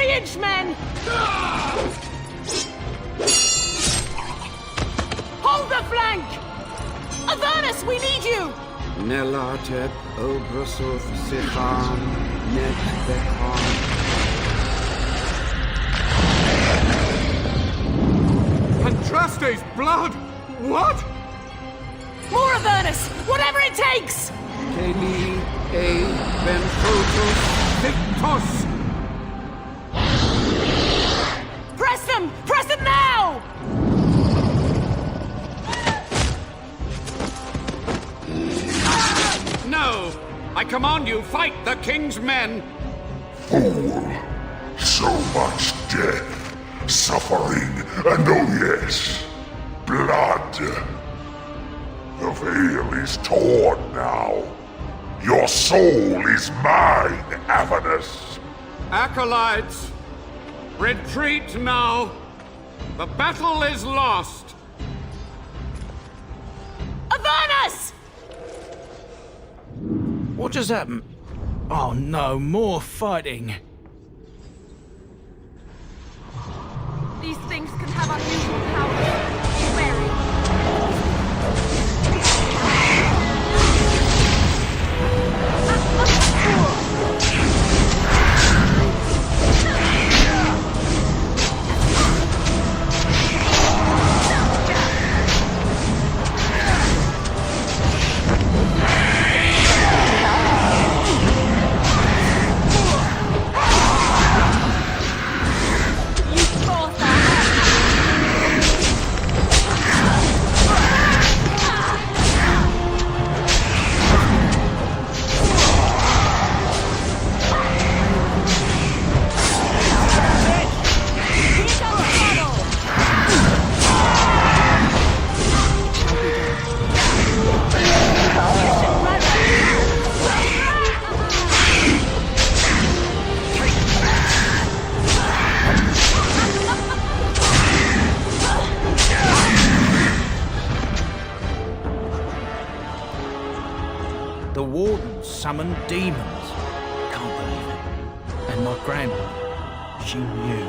Voyage, men! Hold the flank! Avernus, we need you! Nelatep Obrasov Sifan Net Bekon. Andraste's blood! What? More Avernus! Whatever it takes! Keli A Benfotos Victos! Press them! Press them now! No! I command you, fight the king's men! Fool! So much death, suffering, and oh yes, blood. The veil is torn now. Your soul is mine, Avernus. Acolytes, retreat now! The battle is lost! Avernus! What just happened? Oh no, more fighting. These things can have unusual powers. Be wary. The wardens summoned demons. Can't believe it. And my grandmother, she knew.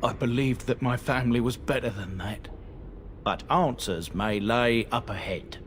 I believed that my family was better than that. But answers may lay up ahead.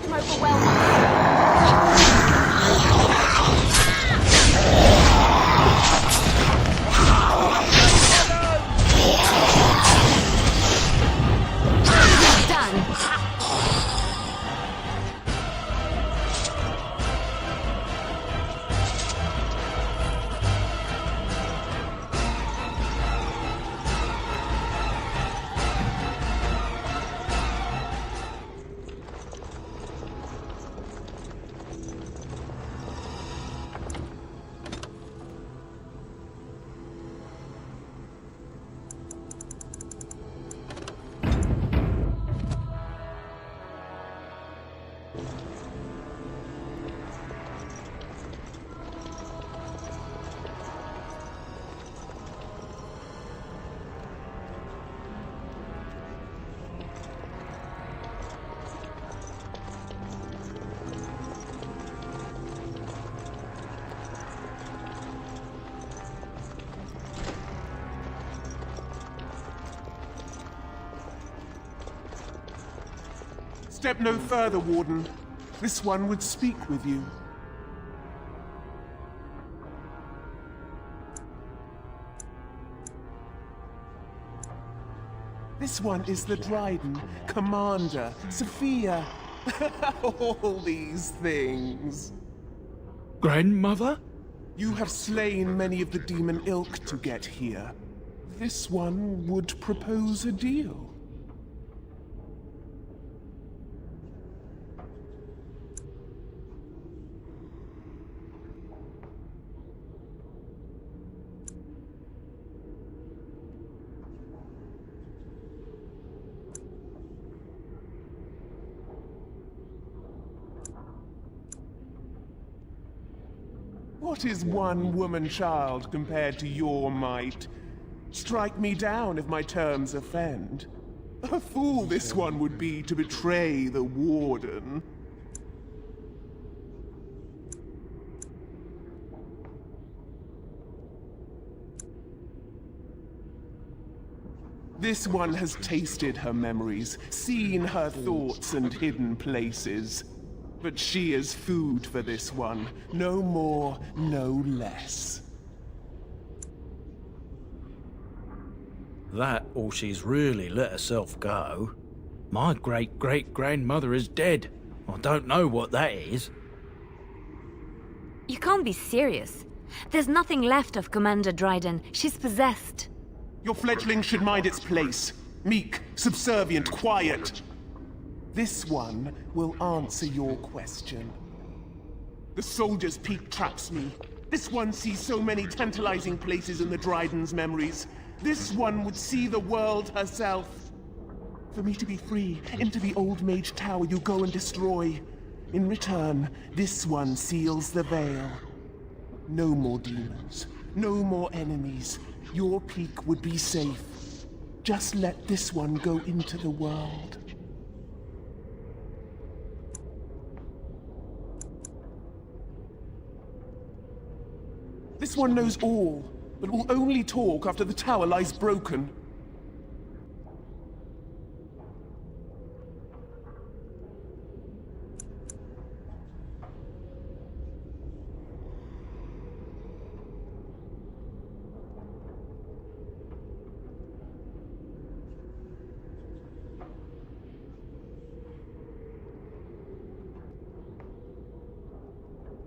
him overwhelm us. Done. Step no further, Warden. This one would speak with you. This one is the Dryden, Commander, Sophia. All these things. Grandmother? You have slain many of the demon ilk to get here. This one would propose a deal. What is one woman-child compared to your might? Strike me down if my terms offend. A fool this one would be to betray the Warden. This one has tasted her memories, seen her thoughts and hidden places. But she is food for this one. No more, no less. That, or she's really let herself go. My great-great-grandmother is dead. I don't know what that is. You can't be serious. There's nothing left of Commander Dryden. She's possessed. Your fledgling should mind its place. Meek, subservient, quiet. This one will answer your question. The soldier's peak traps me. This one sees so many tantalizing places in the Dryden's memories. This one would see the world herself. For me to be free, into the old mage tower you go and destroy. In return, this one seals the veil. No more demons, no more enemies. Your peak would be safe. Just let this one go into the world. This one knows all, but will only talk after the tower lies broken.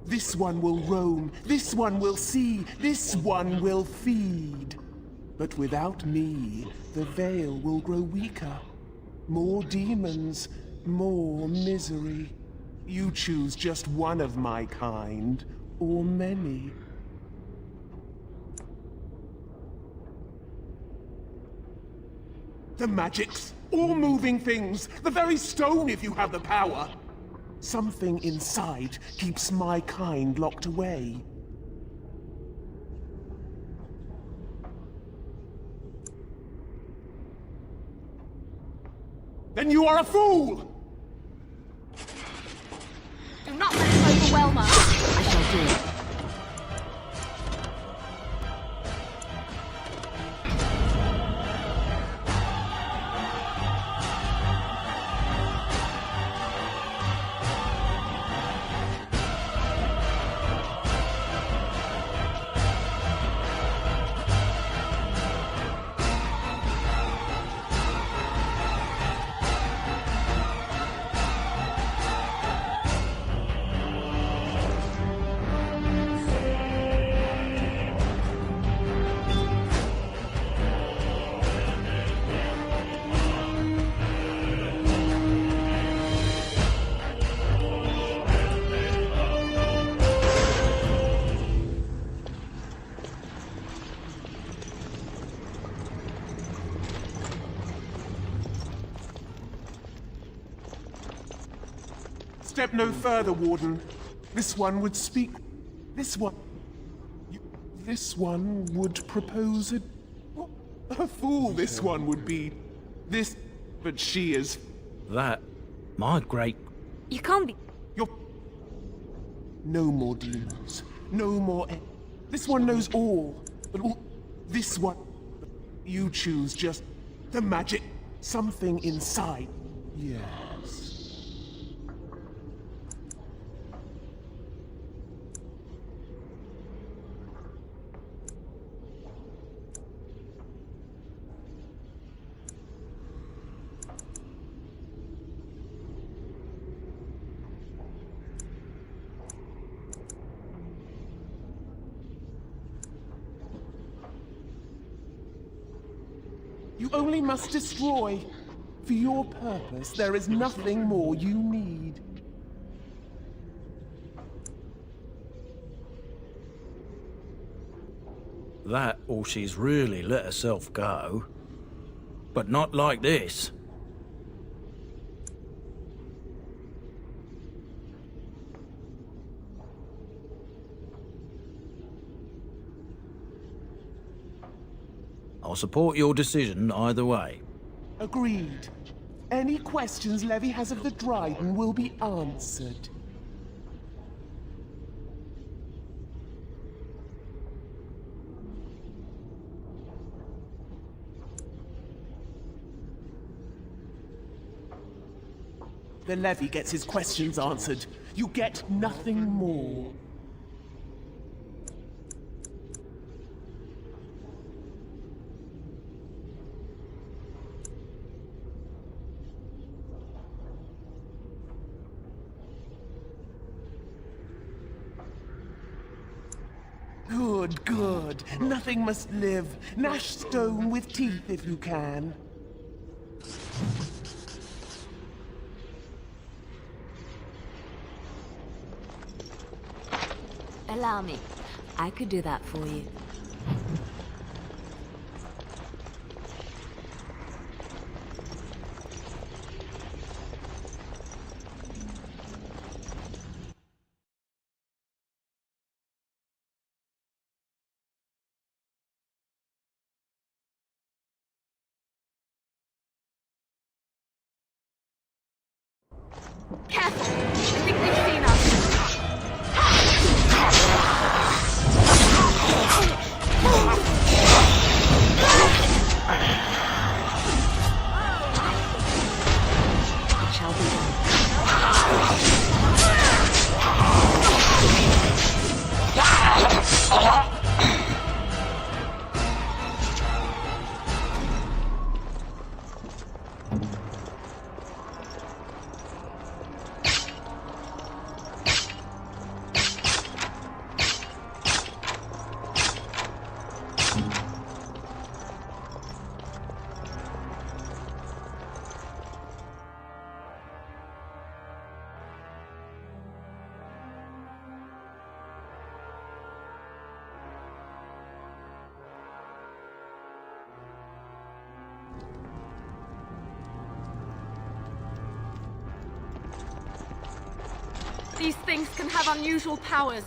This one will roam, this one will see, this one will feed. But without me, the veil will grow weaker. More demons, more misery. You choose just one of my kind, or many. The magics, all moving things, the very stone if you have the power. Something inside keeps my kind locked away. Then you are a fool! Do not let him overwhelm us. I shall do it. Step no further, Warden. This one would speak. This one. This one would propose a. A fool this one would be. This. But she is. That. My great. You can't be. You're. No more demons. No more. This one knows all. But all. This one. You choose just. The magic. Something inside. Yes. You only must destroy. For your purpose, there is nothing more you need. That, or she's really let herself go. But not like this. I'll support your decision either way. Agreed. Any questions Levy has of the Dryden will be answered. The Levy gets his questions answered. You get nothing more. Good, good. Nothing must live. Gnash stone with teeth if you can. Allow me. I could do that for you. Careful! I think they've seen us. It shall be done. These things can have unusual powers.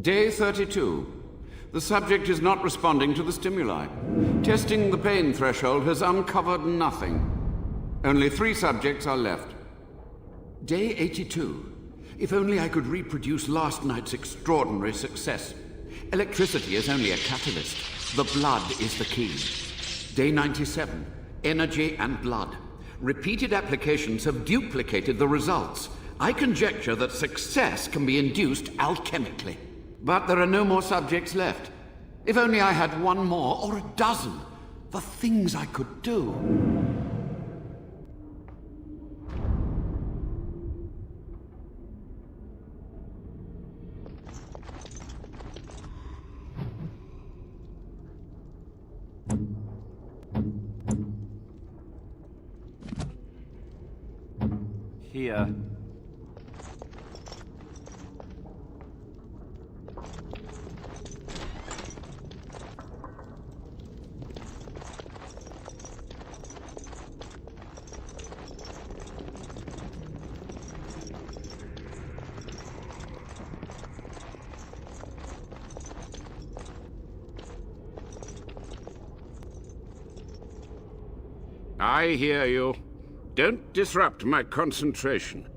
Day 32. The subject is not responding to the stimuli. Testing the pain threshold has uncovered nothing. Only 3 subjects are left. Day 82. If only I could reproduce last night's extraordinary success. Electricity is only a catalyst. The blood is the key. Day 97. Energy and blood. Repeated applications have duplicated the results. I conjecture that success can be induced alchemically. But there are no more subjects left. If only I had 1 more, or a dozen. The things I could do. Here. I hear you. Don't disrupt my concentration.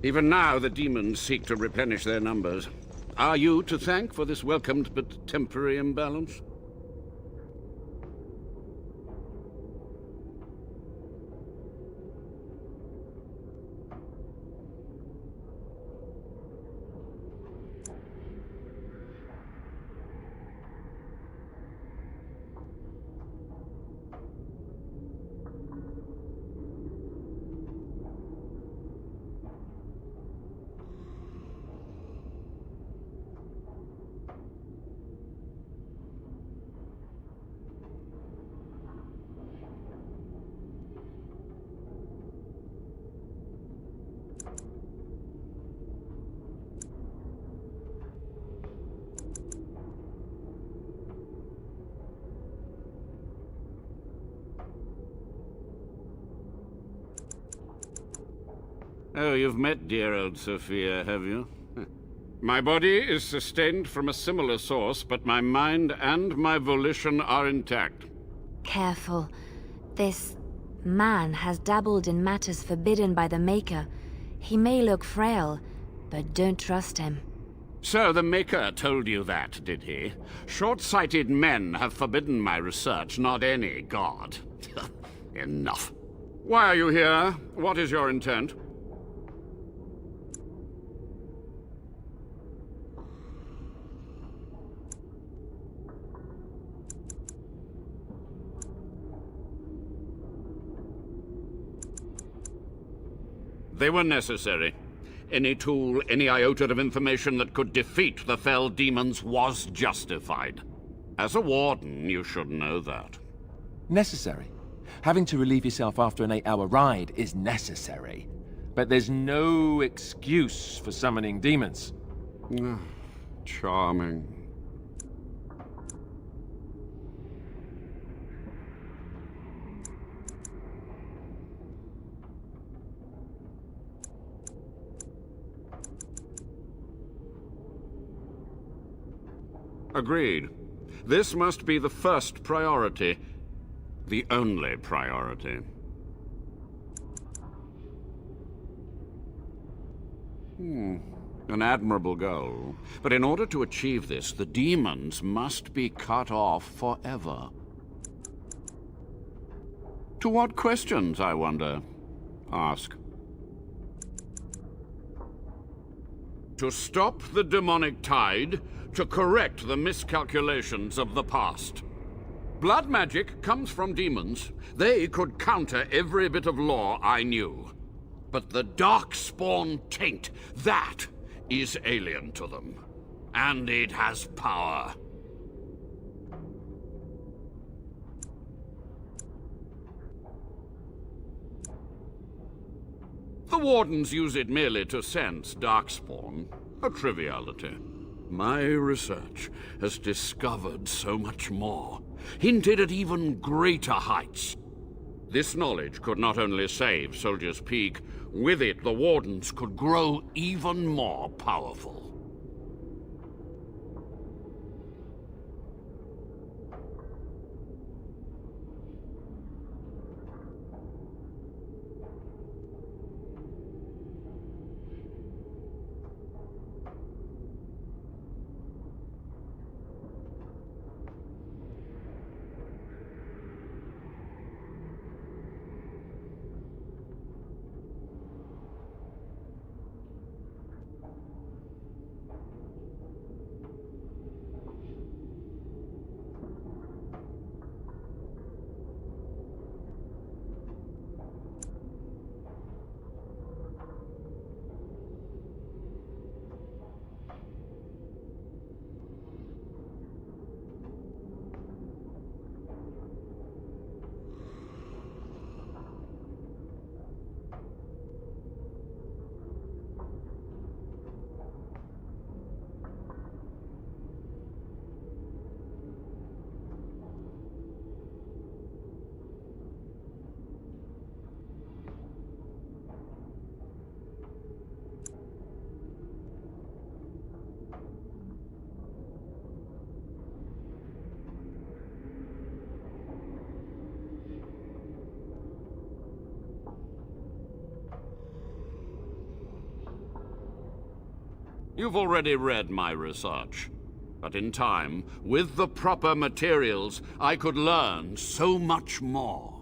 Even now, the demons seek to replenish their numbers. Are you to thank for this welcomed but temporary imbalance? Oh, you've met dear old Sophia, have you? My body is sustained from a similar source, but my mind and my volition are intact. Careful. This man has dabbled in matters forbidden by the Maker. He may look frail, but don't trust him. So the Maker told you that, did he? Short-sighted men have forbidden my research, not any god. Enough. Why are you here? What is your intent? They were necessary. Any tool, any iota of information that could defeat the fell demons was justified. As a warden, you should know that. Necessary. Having to relieve yourself after an 8-hour ride is necessary. But there's no excuse for summoning demons. Charming. Agreed. This must be the first priority. The only priority. An admirable goal. But in order to achieve this, the demons must be cut off forever. To what questions, I wonder? Ask. To stop the demonic tide, to correct the miscalculations of the past. Blood magic comes from demons. They could counter every bit of law I knew. But the darkspawn taint, that is alien to them. And it has power. The Wardens use it merely to sense darkspawn. A triviality. My research has discovered so much more. hinted at even greater heights. This knowledge could not only save Soldier's Peak, with it the Wardens could grow even more powerful. You've already read my research. But in time, with the proper materials, I could learn so much more.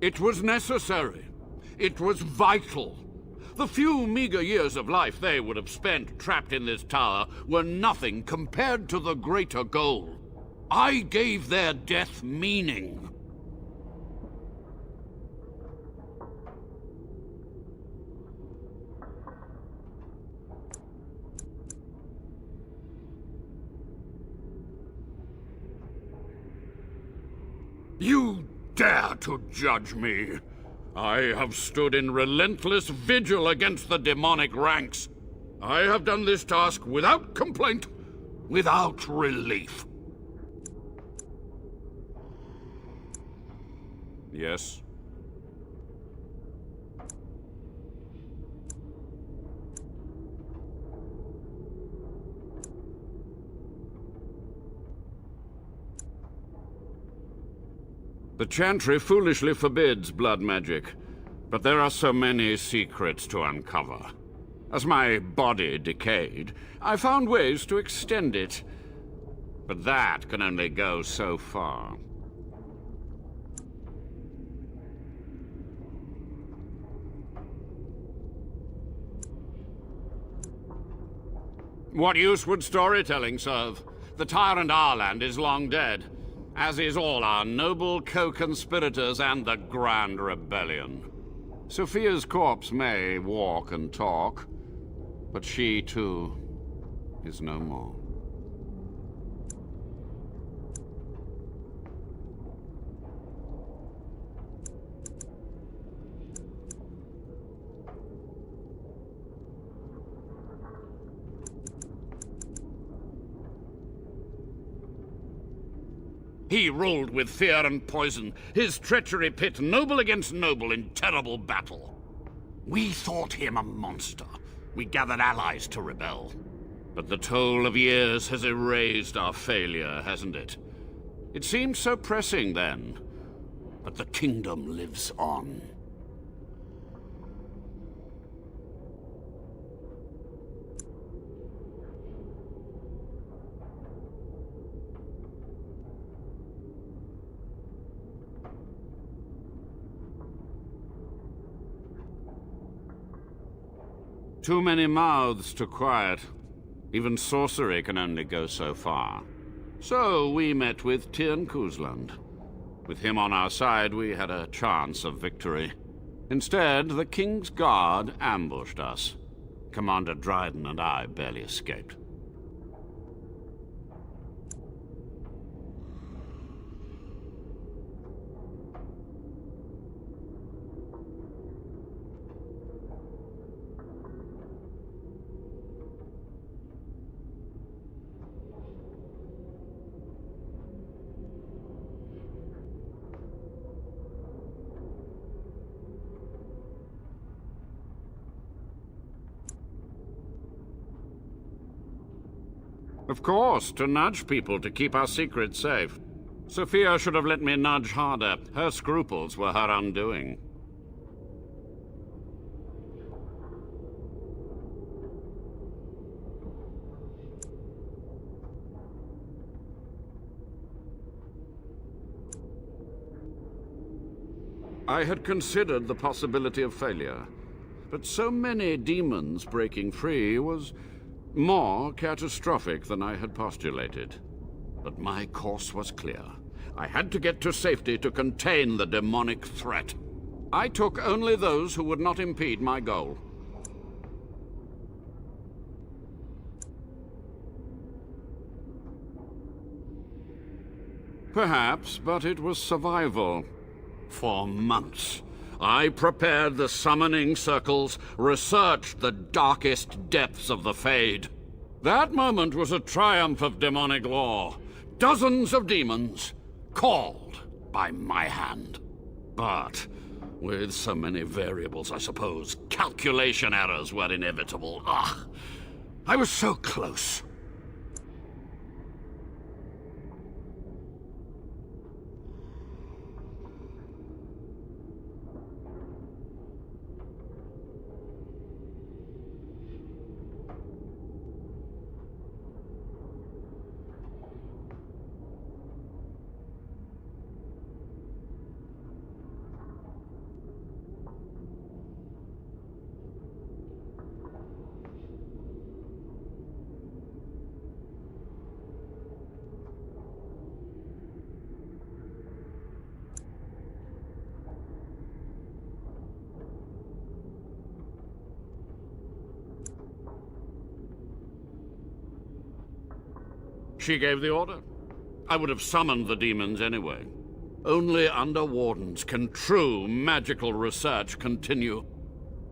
It was necessary. It was vital. The few meager years of life they would have spent trapped in this tower were nothing compared to the greater goal. I gave their death meaning. You dare to judge me? I have stood in relentless vigil against the demonic ranks. I have done this task without complaint, without relief. Yes? The Chantry foolishly forbids blood magic, but there are so many secrets to uncover. As my body decayed, I found ways to extend it, but that can only go so far. What use would storytelling serve? The tyrant Arland is long dead. as is all our noble co-conspirators and the Grand Rebellion. Sophia's corpse may walk and talk, but she, too, is no more. He ruled with fear and poison, his treachery pit noble against noble in terrible battle. We thought him a monster. We gathered allies to rebel. But the toll of years has erased our failure, hasn't it? It seemed so pressing then, but the kingdom lives on. Too many mouths to quiet. Even sorcery can only go so far. So we met with Tyrn Kuzland. With him on our side, we had a chance of victory. Instead, the King's Guard ambushed us. Commander Dryden and I barely escaped. Of course, to nudge people to keep our secrets safe. Sophia should have let me nudge harder. Her scruples were her undoing. I had considered the possibility of failure, but so many demons breaking free was more catastrophic than I had postulated. But my course was clear. I had to get to safety to contain the demonic threat. I took only those who would not impede my goal. Perhaps, but it was survival. For months, I prepared the summoning circles, researched the darkest depths of the Fade. That moment was a triumph of demonic law. Dozens of demons, called by my hand. But with so many variables, I suppose, calculation errors were inevitable. Ugh, I was so close. She gave the order. I would have summoned the demons anyway. Only under wardens can true magical research continue.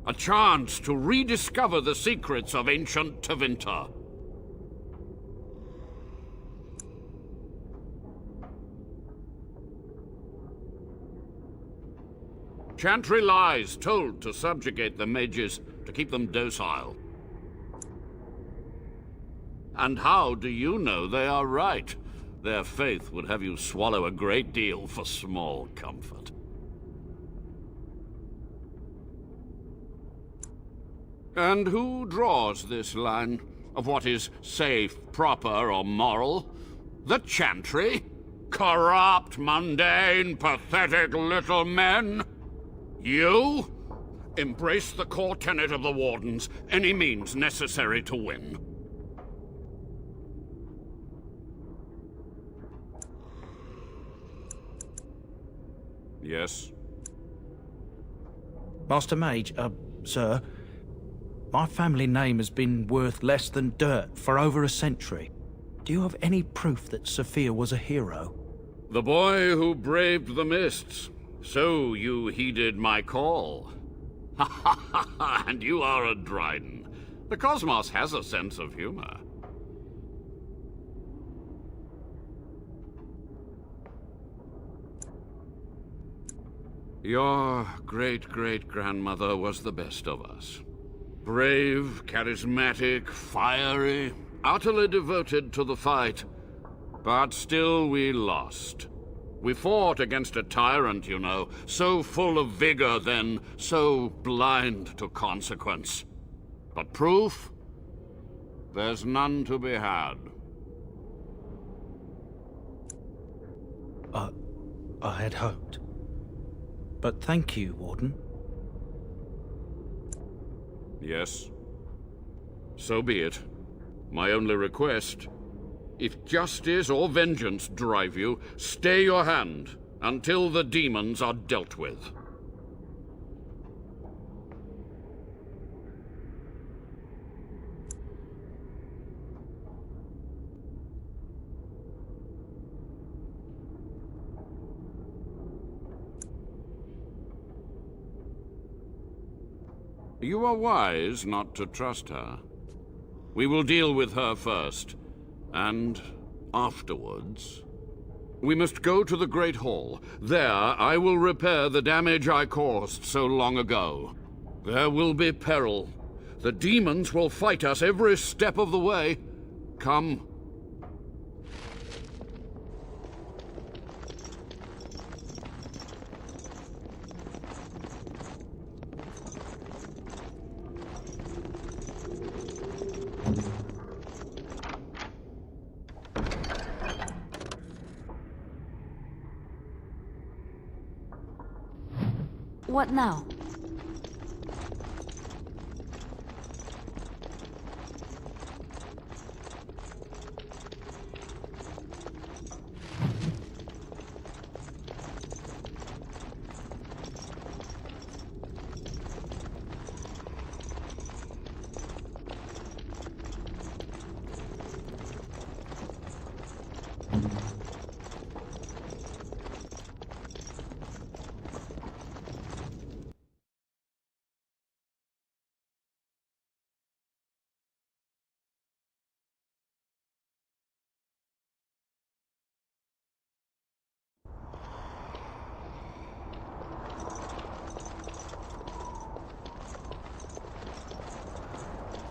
A chance to rediscover the secrets of ancient Tevinter. Chantry lies told to subjugate the mages, to keep them docile. And how do you know they are right? Their faith would have you swallow a great deal for small comfort. And who draws this line of what is safe, proper, or moral? The Chantry? Corrupt, mundane, pathetic little men? You? Embrace the core tenet of the Wardens, any means necessary to win. Yes? Master Mage, sir, my family name has been worth less than dirt for over a century. Do you have any proof that Sophia was a hero? The boy who braved the mists. So you heeded my call. Ha ha ha ha, and you are a Dryden. The cosmos has a sense of humor. Your great-great-grandmother was the best of us. Brave, charismatic, fiery, utterly devoted to the fight. But still we lost. We fought against a tyrant, you know, so full of vigor then, so blind to consequence. But proof? There's none to be had. I had hoped. But thank you, Warden. Yes. So be it. My only request, if justice or vengeance drive you, stay your hand until the demons are dealt with. You are wise not to trust her. We will deal with her first, and afterwards. We must go to the Great Hall. There I will repair the damage I caused so long ago. There will be peril. The demons will fight us every step of the way. Come. What now?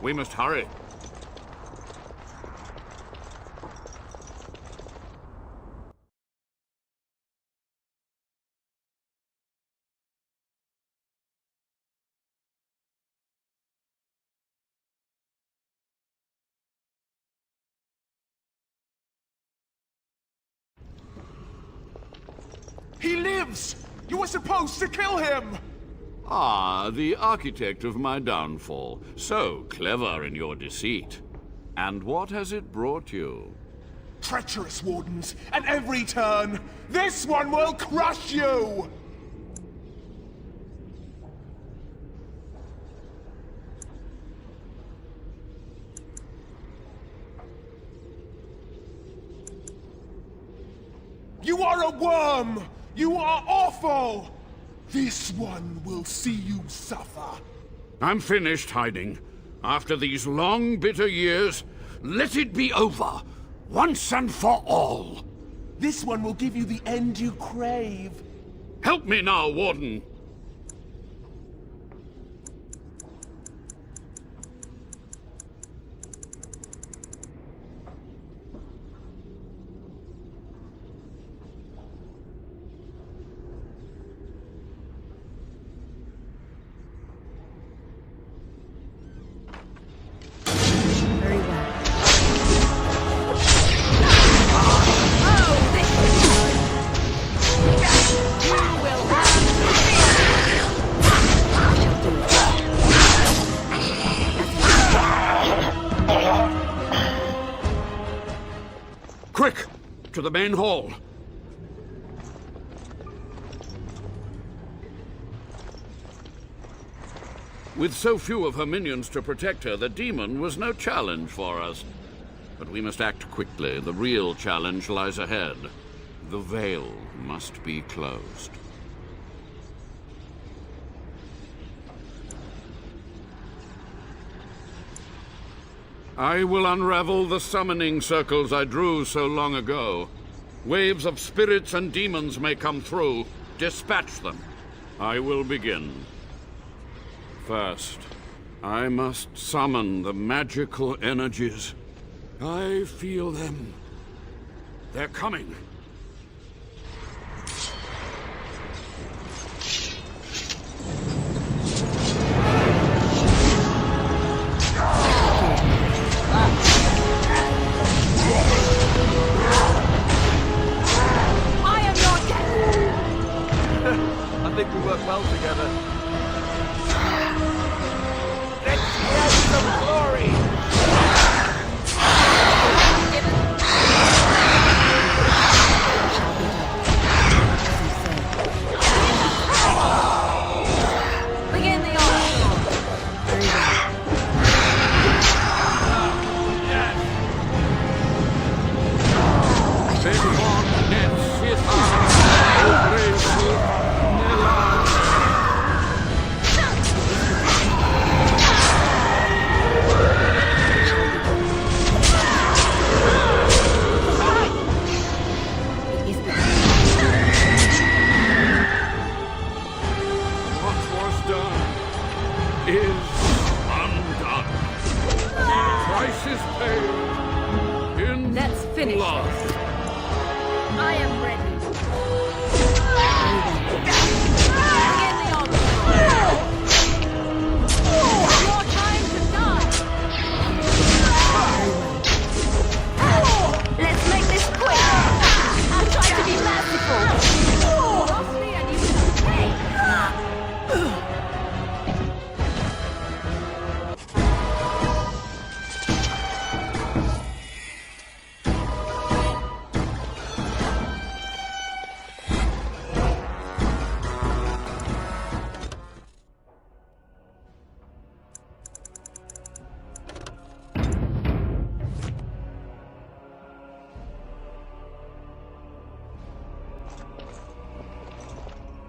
We must hurry. He lives! You were supposed to kill him! Ah, the architect of my downfall. So clever in your deceit. And what has it brought you? Treacherous wardens, at every turn! This one will crush you! You are a worm! You are awful! This one will see you suffer. I'm finished hiding. After these long, bitter years, let it be over, once and for all. This one will give you the end you crave. Help me now, Warden. Very well. Quick! To the main hall. With so few of her minions to protect her, the demon was no challenge for us. But we must act quickly. The real challenge lies ahead. The veil must be closed. I will unravel the summoning circles I drew so long ago. Waves of spirits and demons may come through. Dispatch them. I will begin. First, I must summon the magical energies. I feel them. They're coming. I think we work well together. Let's get some glory! Begin the onslaught. What was done is undone. Price is paid in Let's finish blood. this. I am ready. Begin the onslaught. Your time to die. Let's make this quick! I'll try to be merciful! Costly and you will pay.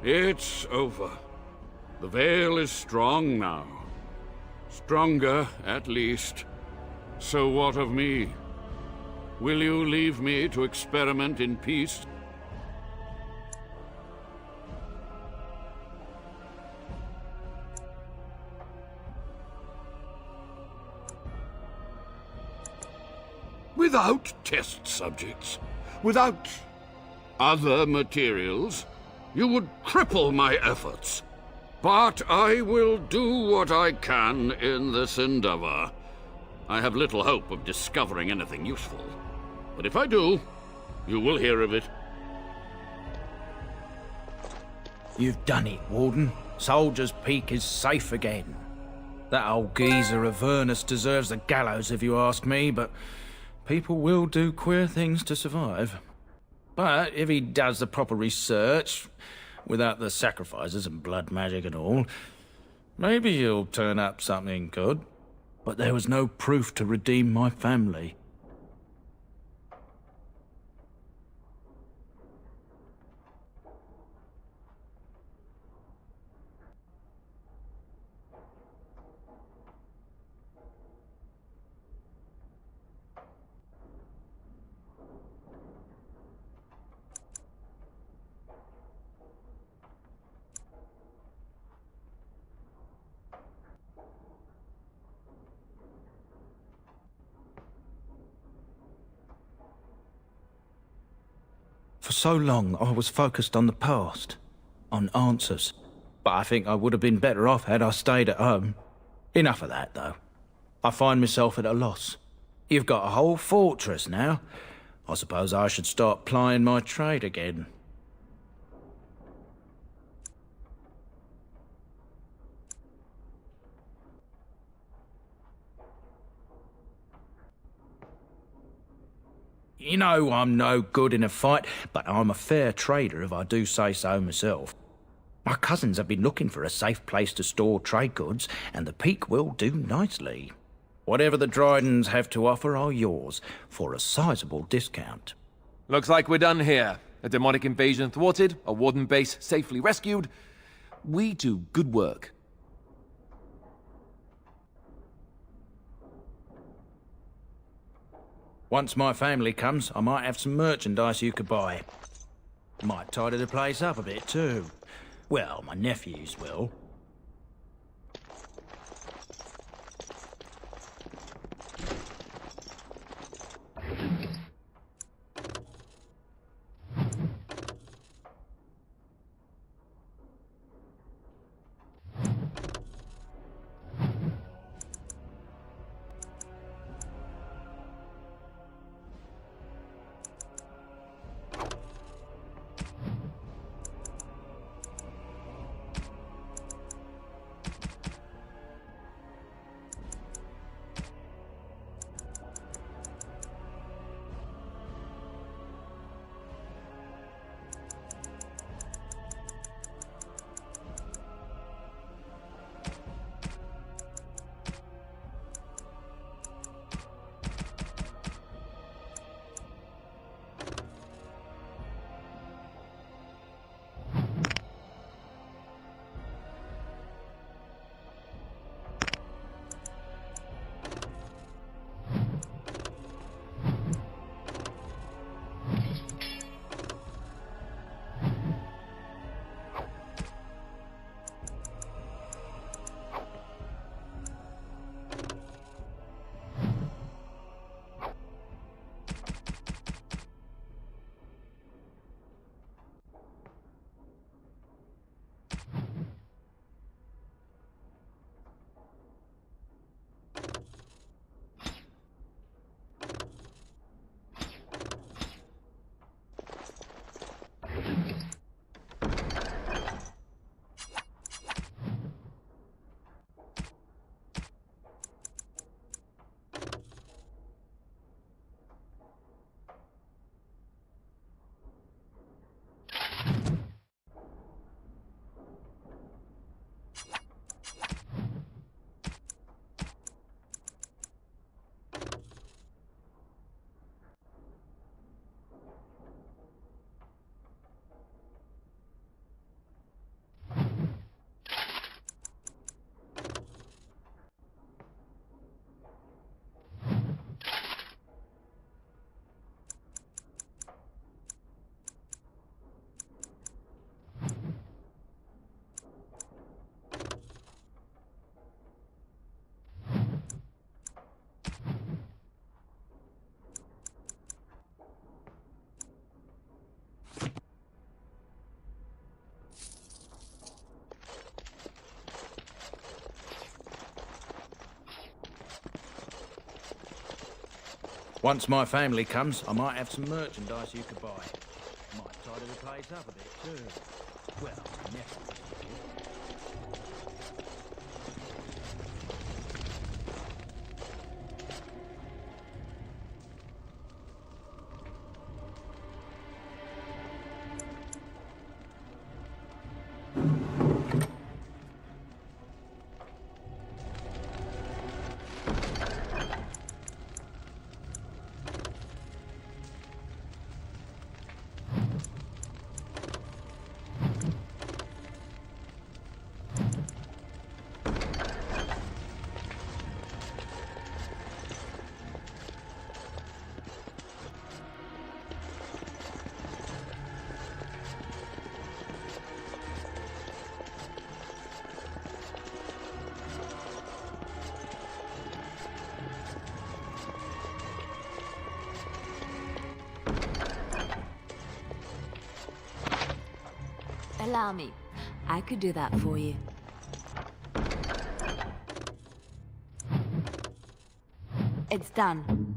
It's over. The veil is strong now. Stronger, at least. So what of me? Will you leave me to experiment in peace? Without test subjects, without other materials, you would cripple my efforts. But I will do what I can in this endeavor. I have little hope of discovering anything useful. But if I do, you will hear of it. You've done it, Warden. Soldier's Peak is safe again. That old geezer Avernus deserves the gallows if you ask me, but people will do queer things to survive. But if he does the proper research, without the sacrifices and blood magic and all, maybe he'll turn up something good. But there was no proof to redeem my family. For so long, I was focused on the past, on answers. But I think I would have been better off had I stayed at home. Enough of that, though. I find myself at a loss. You've got a whole fortress now. I suppose I should start plying my trade again. You know I'm no good in a fight, but I'm a fair trader if I do say so myself. My cousins have been looking for a safe place to store trade goods, and the Peak will do nicely. Whatever the Drydens have to offer are yours, for a sizable discount. Looks like we're done here. A demonic invasion thwarted, a warden base safely rescued. We do good work. Once my family comes, I might have some merchandise you could buy. Might tidy the place up a bit too. Well, my nephews will. Once my family comes, I might have some merchandise you could buy. Might tidy the place up a bit too. Well, nephews will. Allow me. I could do that for you. It's done.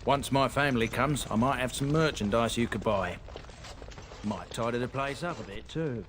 Once my family comes, I might have some merchandise you could buy. Might tidy the place up a bit too.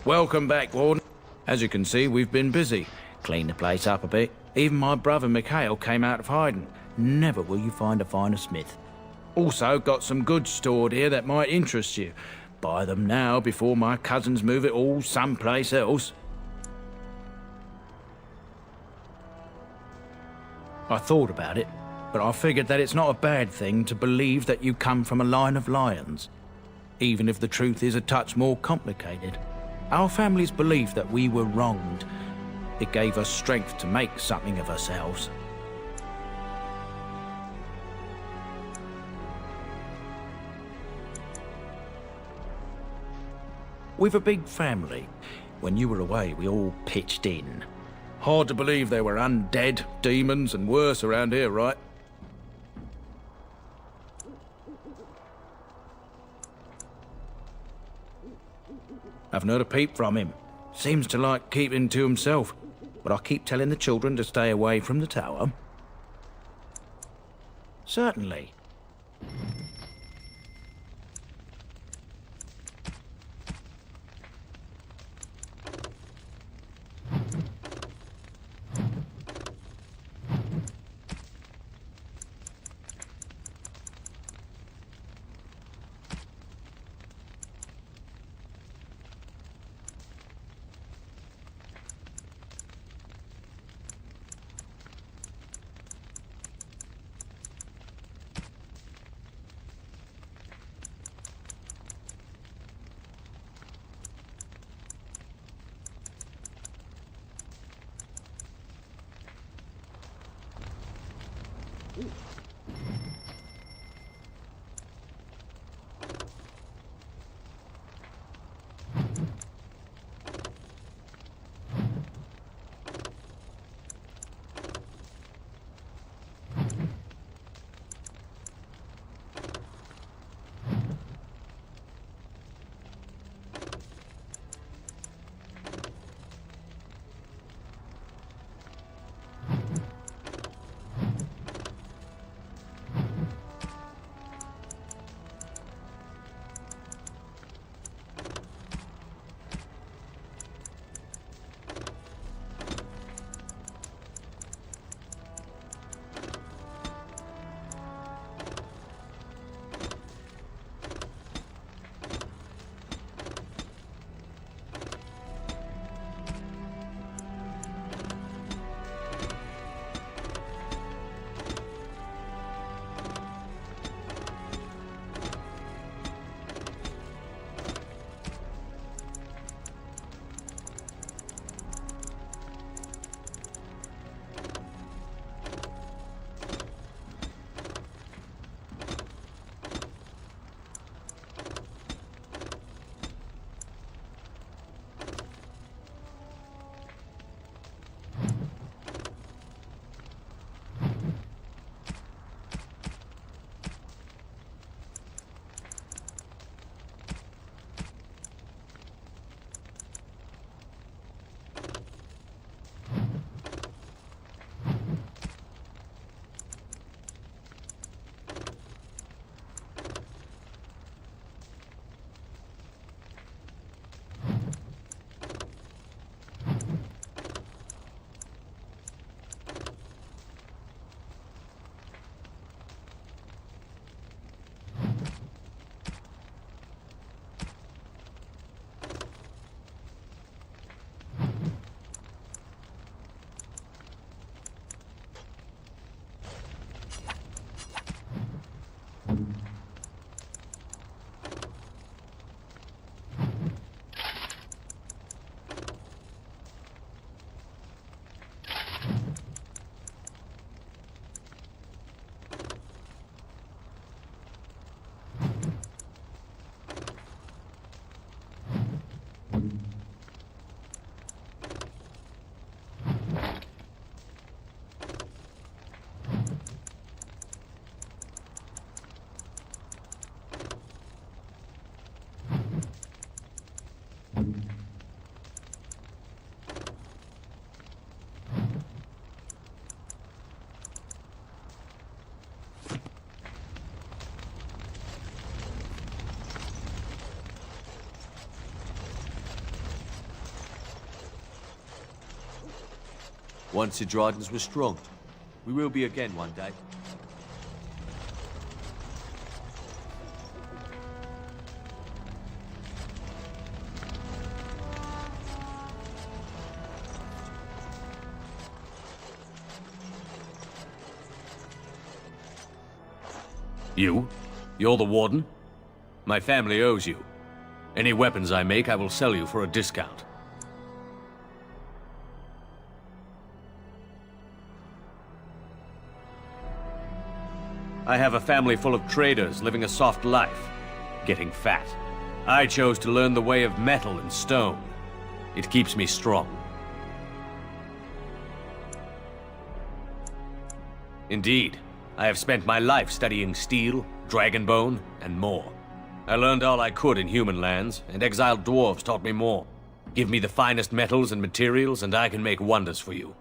Welcome back, Warden. As you can see, we've been busy. Cleaned the place up a bit. Even my brother Mikhail came out of hiding. Never will you find a finer smith. Also got some goods stored here that might interest you. Buy them now before my cousins move it all someplace else. I thought about it, but I figured that it's not a bad thing to believe that you come from a line of lions, even if the truth is a touch more complicated. Our families believed that we were wronged. It gave us strength to make something of ourselves. We've a big family. When you were away, we all pitched in. Hard to believe there were undead, demons, and worse around here, right? Haven't heard a peep from him. Seems to like keeping to himself. But I keep telling the children to stay away from the tower. Certainly. Once the Dryden's were strong. We will be again one day. You? You're the warden? My family owes you. Any weapons I make, I will sell you for a discount. I have a family full of traders living a soft life, getting fat. I chose to learn the way of metal and stone. It keeps me strong. Indeed, I have spent my life studying steel, dragonbone, and more. I learned all I could in human lands, and exiled dwarves taught me more. Give me the finest metals and materials, and I can make wonders for you.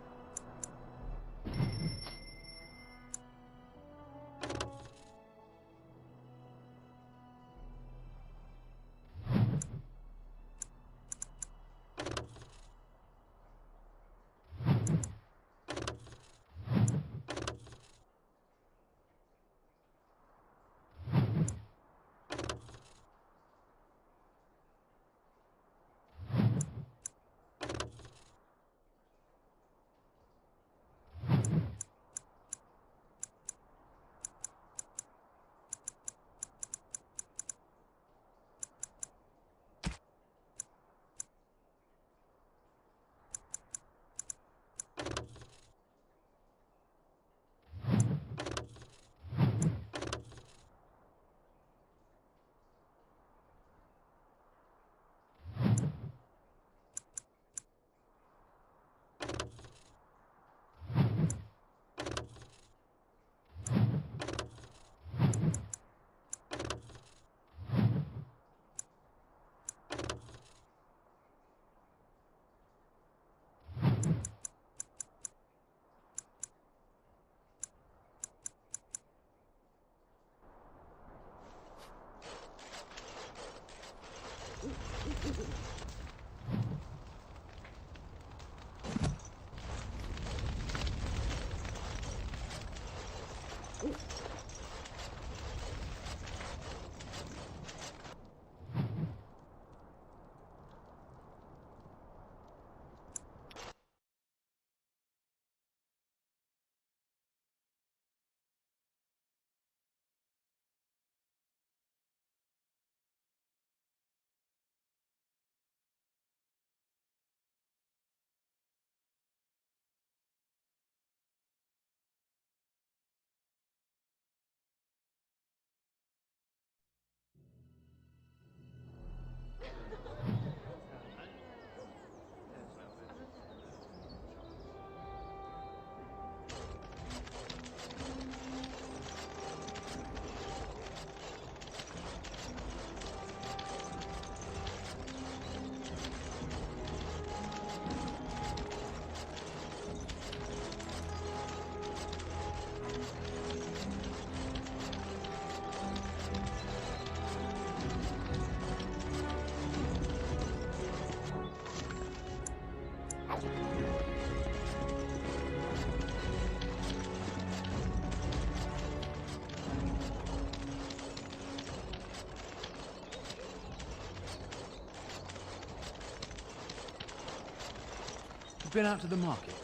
You've been out to the market?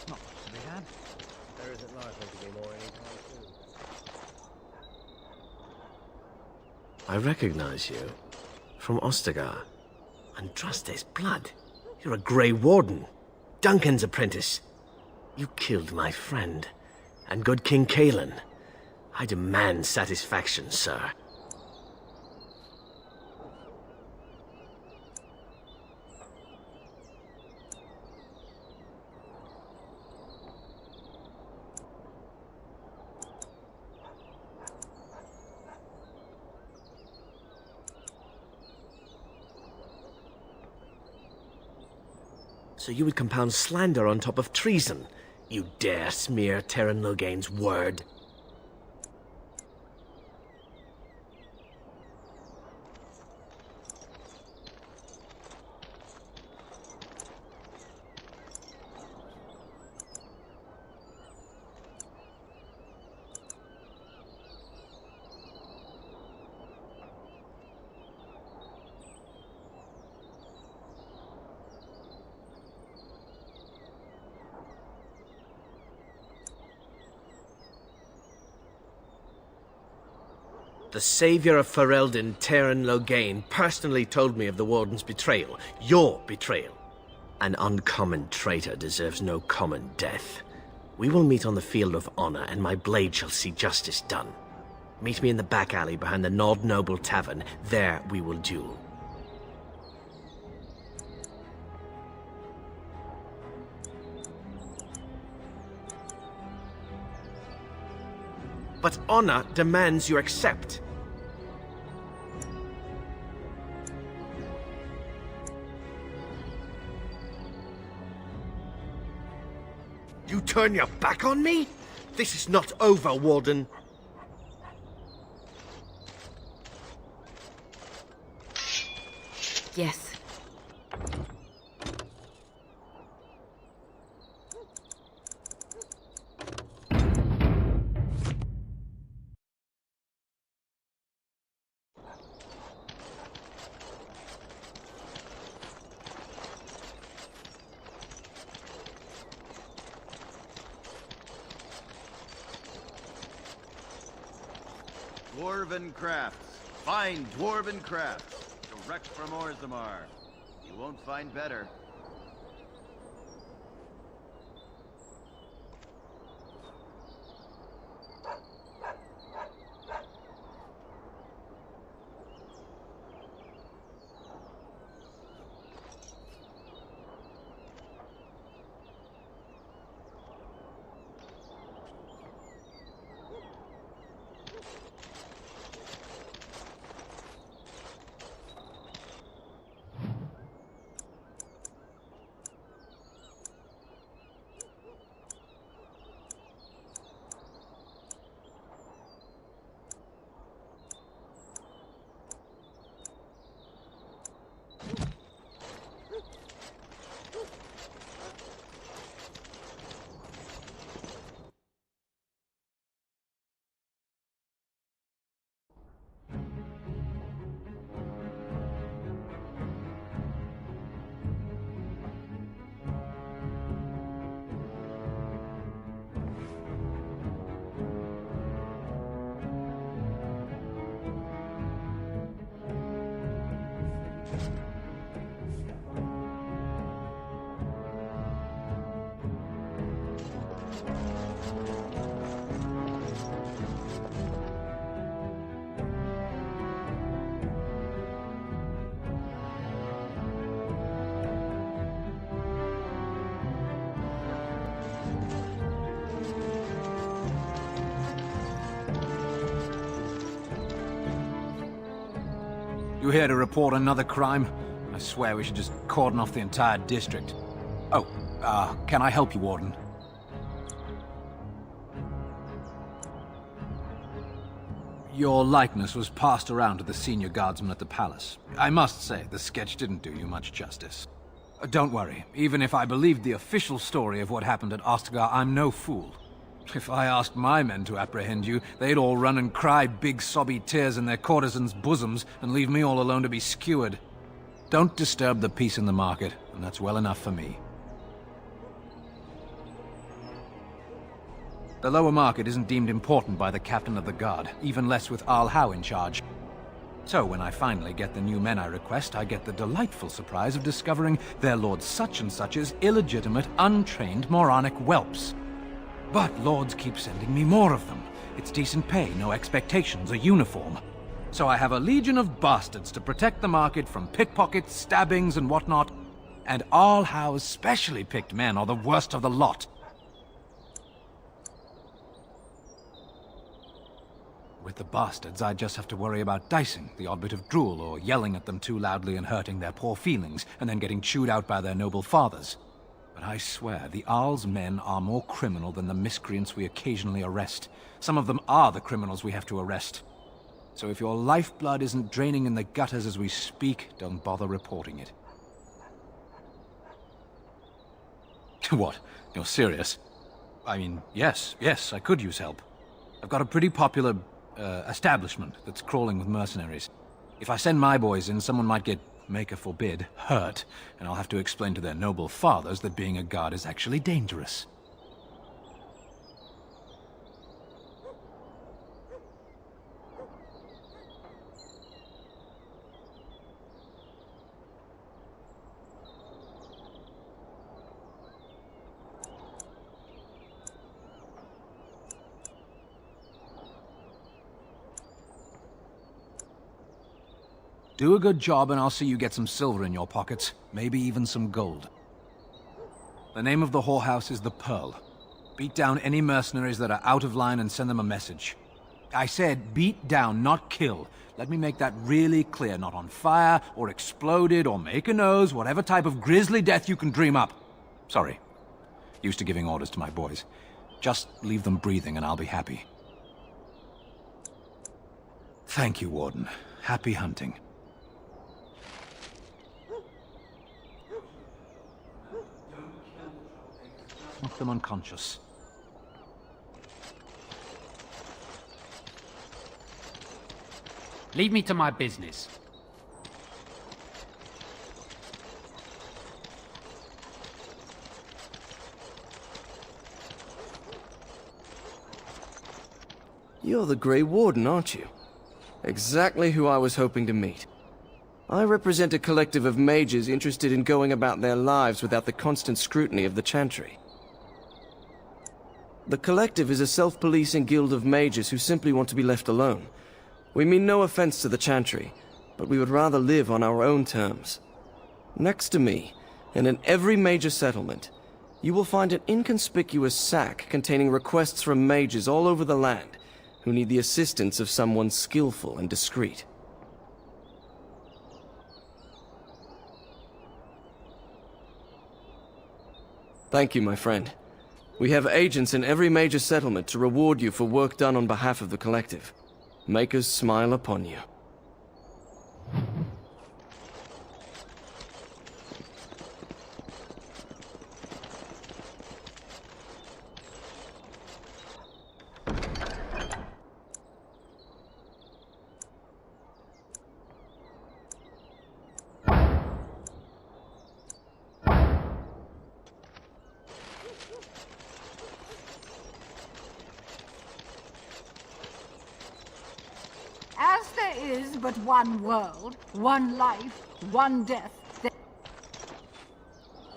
Not much to be had. There isn't likely to be more anytime soon. I recognize you. From Ostagar. Andraste's blood. You're a Grey Warden. Duncan's apprentice. You killed my friend. And good King Cailan. I demand satisfaction, sir. So you would compound slander on top of treason? You dare smear Terran Loghain's word? The savior of Ferelden, Terran Loghain, personally told me of the Warden's betrayal. Your betrayal. An uncommon traitor deserves no common death. We will meet on the field of honor, and my blade shall see justice done. Meet me in the back alley behind the Nod Noble Tavern. There we will duel. But honor demands you accept. You turn your back on me? This is not over, Warden. Yes. Dwarven crafts. Fine dwarven crafts. Direct from Orzammar. You won't find better. You here to report another crime? I swear we should just cordon off the entire district. Oh, can I help you, Warden? Your likeness was passed around to the senior guardsman at the palace. I must say, the sketch didn't do you much justice. Don't worry, even if I believed the official story of what happened at Ostgar, I'm no fool. If I asked my men to apprehend you, they'd all run and cry big sobby tears in their courtesans' bosoms and leave me all alone to be skewered. Don't disturb the peace in the market, and that's well enough for me. The lower market isn't deemed important by the captain of the guard, even less with Al Howe in charge. So when I finally get the new men I request, I get the delightful surprise of discovering their Lord Such-and-Such's illegitimate, untrained, moronic whelps. But lords keep sending me more of them. It's decent pay, no expectations, a uniform. So I have a legion of bastards to protect the market from pickpockets, stabbings, and whatnot. And Al Howe's specially picked men are the worst of the lot. With the bastards, I just have to worry about dicing, the odd bit of drool, or yelling at them too loudly and hurting their poor feelings, and then getting chewed out by their noble fathers. But I swear, the Arl's men are more criminal than the miscreants we occasionally arrest. Some of them are the criminals we have to arrest. So if your lifeblood isn't draining in the gutters as we speak, don't bother reporting it. What? You're serious? I mean, yes, I could use help. I've got a pretty popular establishment that's crawling with mercenaries. If I send my boys in, someone might get, Maker forbid, hurt, and I'll have to explain to their noble fathers that being a guard is actually dangerous. Do a good job and I'll see you get some silver in your pockets, maybe even some gold. The name of the whorehouse is the Pearl. Beat down any mercenaries that are out of line and send them a message. I said beat down, not kill. Let me make that really clear, not on fire, or exploded, or make a nose, whatever type of grisly death you can dream up. Sorry. Used to giving orders to my boys. Just leave them breathing and I'll be happy. Thank you, Warden. Happy hunting. Knock them unconscious. Leave me to my business. You're the Grey Warden, aren't you? Exactly who I was hoping to meet. I represent a collective of mages interested in going about their lives without the constant scrutiny of the Chantry. The collective is a self-policing guild of mages who simply want to be left alone. We mean no offense to the Chantry, but we would rather live on our own terms. Next to me, and in every major settlement, you will find an inconspicuous sack containing requests from mages all over the land who need the assistance of someone skillful and discreet. Thank you, my friend. We have agents in every major settlement to reward you for work done on behalf of the collective. Makers smile upon you. As there is but one world, one life, one death,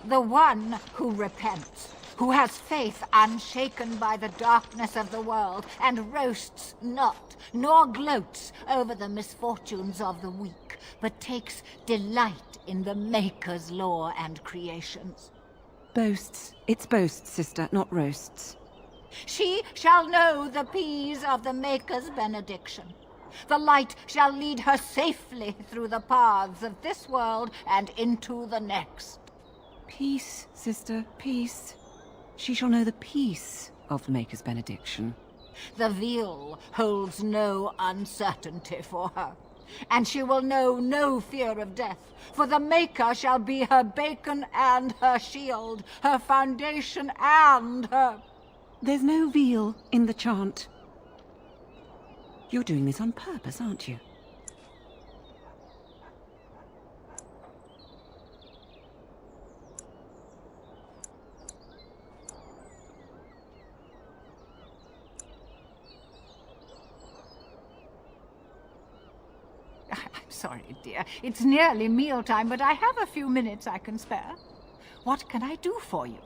the one who repents, who has faith unshaken by the darkness of the world, and roasts not, nor gloats over the misfortunes of the weak, but takes delight in the Maker's lore and creations. Boasts. It's boasts, sister, not roasts. She shall know the peas of the Maker's benediction. The light shall lead her safely through the paths of this world and into the next. Peace, sister, peace. She shall know the peace of the Maker's benediction. The veil holds no uncertainty for her, and she will know no fear of death, for the Maker shall be her beacon and her shield, her foundation and her... There's no veil in the chant. You're doing this on purpose, aren't you? Sorry, dear. It's nearly mealtime, but I have a few minutes I can spare. What can I do for you?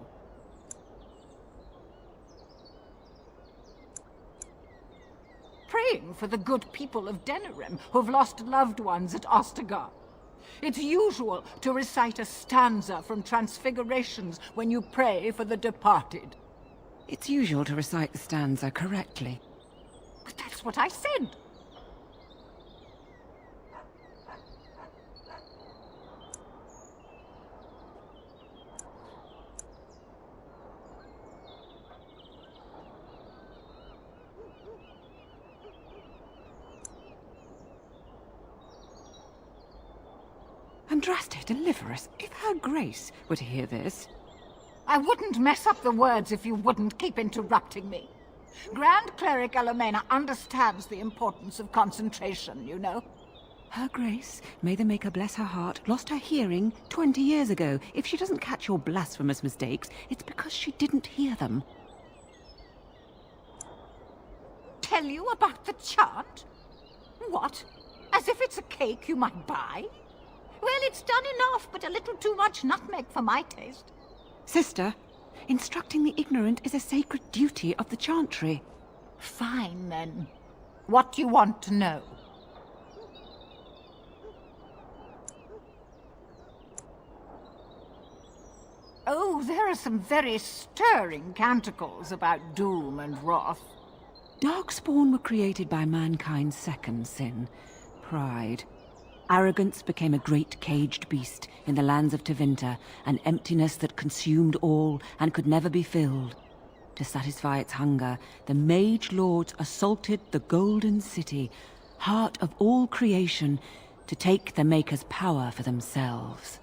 Praying for the good people of Denerim who've lost loved ones at Ostagar. It's usual to recite a stanza from Transfigurations when you pray for the departed. It's usual to recite the stanza correctly. But that's what I said. Andraste, deliver us. If her grace were to hear this... I wouldn't mess up the words if you wouldn't keep interrupting me. Grand Cleric Elomena understands the importance of concentration, you know. Her grace, may the Maker bless her heart, lost her hearing 20 years ago. If she doesn't catch your blasphemous mistakes, it's because she didn't hear them. Tell you about the chant? What? As if it's a cake you might buy? Well, it's done enough, but a little too much nutmeg for my taste. Sister, instructing the ignorant is a sacred duty of the chantry. Fine, then. What do you want to know? Oh, there are some very stirring canticles about doom and wrath. Darkspawn were created by mankind's second sin, pride. Arrogance became a great caged beast in the lands of Tevinter, an emptiness that consumed all and could never be filled. To satisfy its hunger, the mage lords assaulted the Golden City, heart of all creation, to take the Maker's power for themselves.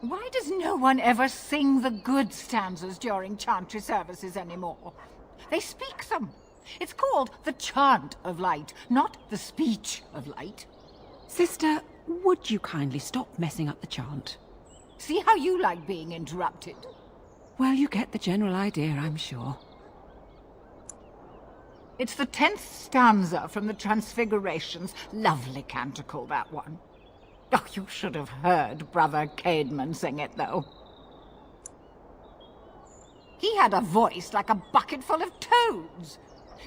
Why does no one ever sing the good stanzas during chantry services anymore? They speak them. It's called the chant of light, not the speech of light. Sister, would you kindly stop messing up the chant? See how you like being interrupted? Well, you get the general idea, I'm sure. It's the 10th stanza from the Transfigurations. Lovely canticle, that one. Oh, you should have heard Brother Caedmon sing it, though. He had a voice like a bucket full of toads.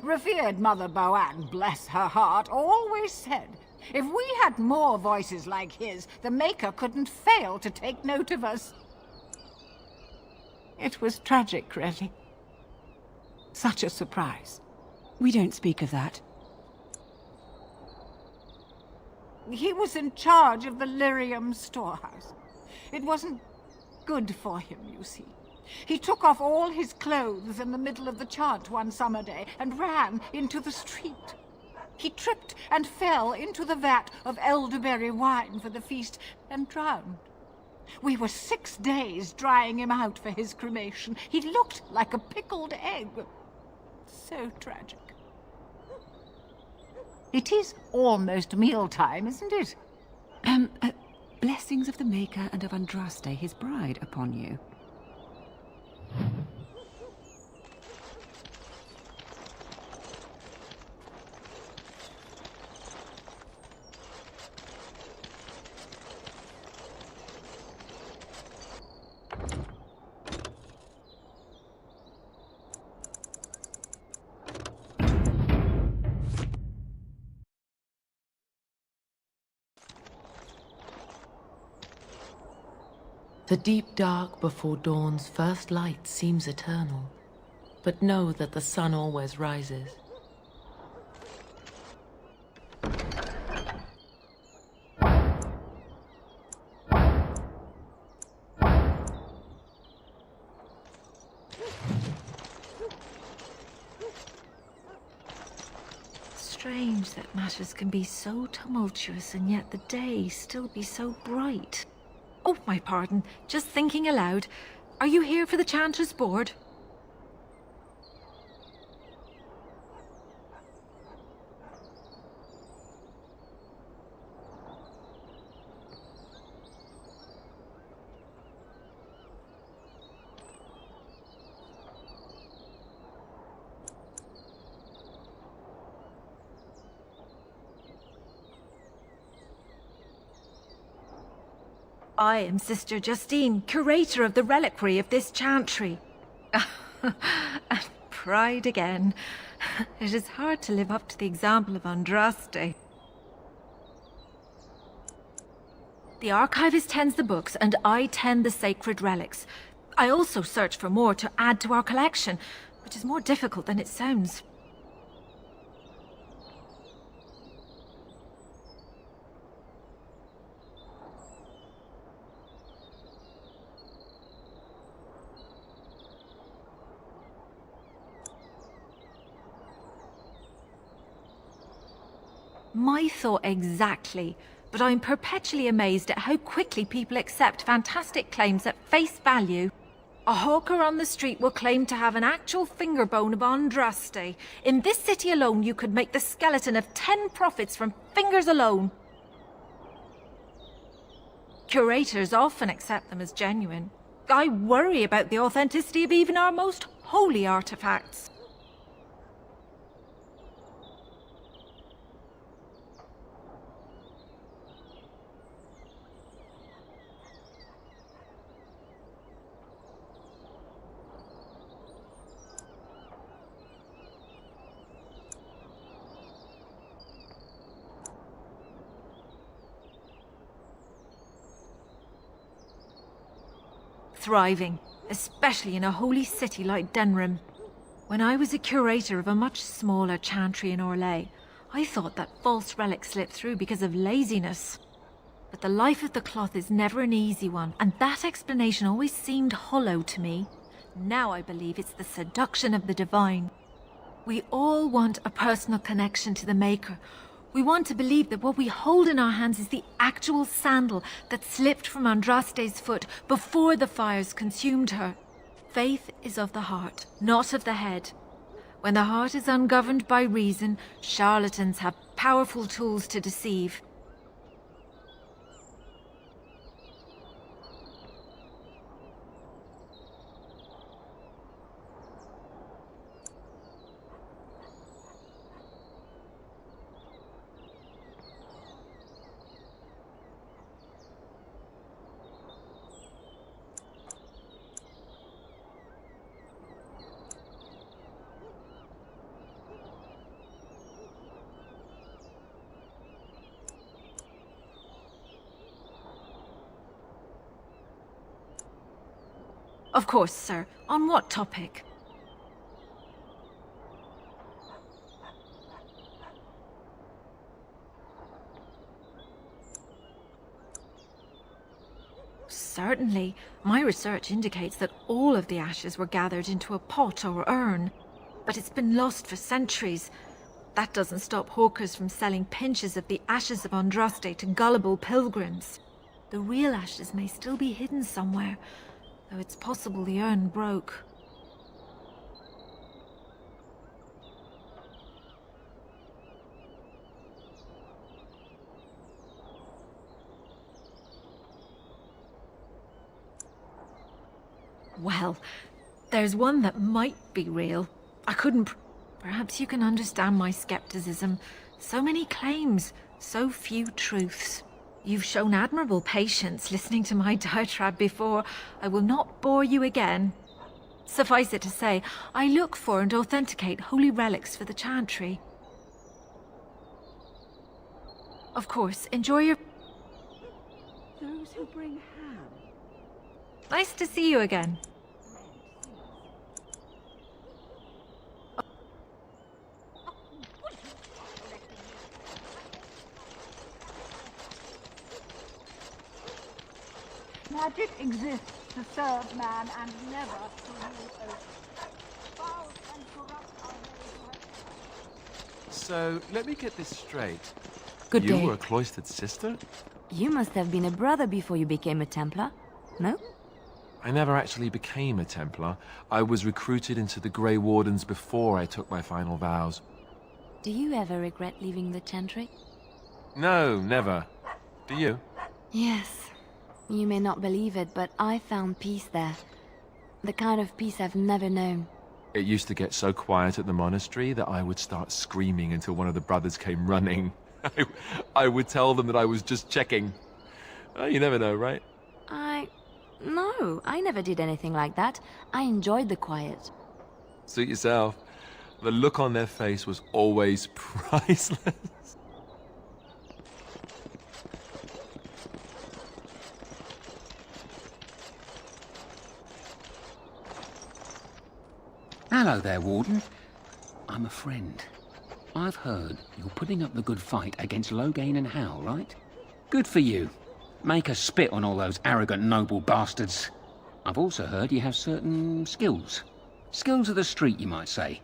Revered Mother Boann, bless her heart, always said, if we had more voices like his, the Maker couldn't fail to take note of us. It was tragic, really. Such a surprise. We don't speak of that. He was in charge of the Lyrium storehouse. It wasn't good for him, you see. He took off all his clothes in the middle of the chant one summer day and ran into the street. He tripped and fell into the vat of elderberry wine for the feast and drowned. We were 6 days drying him out for his cremation. He looked like a pickled egg. So tragic. It is almost mealtime, isn't it? Blessings of the Maker and of Andraste, his bride, upon you. The deep dark before dawn's first light seems eternal, but know that the sun always rises. strange that matters can be so tumultuous and yet the day still be so bright. Oh, my pardon. Just thinking aloud. Are you here for the Chanter's board? I am Sister Justine, curator of the reliquary of this chantry. And pride again. It is hard to live up to the example of Andraste. The archivist tends the books, and I tend the sacred relics. I also search for more to add to our collection, which is more difficult than it sounds. My thought exactly, but I'm perpetually amazed at how quickly people accept fantastic claims at face value. A hawker on the street will claim to have an actual finger bone of Andraste. In this city alone, you could make the skeleton of 10 prophets from fingers alone. Curators often accept them as genuine. I worry about the authenticity of even our most holy artifacts. Thriving, especially in a holy city like Denrim. When I was a curator of a much smaller chantry in Orlais, I thought that false relics slipped through because of laziness. But the life of the cloth is never an easy one, and that explanation always seemed hollow to me. Now I believe it's the seduction of the divine. We all want a personal connection to the Maker. We want to believe that what we hold in our hands is the actual sandal that slipped from Andraste's foot before the fires consumed her. Faith is of the heart, not of the head. When the heart is ungoverned by reason, charlatans have powerful tools to deceive. Of course, sir. On what topic? Certainly. My research indicates that all of the ashes were gathered into a pot or urn, but it's been lost for centuries. That doesn't stop hawkers from selling pinches of the ashes of Andraste to gullible pilgrims. The real ashes may still be hidden somewhere, though it's possible the urn broke. Well, there's one that might be real. I couldn't... Perhaps you can understand my skepticism. So many claims, so few truths. You've shown admirable patience listening to my diatribe before. I will not bore you again. Suffice it to say, I look for and authenticate holy relics for the chantry. Of course, enjoy your... Those who bring ham. Nice to see you again. Magic exists to serve man and never to rule over. Foul and corrupt are those So, let me get this straight. Good day. You were a cloistered sister? You must have been a brother before you became a Templar, no? I never actually became a Templar. I was recruited into the Grey Wardens before I took my final vows. Do you ever regret leaving the Chantry? No, never. Do you? Yes. You may not believe it, but I found peace there. The kind of peace I've never known. It used to get so quiet at the monastery that I would start screaming until one of the brothers came running. I would tell them that I was just checking. You never know, right? No, I never did anything like that. I enjoyed the quiet. Suit yourself. The look on their face was always priceless. Hello there, Warden. I'm a friend. I've heard you're putting up the good fight against Loghain and Howe, right? Good for you. Make us spit on all those arrogant noble bastards. I've also heard you have certain skills. Skills of the street, you might say.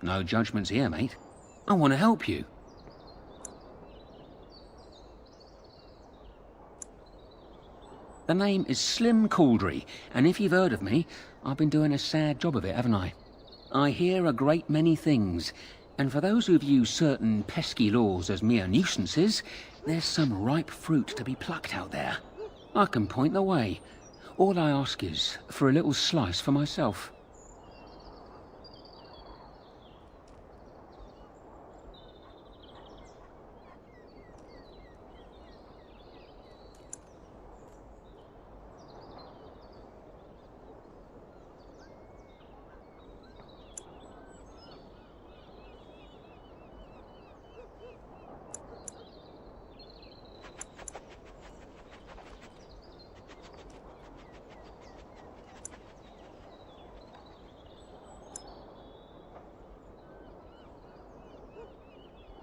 No judgments here, mate. I want to help you. The name is Slim Cauldry, and if you've heard of me, I've been doing a sad job of it, haven't I? I hear a great many things, and for those who view certain pesky laws as mere nuisances, there's some ripe fruit to be plucked out there. I can point the way. All I ask is for a little slice for myself.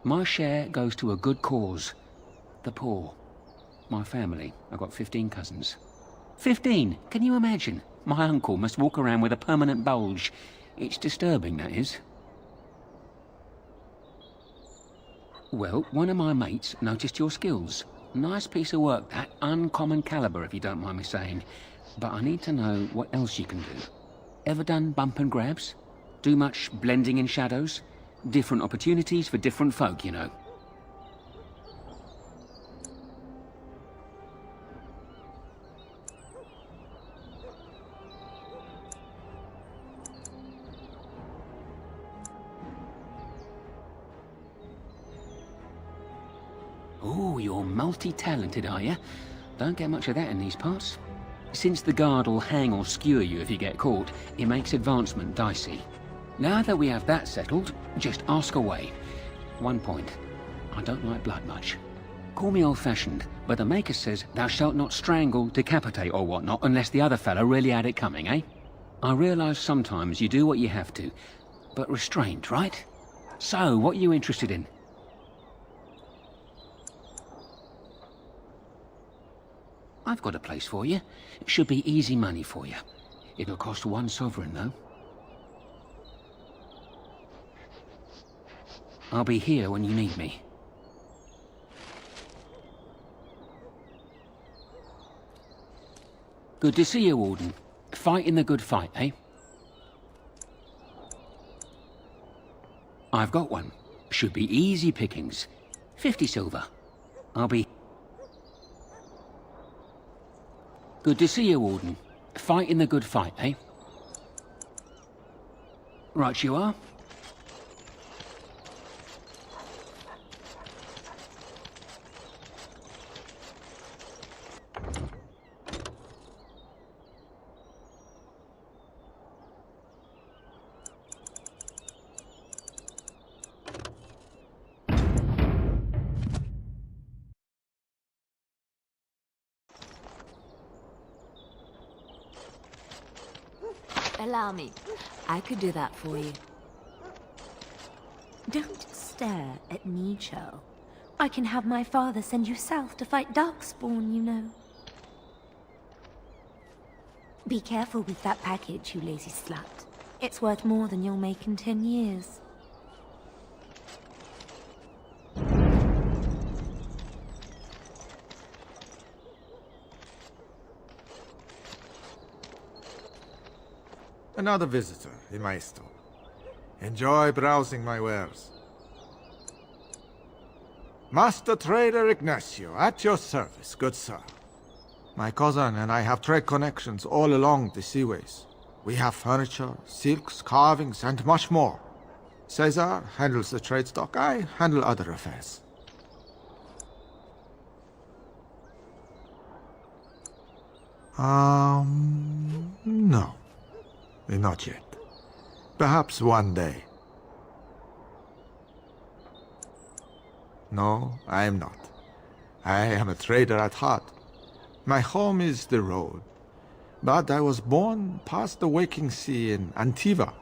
My share goes to a good cause. The poor. My family. I've got 15 cousins. 15! Can you imagine? My uncle must walk around with a permanent bulge. It's disturbing, that is. Well, one of my mates noticed your skills. Nice piece of work, that. Uncommon caliber, if you don't mind me saying. But I need to know what else you can do. Ever done bump and grabs? Do much blending in shadows? Different opportunities for different folk, you know. Oh, you're multi-talented, are you? Don't get much of that in these parts. Since the guard will hang or skewer you if you get caught, it makes advancement dicey. Now that we have that settled, just ask away. One point. I don't like blood much. Call me old-fashioned, but the Maker says thou shalt not strangle, decapitate or whatnot unless the other fella really had it coming, eh? I realise sometimes you do what you have to, but restrained, right? So, what are you interested in? I've got a place for you. It should be easy money for you. It'll cost 1 sovereign, though. I'll be here when you need me. Good to see you, Warden. Fighting the good fight, eh? I've got one. Should be easy pickings. 50 silver. I'll be... Good to see you, Warden. Fighting the good fight, eh? Right you are. Allow me. I could do that for you. Don't stare at me, Churl. I can have my father send you south to fight Darkspawn, you know. Be careful with that package, you lazy slut. It's worth more than you'll make in 10 years. Another visitor in my store. Enjoy browsing my wares. Master Trader Ignacio, at your service, good sir. My cousin and I have trade connections all along the seaways. We have furniture, silks, carvings, and much more. Cesar handles the trade stock, I handle other affairs. No. Not yet. Perhaps one day. No, I am not. I am a trader at heart. My home is the road. But I was born past the waking sea in Antiva.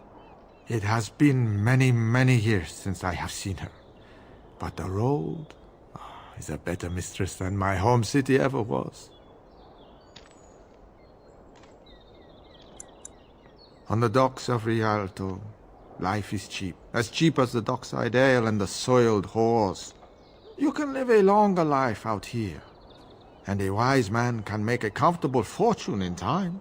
It has been many, many years since I have seen her. But the road is a better mistress than my home city ever was. On the docks of Rialto, life is cheap. As cheap as the dockside ale and the soiled whores. You can live a longer life out here. And a wise man can make a comfortable fortune in time.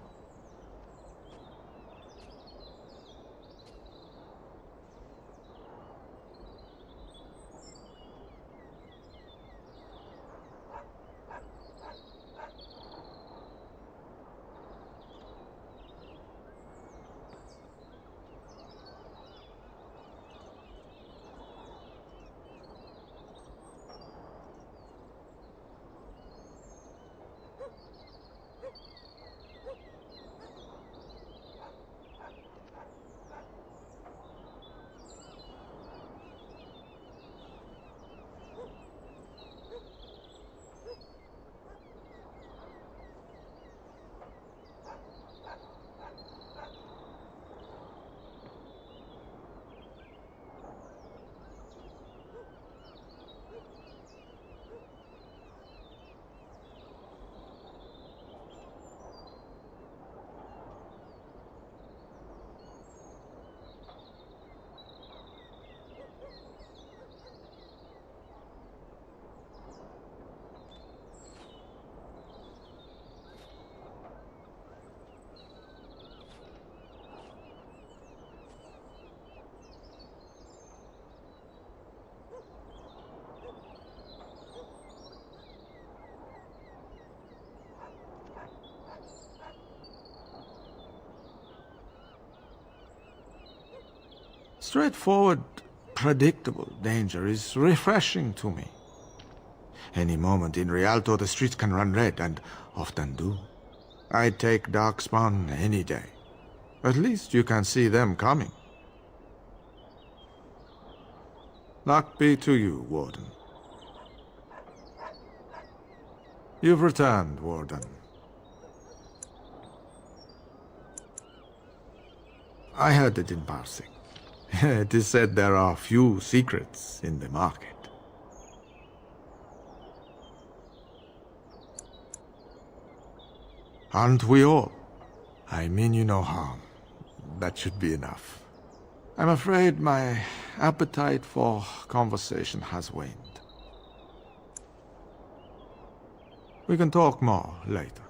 Straightforward, predictable danger is refreshing to me. Any moment in Rialto the streets can run red, and often do. I'd take Darkspawn any day. At least you can see them coming. Luck be to you, Warden. You've returned, Warden. I heard it in passing. It is said there are few secrets in the market. Aren't we all? I mean you no harm. That should be enough. I'm afraid my appetite for conversation has waned. We can talk more later.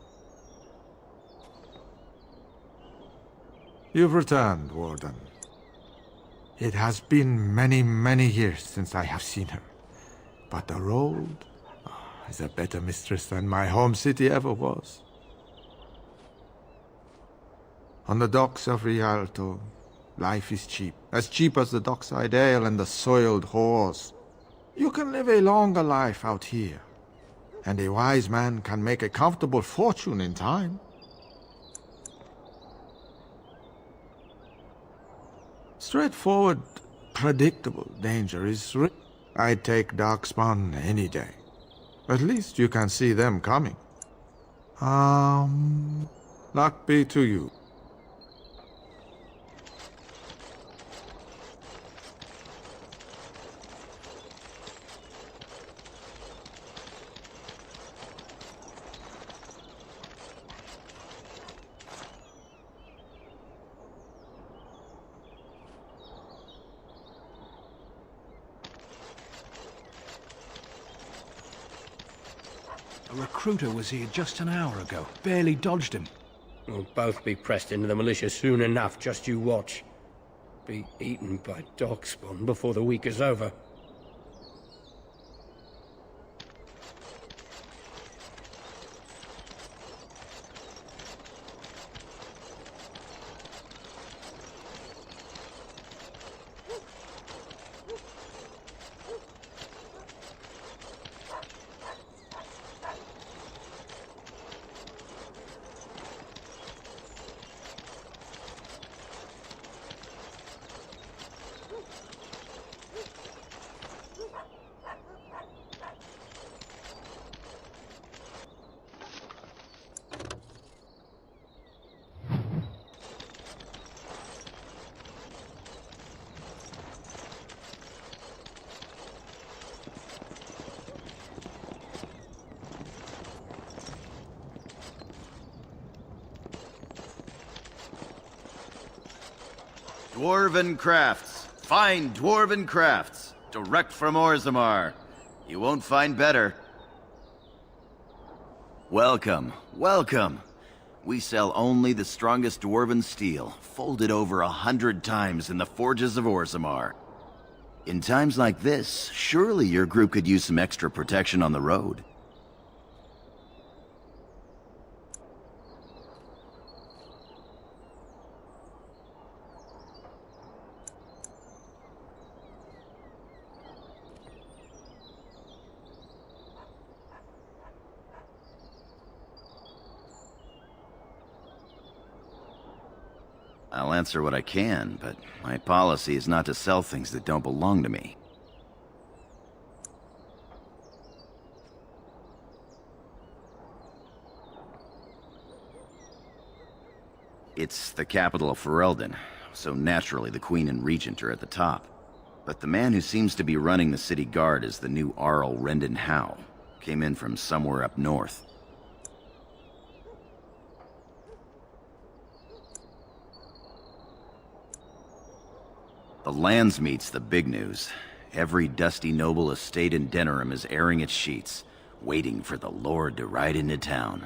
You've returned, Warden. It has been many, many years since I have seen her. But the road is a better mistress than my home city ever was. On the docks of Rialto, life is cheap. As cheap as the dockside ale and the soiled whores. You can live a longer life out here. And a wise man can make a comfortable fortune in time. Straightforward, predictable danger is I'd take Darkspawn any day. At least you can see them coming. Luck be to you. A recruiter was here just an hour ago. Barely dodged him. We'll both be pressed into the militia soon enough, just you watch. Be eaten by darkspawn before the week is over. Dwarven crafts. Fine dwarven crafts. Direct from Orzammar. You won't find better. Welcome, welcome. We sell only the strongest dwarven steel, folded over 100 times in the forges of Orzammar. In times like this, surely your group could use some extra protection on the road. I'll answer what I can, but my policy is not to sell things that don't belong to me. It's the capital of Ferelden, so naturally the Queen and Regent are at the top. But the man who seems to be running the city guard is the new Arl Rendon Howe. Came in from somewhere up north. The Landsmeet's the big news. Every dusty noble estate in Denerim is airing its sheets, waiting for the Lord to ride into town.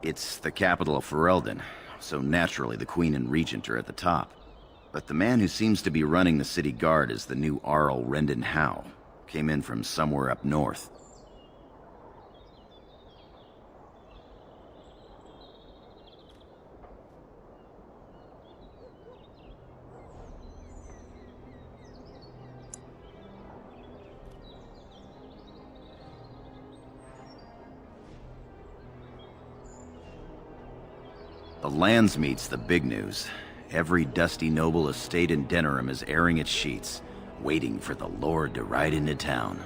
It's the capital of Ferelden, so naturally the Queen and Regent are at the top. But the man who seems to be running the city guard is the new Arl Rendon Howe. Came in from somewhere up north. The Landsmeet's the big news. Every dusty noble estate in Denerim is airing its sheets, waiting for the Lord to ride into town.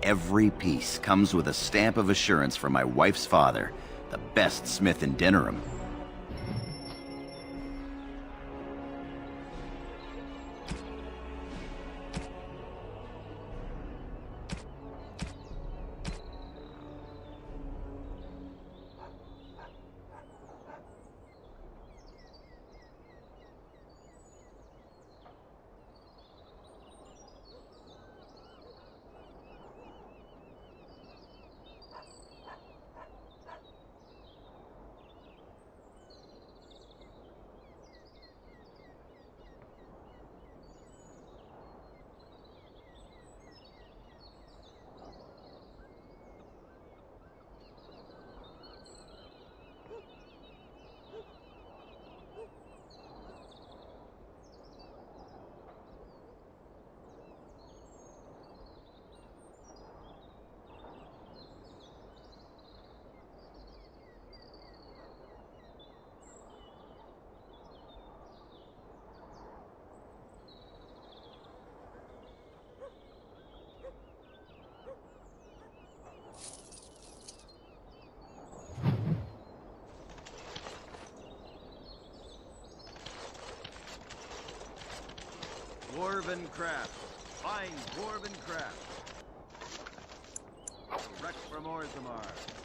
Every piece comes with a stamp of assurance from my wife's father, the best smith in Denerim. Dwarven craft. Fine Dwarven craft. Wreck from Orzammar.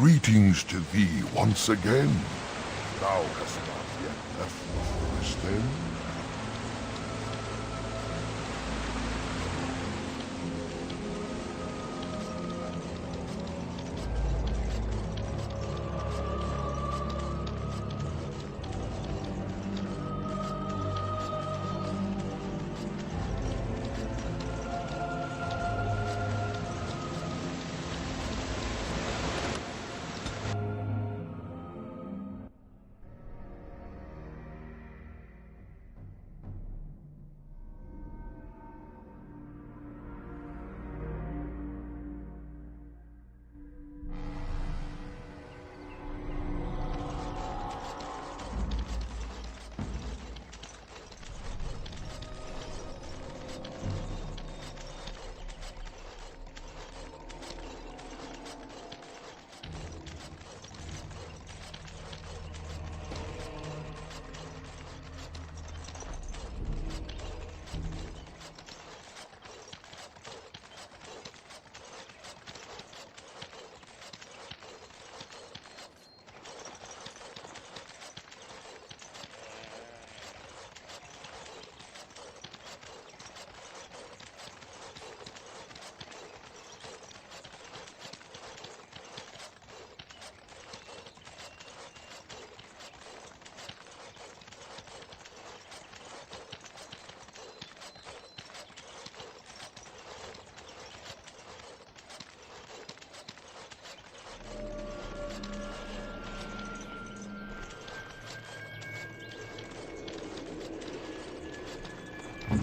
Greetings to thee once again. Thou hast not yet left the forest, then?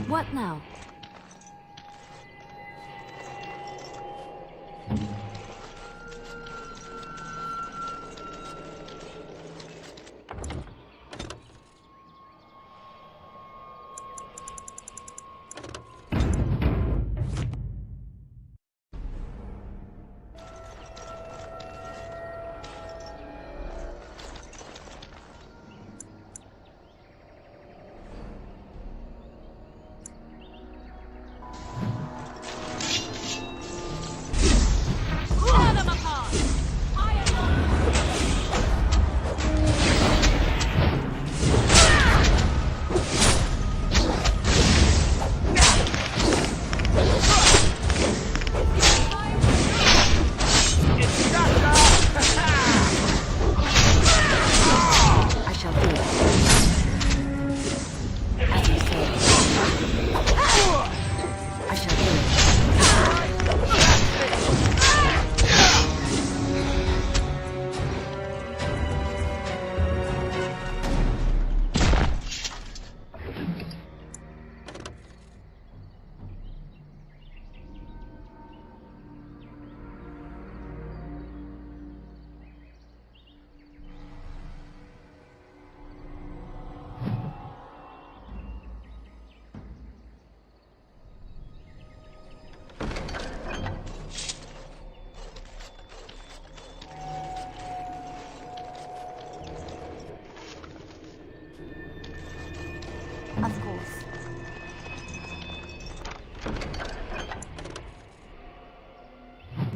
What now? Of course.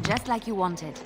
Just like you wanted.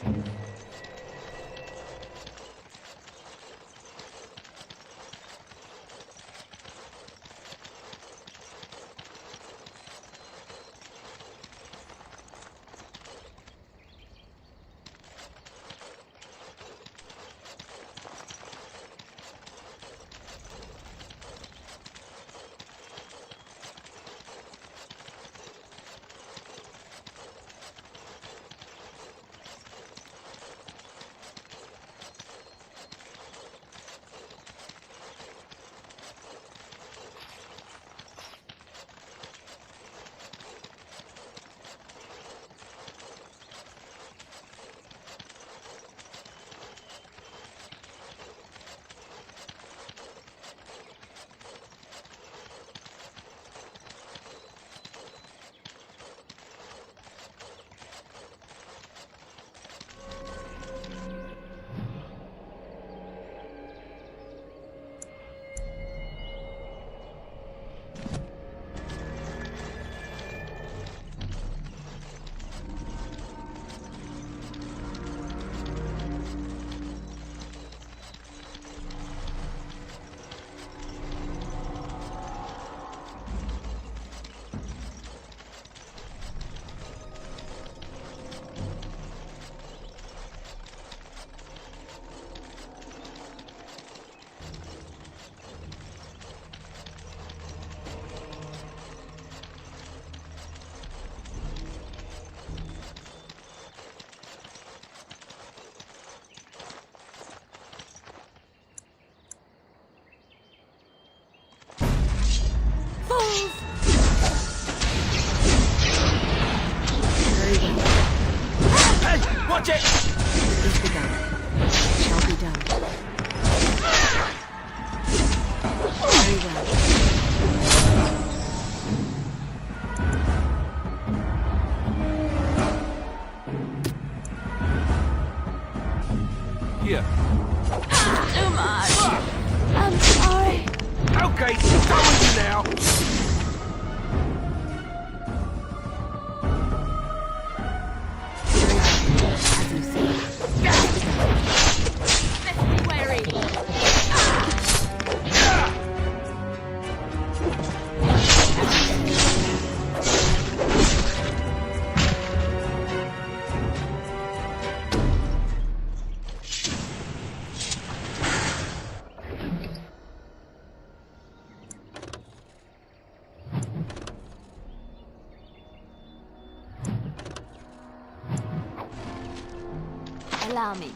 Allow me.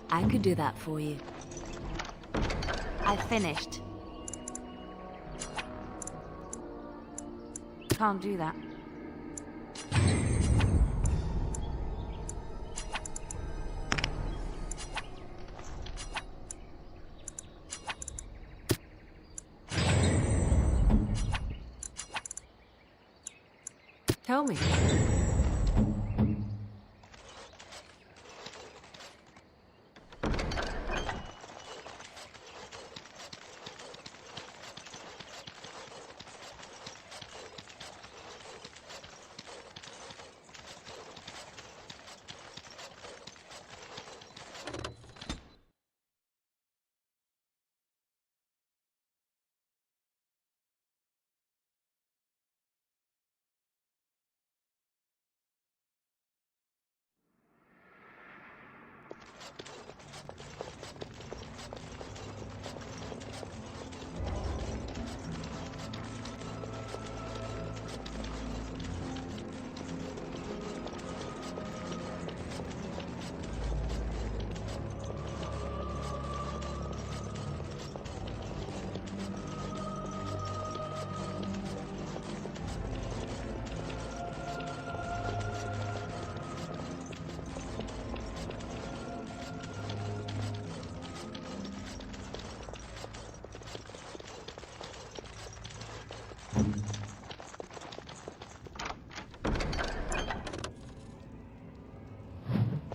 I could do that for you. I've finished. Can't do that. Tell me.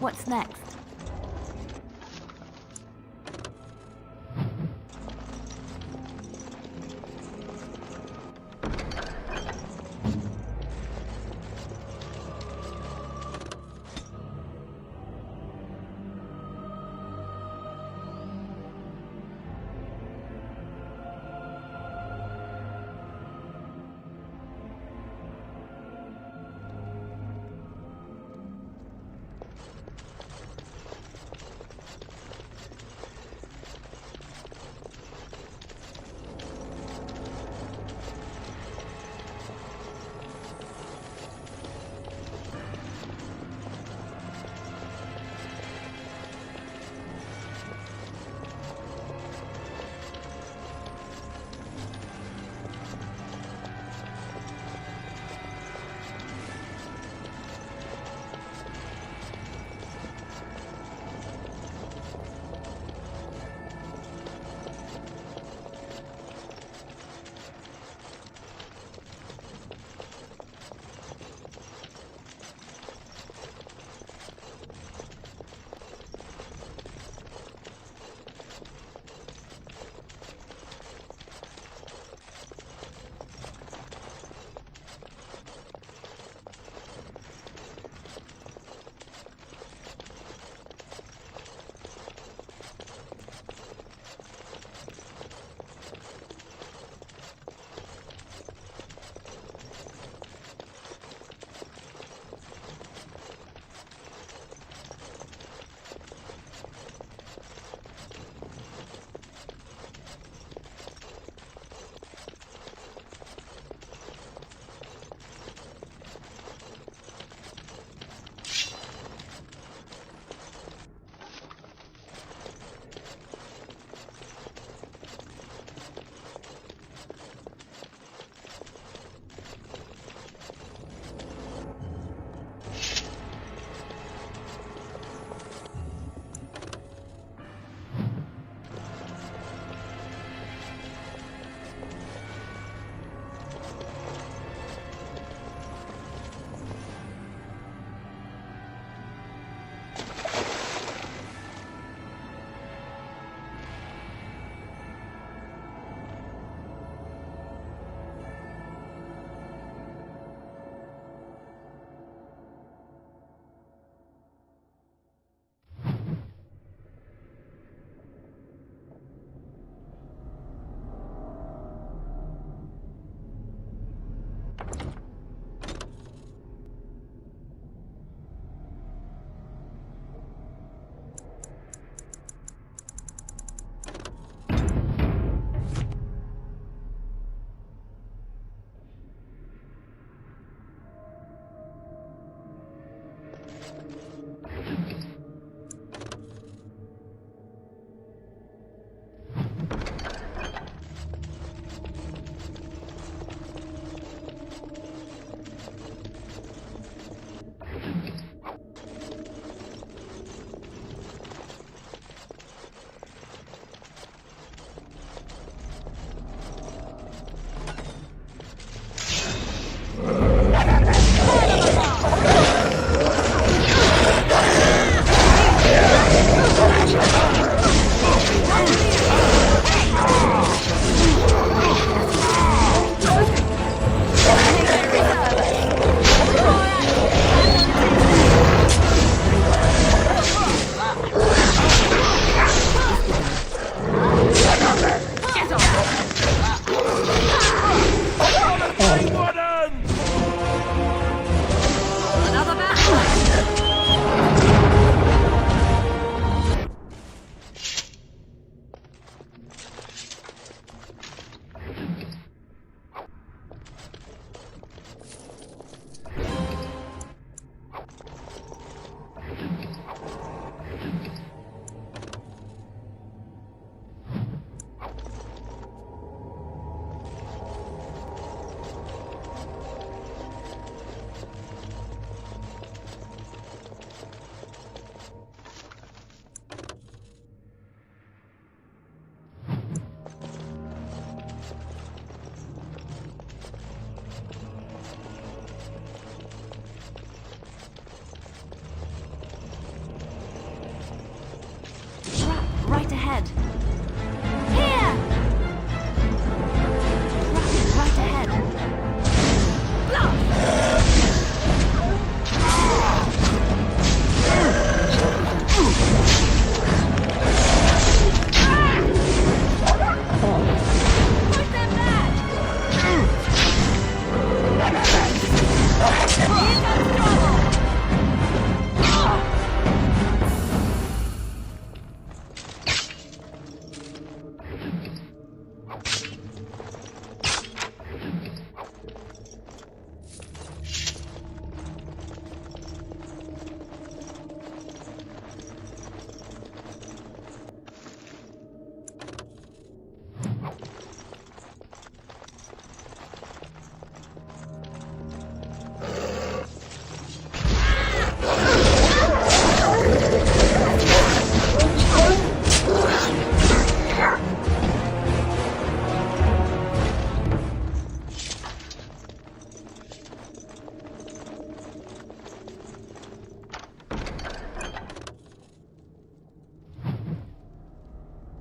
What's next?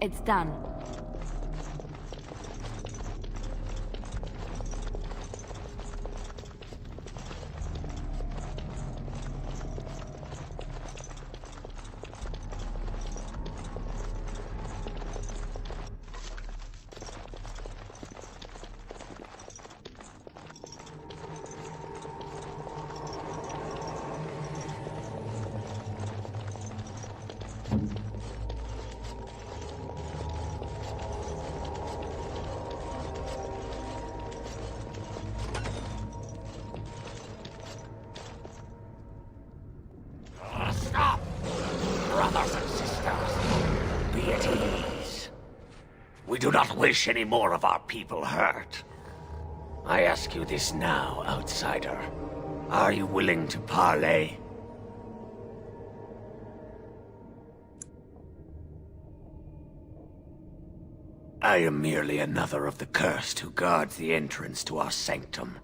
It's done. Stop! Brothers and sisters, be at ease. We do not wish any more of our people hurt. I ask you this now, outsider. Are you willing to parley? I am merely another of the cursed who guards the entrance to our sanctum.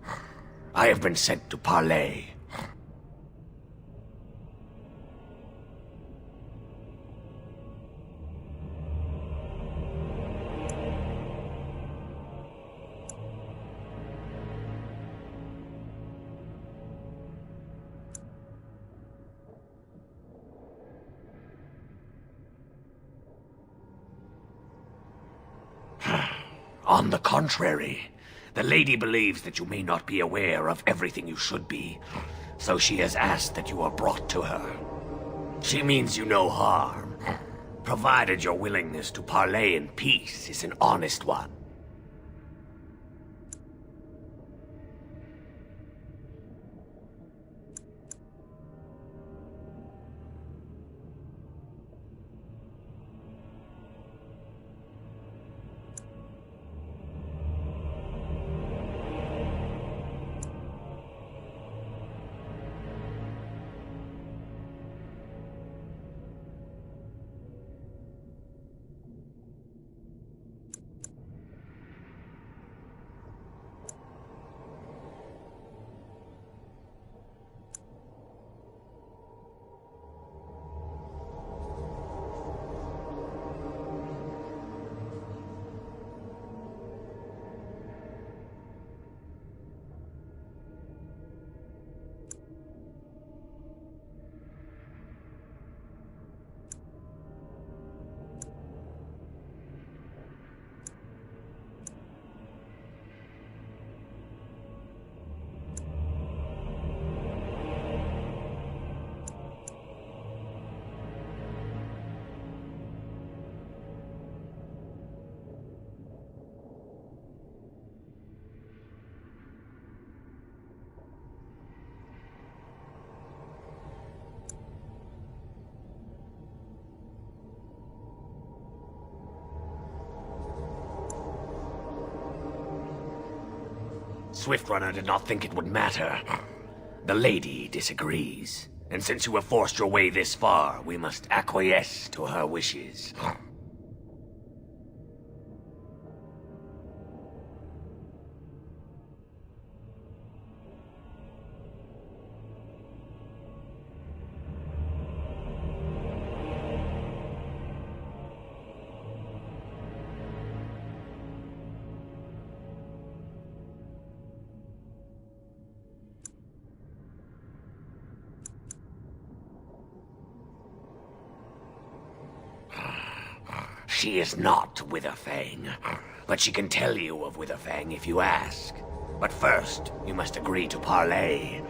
I have been sent to parley. On the contrary, the lady believes that you may not be aware of everything you should be, so she has asked that you are brought to her. She means you no harm, provided your willingness to parley in peace is an honest one. Swiftrunner did not think it would matter. The lady disagrees, and since you have forced your way this far, we must acquiesce to her wishes. She is not Witherfang, but she can tell you of Witherfang if you ask. But first, you must agree to parley.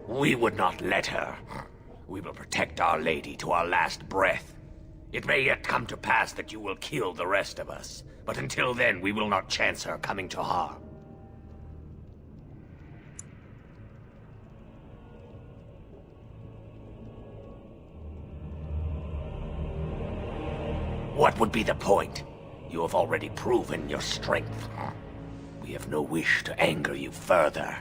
We would not let her. We will protect Our Lady to our last breath. It may yet come to pass that you will kill the rest of us, but until then we will not chance her coming to harm. What would be the point? You have already proven your strength. We have no wish to anger you further.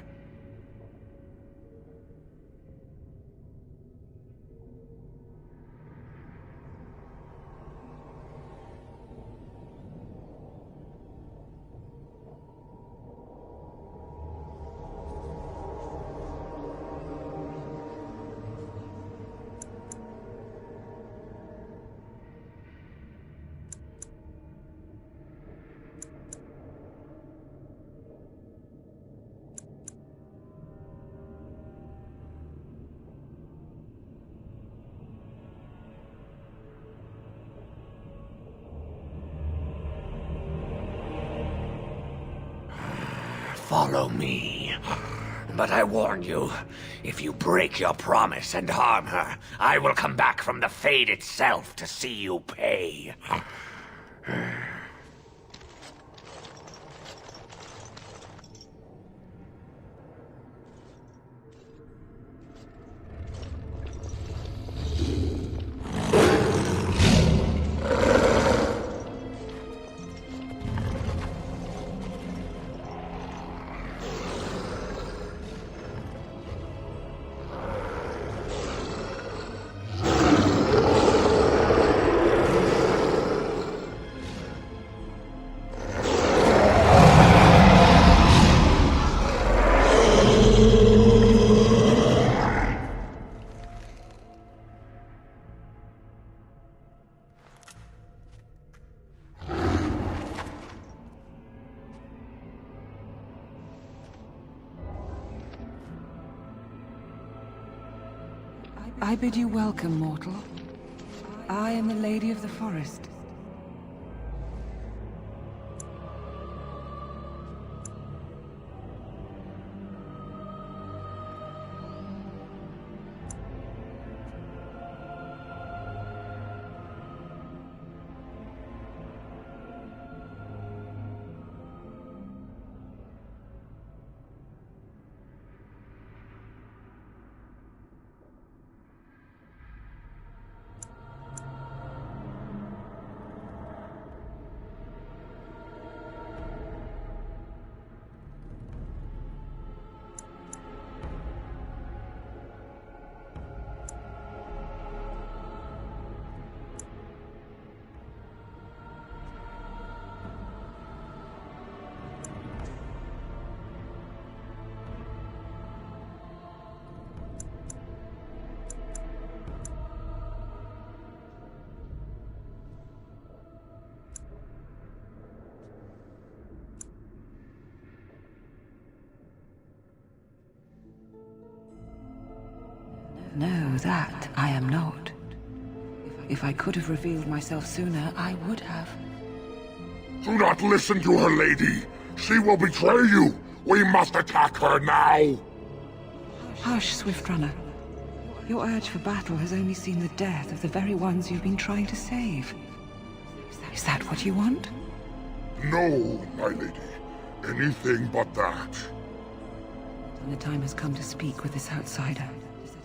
Follow me. But I warn you, if you break your promise and harm her, I will come back from the Fade itself to see you pay. I bid you welcome, mortal. I am the Lady of the Forest. No, that I am not. If I could have revealed myself sooner, I would have. Do not listen to her, lady. She will betray you. We must attack her now. Hush, Swift Runner. Your urge for battle has only seen the death of the very ones you've been trying to save. Is that what you want? No, my lady. Anything but that. And the time has come to speak with this outsider,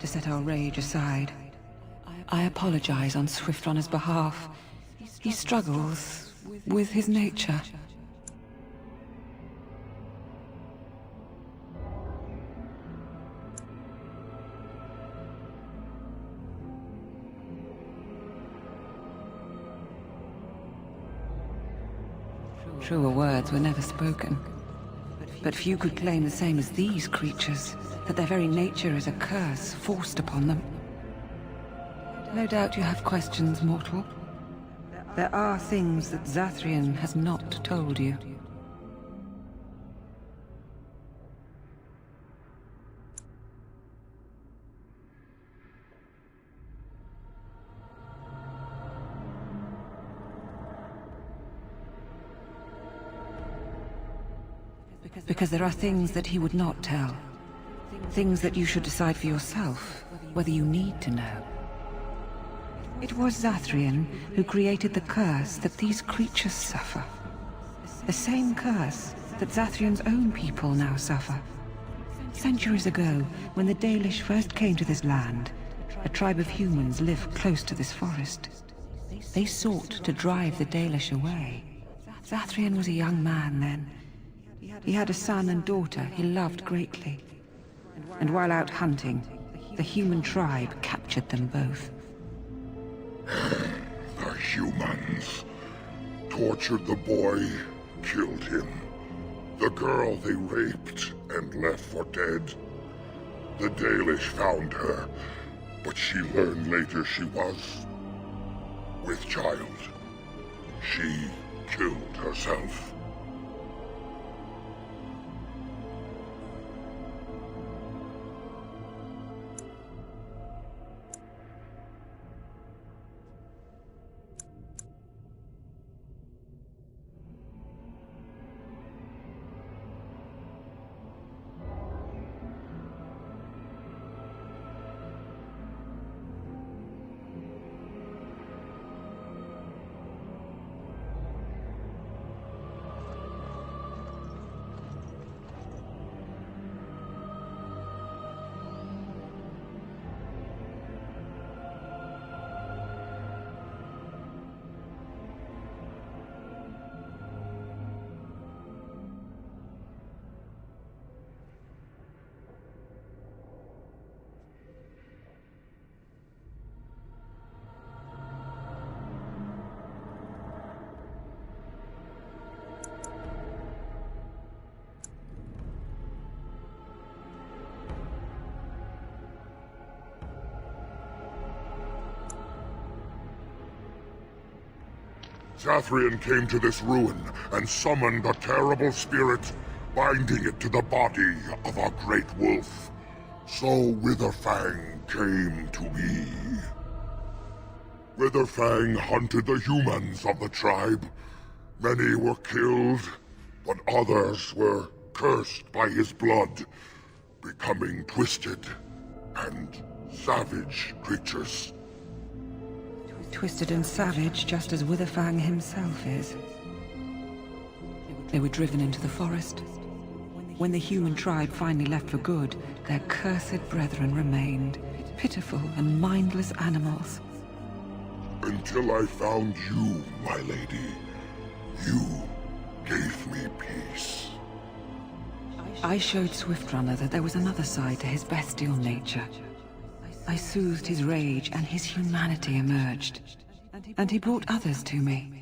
to set our rage aside. I apologize on Swift Runner's behalf. He struggles with his nature. Truer words were never spoken. But few could claim the same as these creatures, that their very nature is a curse forced upon them. No doubt you have questions, mortal. There are things that Zathrian has not told you. Because there are things that he would not tell. Things that you should decide for yourself, whether you need to know. It was Zathrian who created the curse that these creatures suffer. The same curse that Zathrian's own people now suffer. Centuries ago, when the Dalish first came to this land, a tribe of humans lived close to this forest. They sought to drive the Dalish away. Zathrian was a young man then. He had a son and daughter he loved greatly. And while out hunting, the human tribe captured them both. The humans tortured the boy, killed him. The girl they raped and left for dead. The Dalish found her, but she learned later she was with child. She killed herself. Zathrian came to this ruin and summoned a terrible spirit, binding it to the body of a great wolf. So Witherfang came to be. Witherfang hunted the humans of the tribe. Many were killed, but others were cursed by his blood, becoming twisted and savage creatures. Twisted and savage, just as Witherfang himself is. They were driven into the forest. When the human tribe finally left for good, their cursed brethren remained, pitiful and mindless animals. Until I found you, my lady. You gave me peace. I showed Swiftrunner that there was another side to his bestial nature. I soothed his rage, and his humanity emerged. And he brought others to me.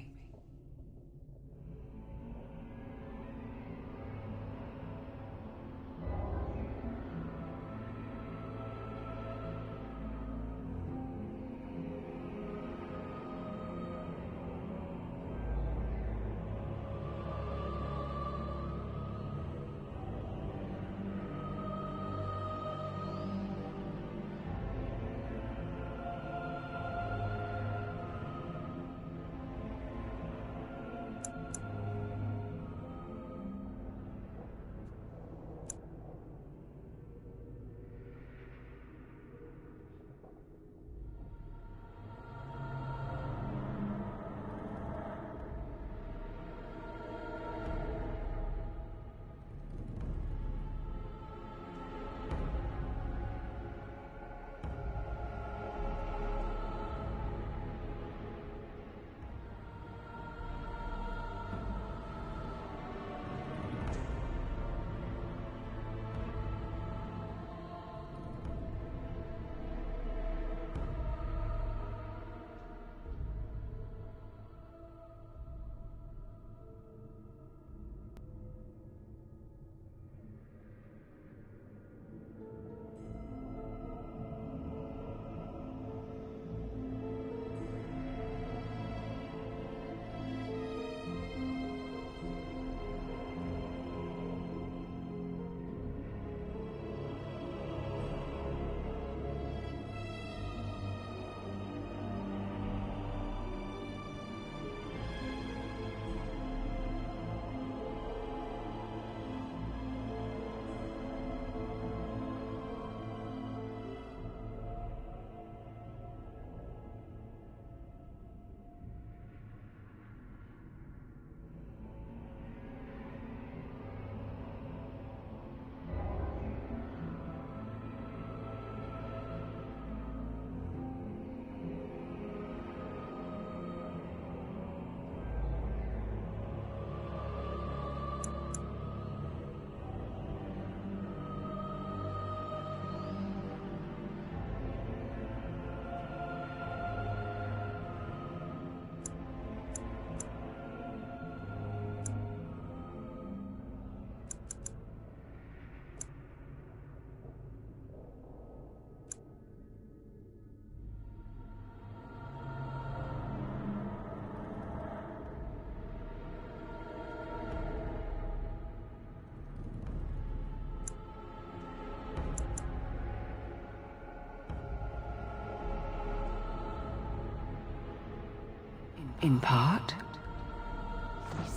In part,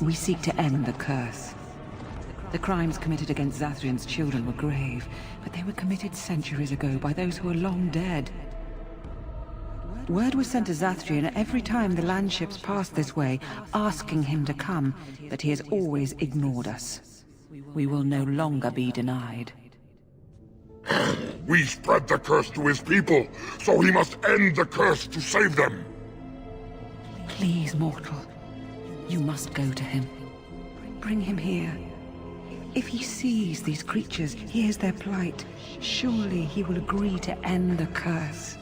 we seek to end the curse. The crimes committed against Zathrian's children were grave, but they were committed centuries ago by those who are long dead. Word was sent to Zathrian every time the landships passed this way, asking him to come, but he has always ignored us. We will no longer be denied. We spread the curse to his people, so he must end the curse to save them. Please, mortal. You must go to him. Bring him here. If he sees these creatures, hears their plight, surely he will agree to end the curse.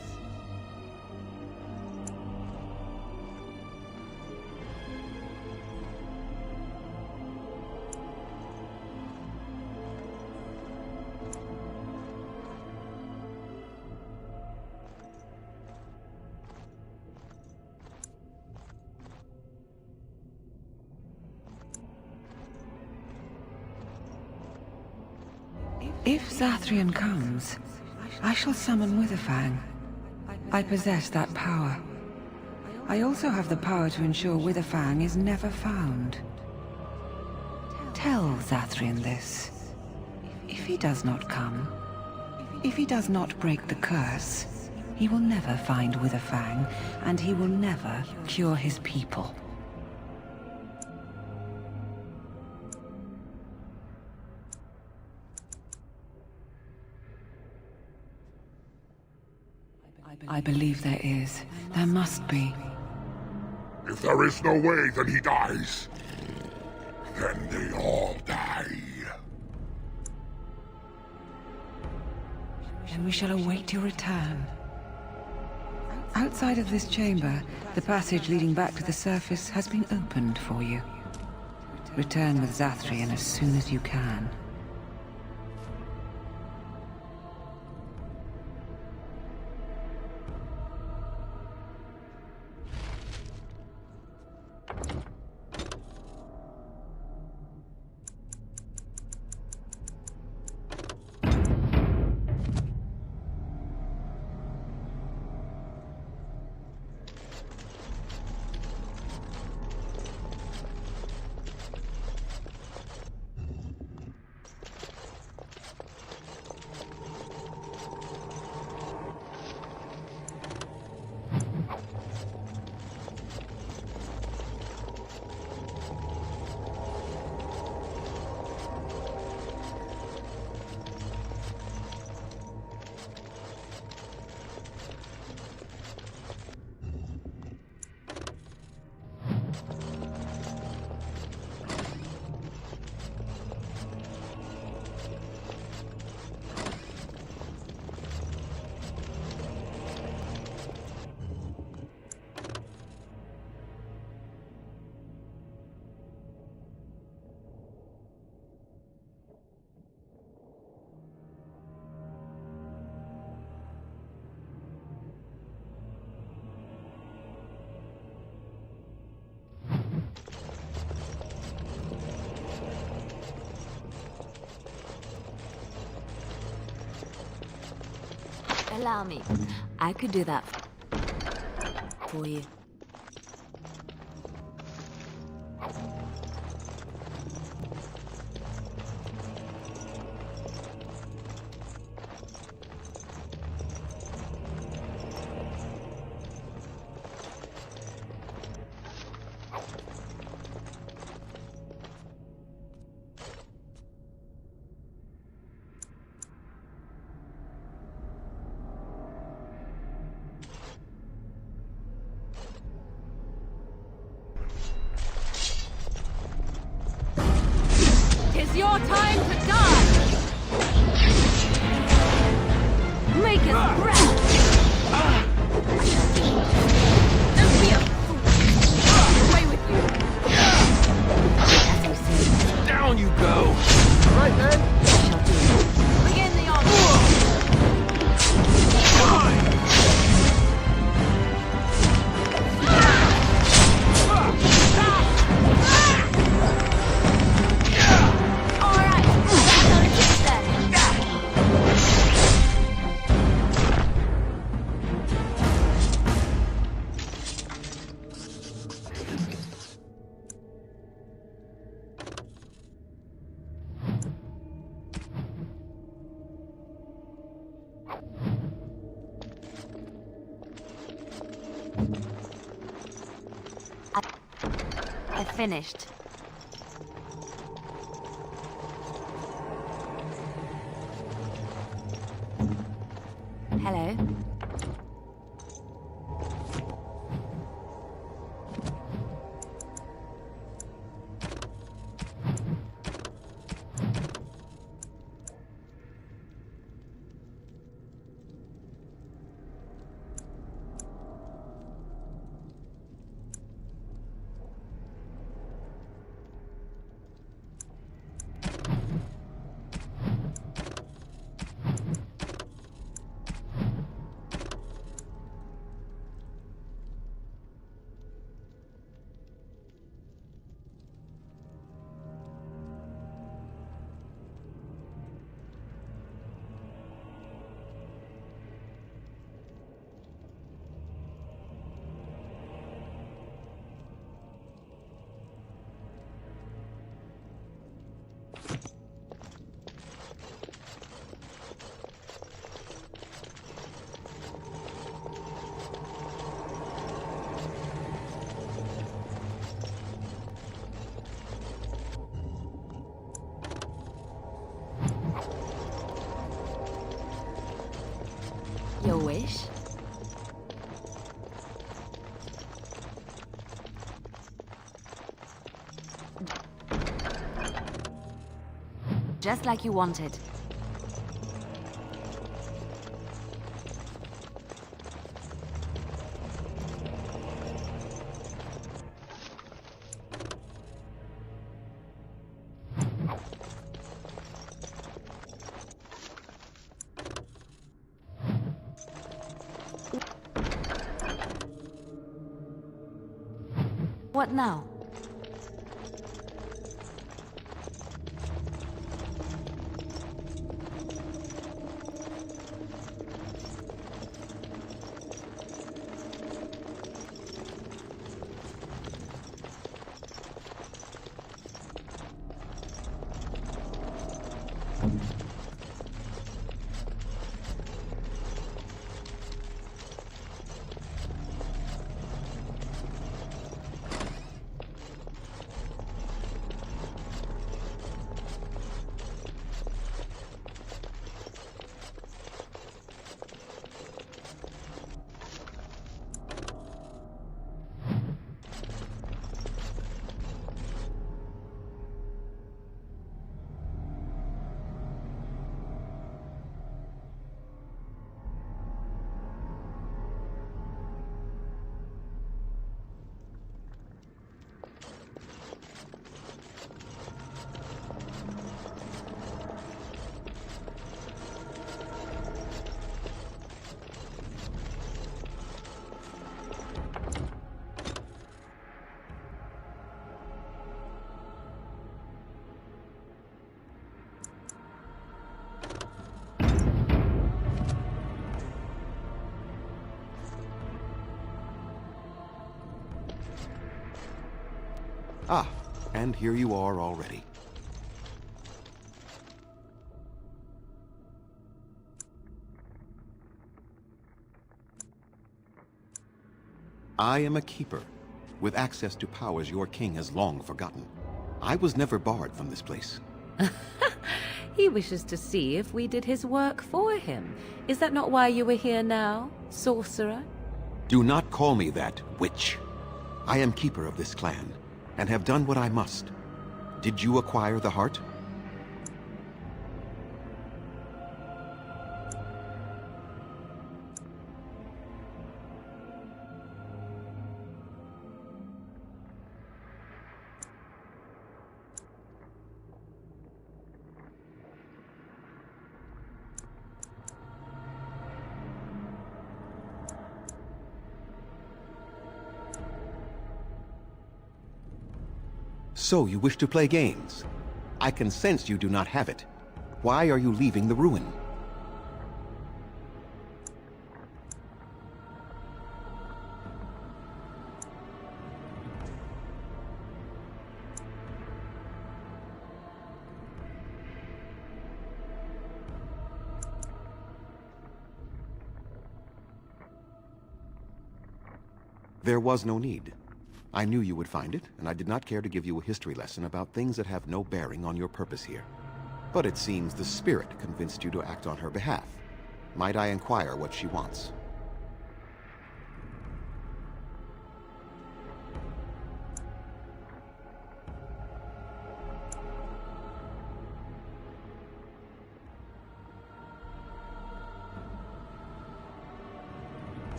If Zathrian comes, I shall summon Witherfang. I possess that power. I also have the power to ensure Witherfang is never found. Tell Zathrian this. If he does not come, if he does not break the curse, he will never find Witherfang, and he will never cure his people. I believe there is. There must be. If there is no way, then he dies. Then they all die. Then we shall await your return. Outside of this chamber, the passage leading back to the surface has been opened for you. Return with Zathrian as soon as you can. Allow me. I could do that for you. I finished. Hello? Your wish? Just like you wanted. What now? Ah, and here you are already. I am a keeper, with access to powers your king has long forgotten. I was never barred from this place. He wishes to see if we did his work for him. Is that not why you were here now, sorcerer? Do not call me that, witch. I am keeper of this clan, and have done what I must. Did you acquire the heart? So you wish to play games? I can sense you do not have it. Why are you leaving the ruin? There was no need. I knew you would find it, and I did not care to give you a history lesson about things that have no bearing on your purpose here. But it seems the spirit convinced you to act on her behalf. Might I inquire what she wants?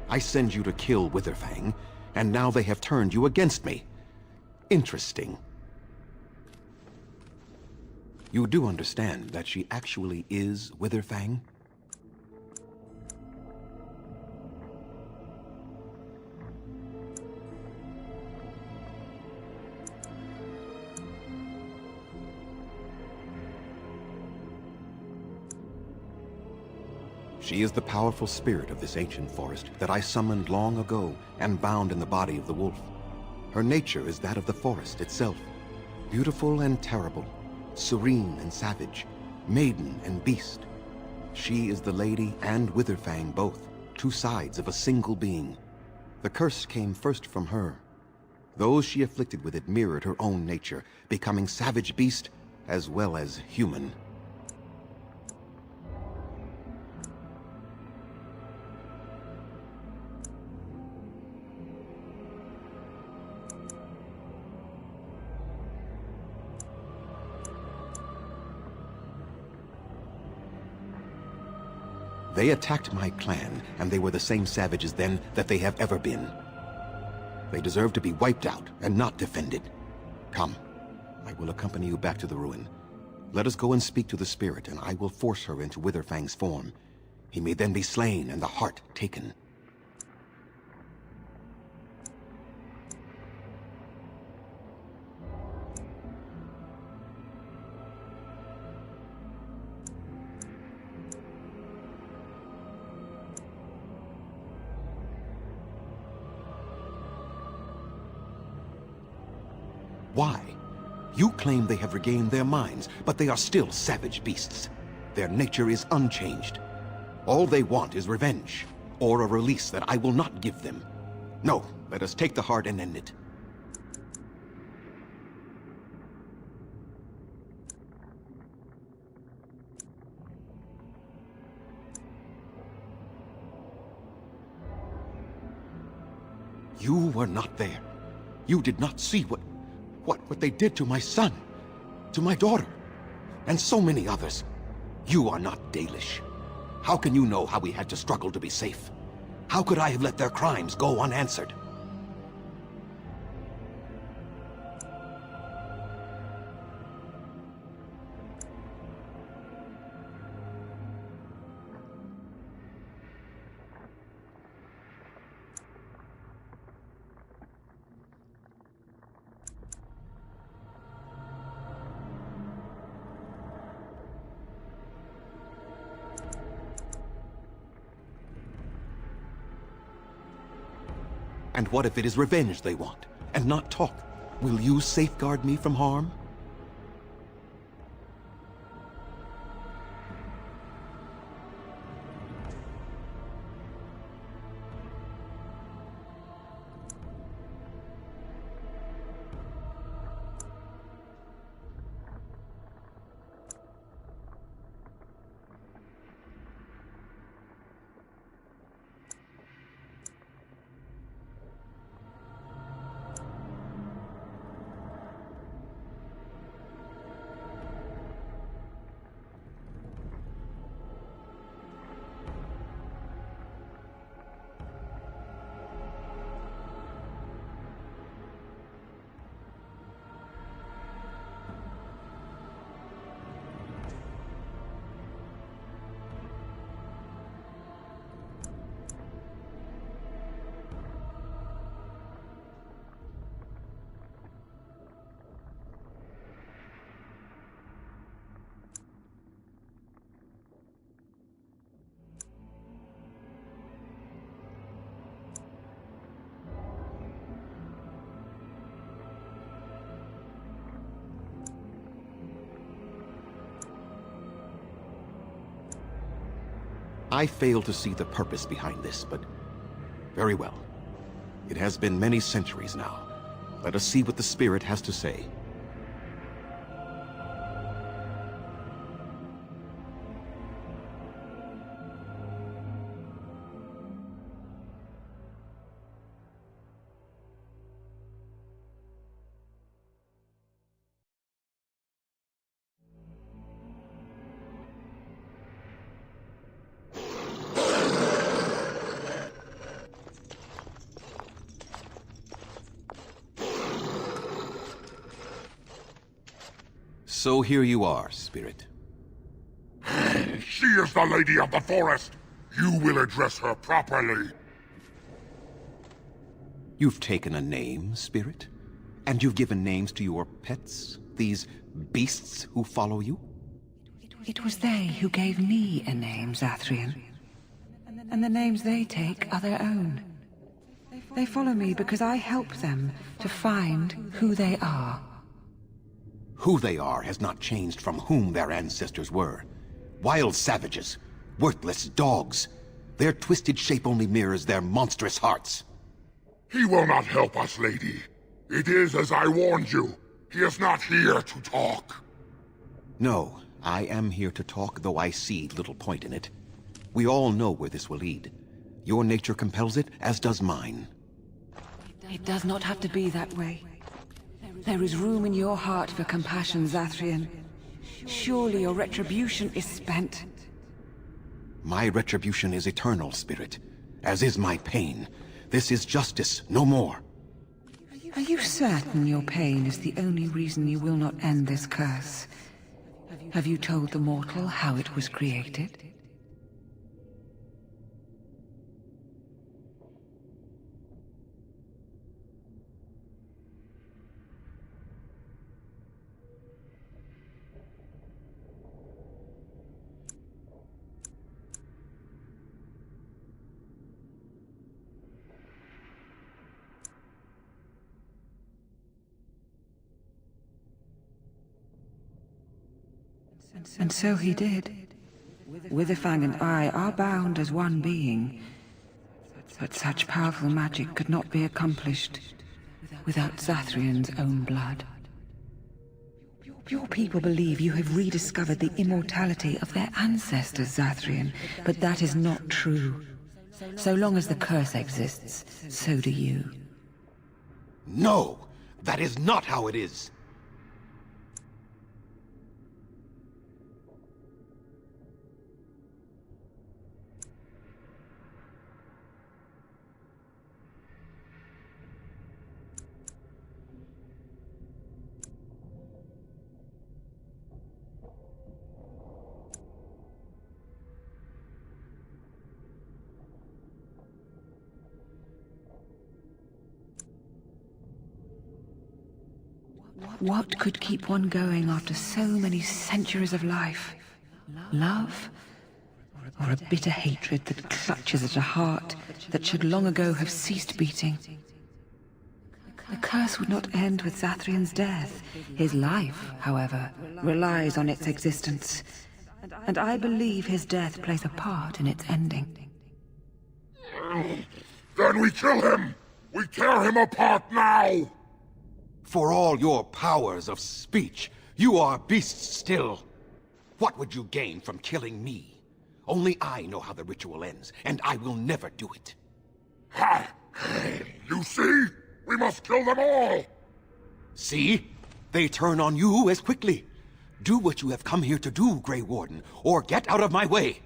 I send you to kill Witherfang, and now they have turned you against me. Interesting. You do understand that she actually is Witherfang? She is the powerful spirit of this ancient forest that I summoned long ago and bound in the body of the wolf. Her nature is that of the forest itself, beautiful and terrible, serene and savage, maiden and beast. She is the lady and Witherfang both, two sides of a single being. The curse came first from her. Those she afflicted with it mirrored her own nature, becoming savage beast as well as human. They attacked my clan, and they were the same savages then that they have ever been. They deserve to be wiped out and not defended. Come, I will accompany you back to the ruin. Let us go and speak to the spirit, and I will force her into Witherfang's form. He may then be slain and the heart taken. Why? You claim they have regained their minds, but they are still savage beasts. Their nature is unchanged. All they want is revenge, or a release that I will not give them. No, let us take the heart and end it. You were not there. You did not see what they did to my son, to my daughter, and so many others. You are not Dalish. How can you know how we had to struggle to be safe? How could I have let their crimes go unanswered? And what if it is revenge they want, and not talk? Will you safeguard me from harm? I fail to see the purpose behind this, but very well. It has been many centuries now. Let us see what the spirit has to say. So here you are, Spirit. She is the Lady of the Forest. You will address her properly. You've taken a name, Spirit? And you've given names to your pets? These beasts who follow you? It was they who gave me a name, Zathrian. And the names they take are their own. They follow me because I help them to find who they are. Who they are has not changed from whom their ancestors were. Wild savages, worthless dogs. Their twisted shape only mirrors their monstrous hearts. He will not help us, lady. It is as I warned you. He is not here to talk. No, I am here to talk, though I see little point in it. We all know where this will lead. Your nature compels it, as does mine. It does not have to be that way. There is room in your heart for compassion, Zathrian. Surely your retribution is spent. My retribution is eternal, Spirit, as is my pain. This is justice, no more. Are you certain your pain is the only reason you will not end this curse? Have you told the mortal how it was created? And so he did. Witherfang and I are bound as one being. But such powerful magic could not be accomplished without Zathrian's own blood. Your people believe you have rediscovered the immortality of their ancestors, Zathrian, but that is not true. So long as the curse exists, so do you. No! That is not how it is! What could keep one going after so many centuries of life? Love? Or a bitter hatred that clutches at a heart that should long ago have ceased beating? The curse would not end with Zathrian's death. His life, however, relies on its existence. And I believe his death plays a part in its ending. Then we kill him! We tear him apart now! For all your powers of speech, you are beasts still. What would you gain from killing me? Only I know how the ritual ends, and I will never do it. Ha! You see? We must kill them all! See? They turn on you as quickly. Do what you have come here to do, Grey Warden, or get out of my way!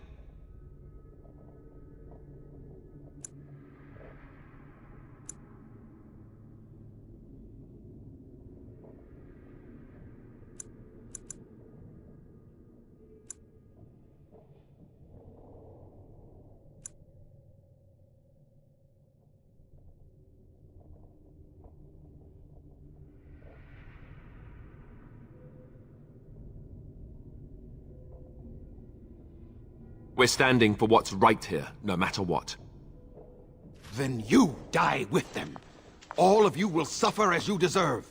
We're standing for what's right here, no matter what. Then you die with them. All of you will suffer as you deserve.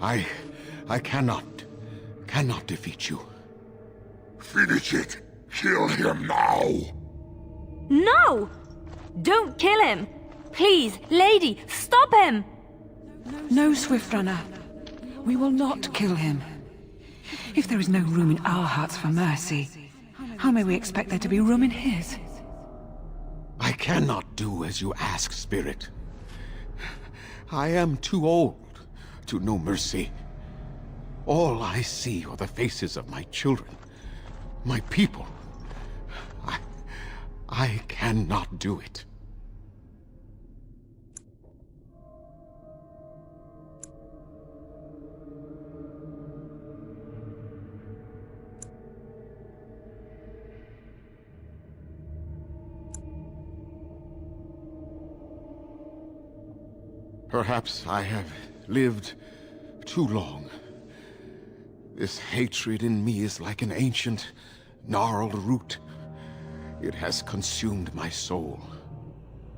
I cannot defeat you. Finish it! Kill him now! No! Don't kill him! Please, lady, stop him! No, Swift Runner. We will not kill him. If there is no room in our hearts for mercy, how may we expect there to be room in his? I cannot do as you ask, Spirit. I am too old to know mercy. All I see are the faces of my children, my people. I cannot do it. Perhaps I have lived too long. This hatred in me is like an ancient, gnarled root. It has consumed my soul.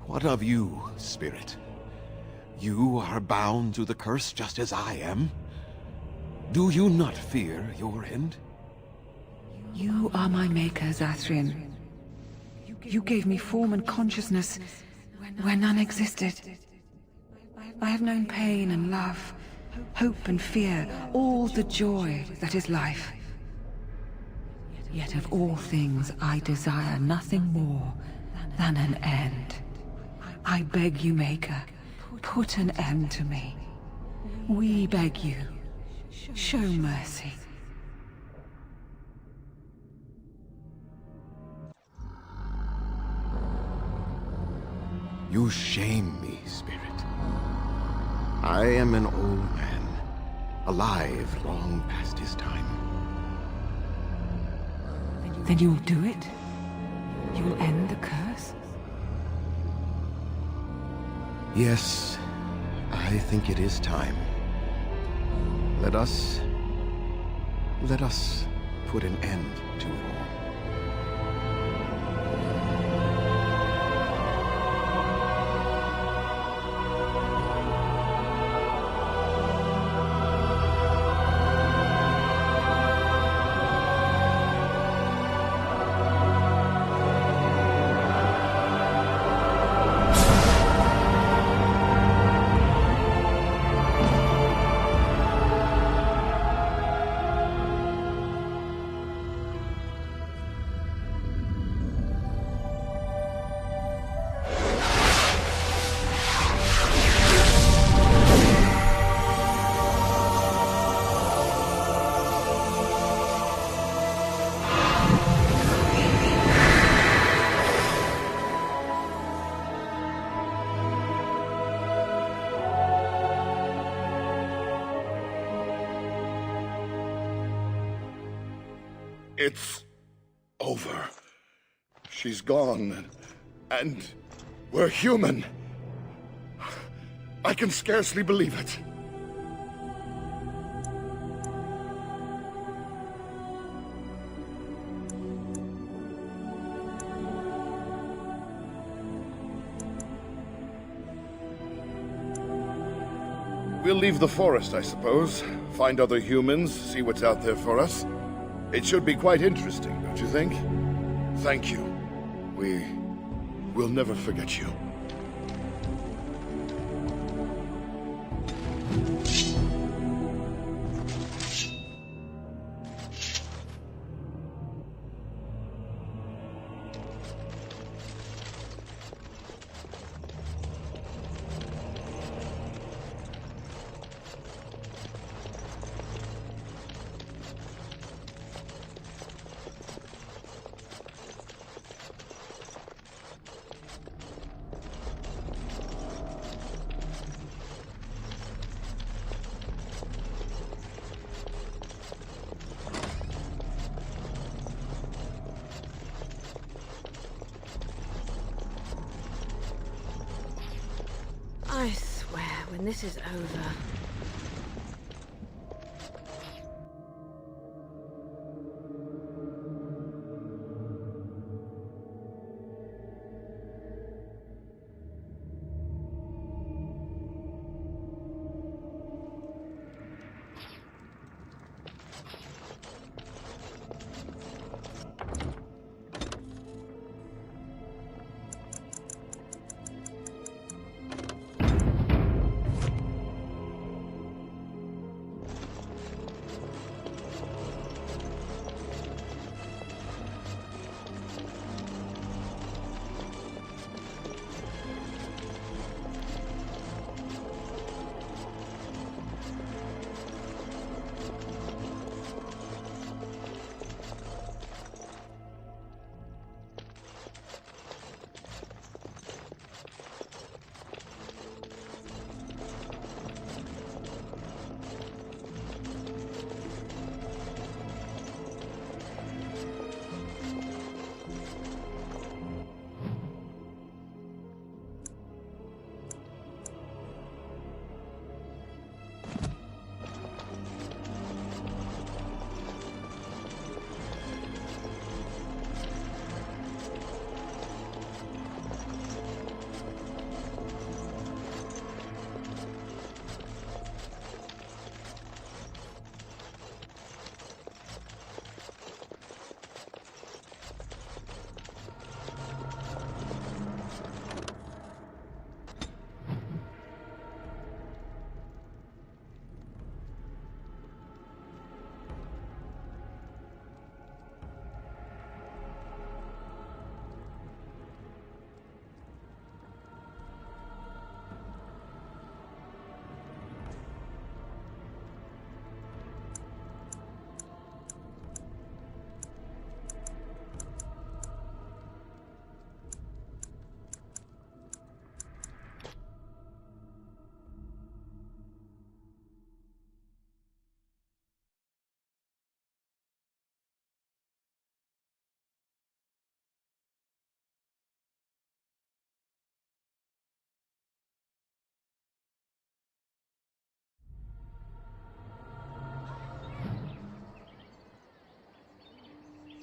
What of you, Spirit? You are bound to the curse just as I am. Do you not fear your end? You are my maker, Zathrin. You gave me form and consciousness where none existed. I have known pain and love, hope and fear, all the joy that is life. Yet of all things I desire nothing more than an end. I beg you, Maker, put an end to me. We beg you, show mercy. You shame me, Spirit. I am an old man, alive long past his time. Then you will do it? You will end the curse? Yes, I think it is time. Let us put an end to it all. It's over. She's gone, and we're human. I can scarcely believe it. We'll leave the forest, I suppose. Find other humans, see what's out there for us. It should be quite interesting, don't you think? Thank you. We'll never forget you. I swear, when this is over...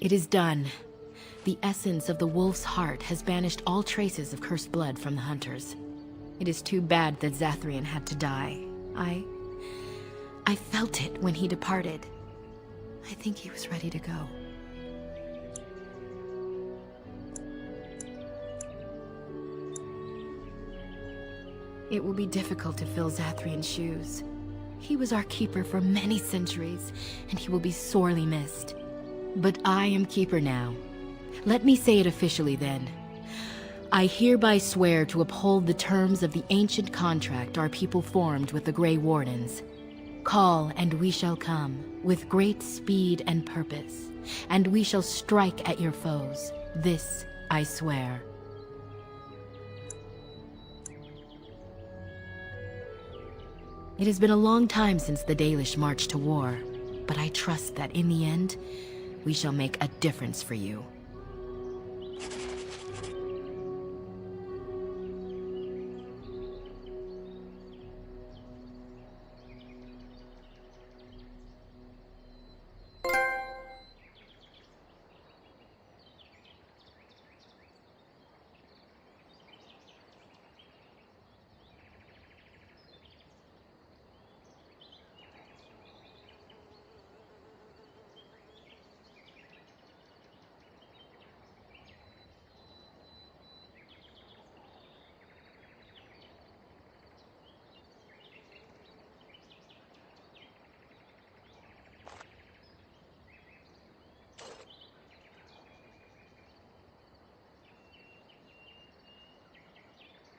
It is done. The essence of the wolf's heart has banished all traces of cursed blood from the hunters. It is too bad that Zathrian had to die. I felt it when he departed. I think he was ready to go. It will be difficult to fill Zathrian's shoes. He was our keeper for many centuries, and he will be sorely missed. But I am keeper now. Let me say it officially then. I hereby swear to uphold the terms of the ancient contract our people formed with the Grey Wardens. Call, and we shall come, with great speed and purpose, and we shall strike at your foes. This I swear. It has been a long time since the Dalish marched to war, but I trust that in the end, we shall make a difference for you.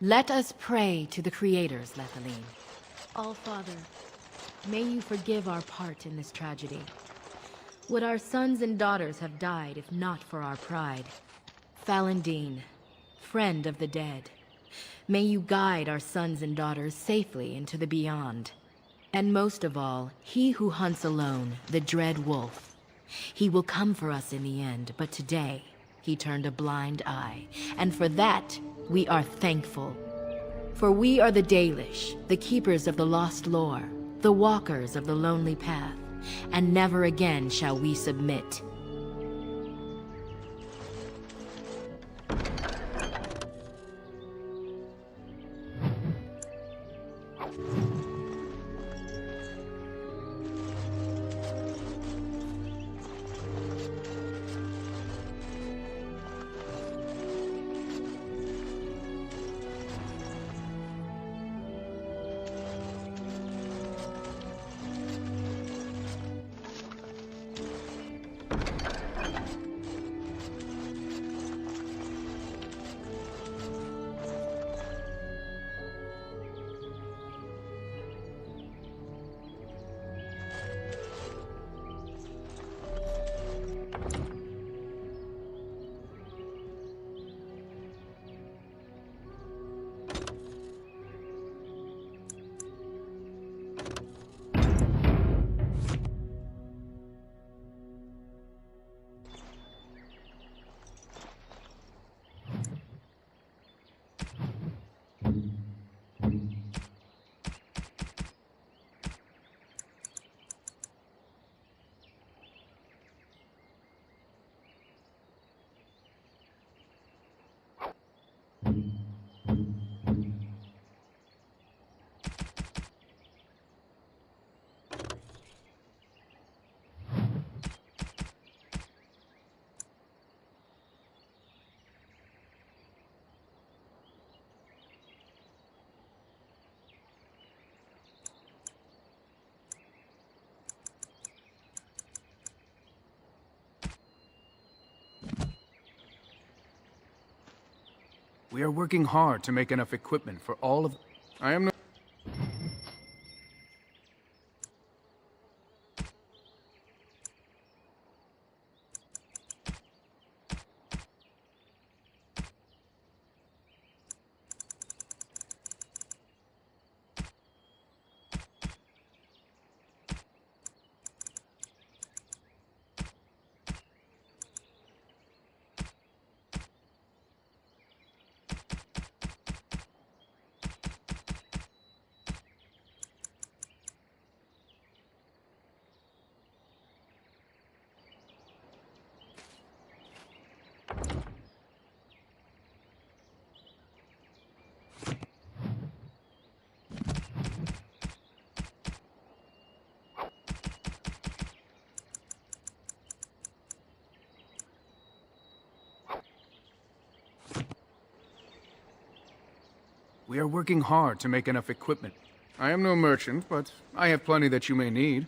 Let us pray to the creators, Lethaline. All-Father, may you forgive our part in this tragedy. Would our sons and daughters have died if not for our pride? Falendine, friend of the dead, may you guide our sons and daughters safely into the beyond. And most of all, he who hunts alone, the dread wolf. He will come for us in the end, but today, he turned a blind eye, and for that, we are thankful. For we are the Dalish, the keepers of the lost lore, the walkers of the lonely path, and never again shall we submit. We are working hard to make enough equipment for all of... I am not... We are working hard to make enough equipment. I am no merchant, but I have plenty that you may need.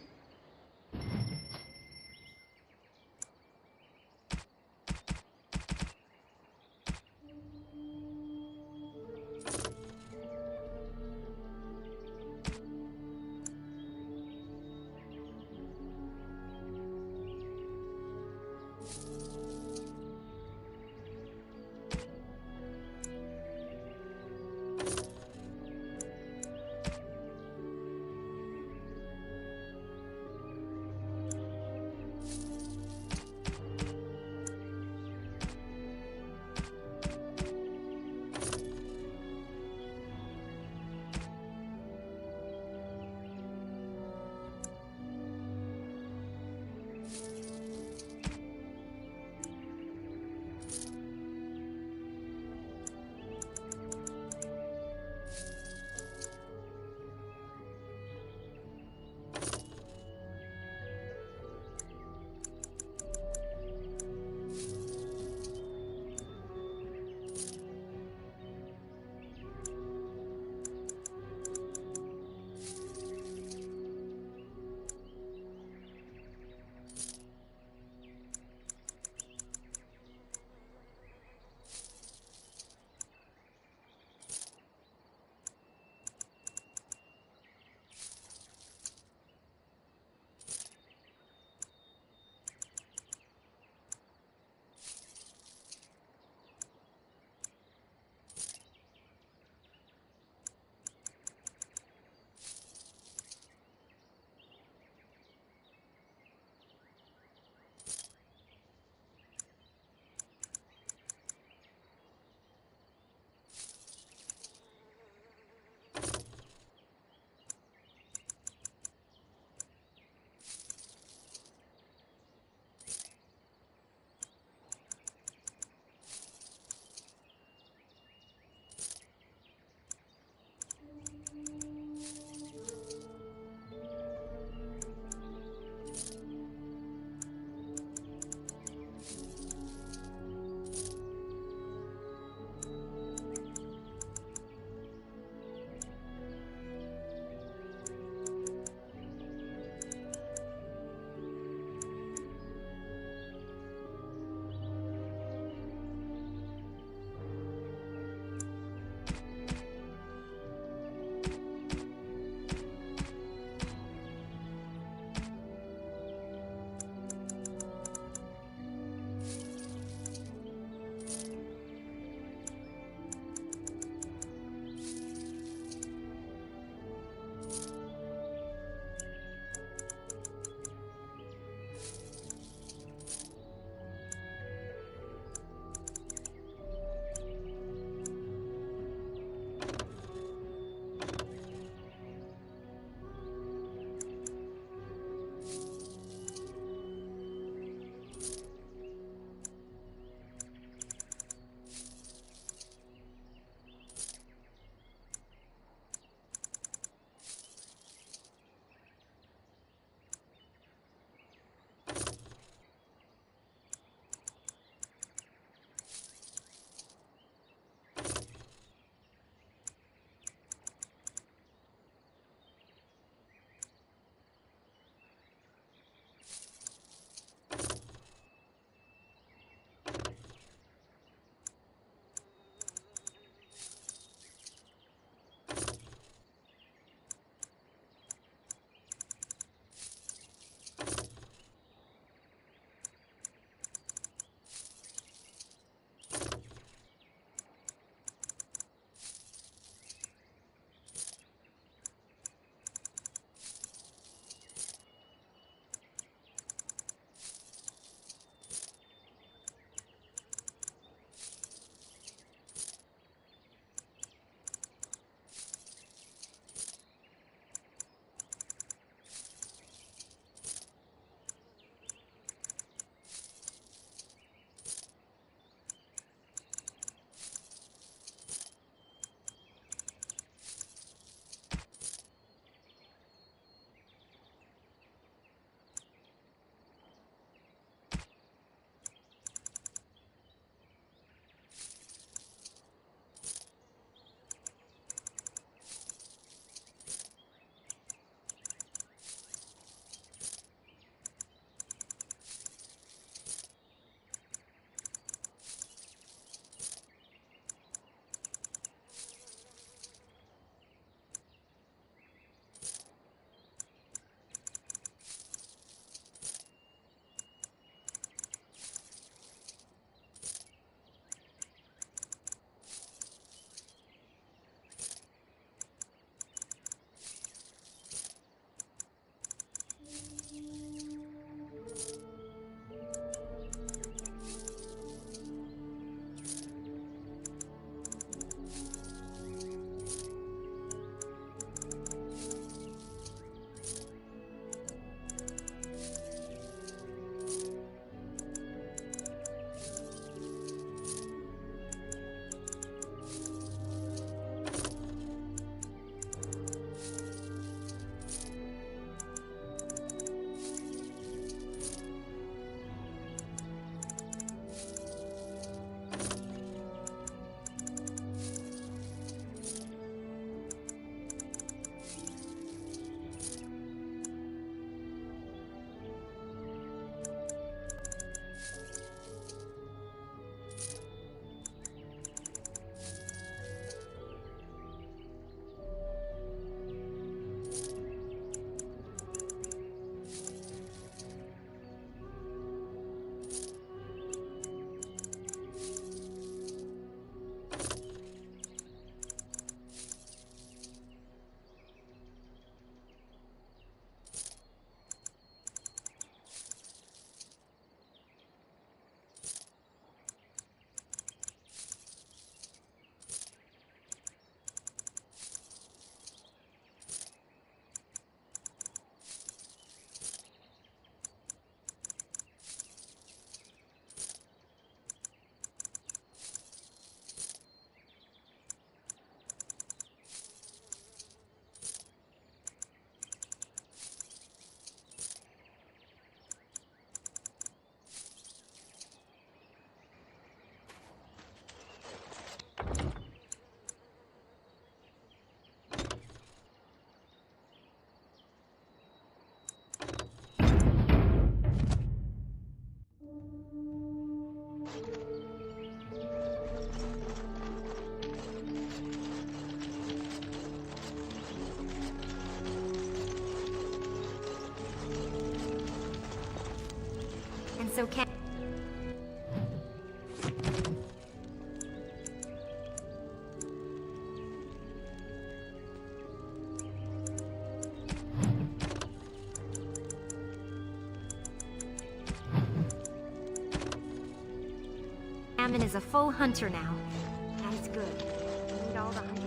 Simon is a full hunter now. That is good. We need all the hunters.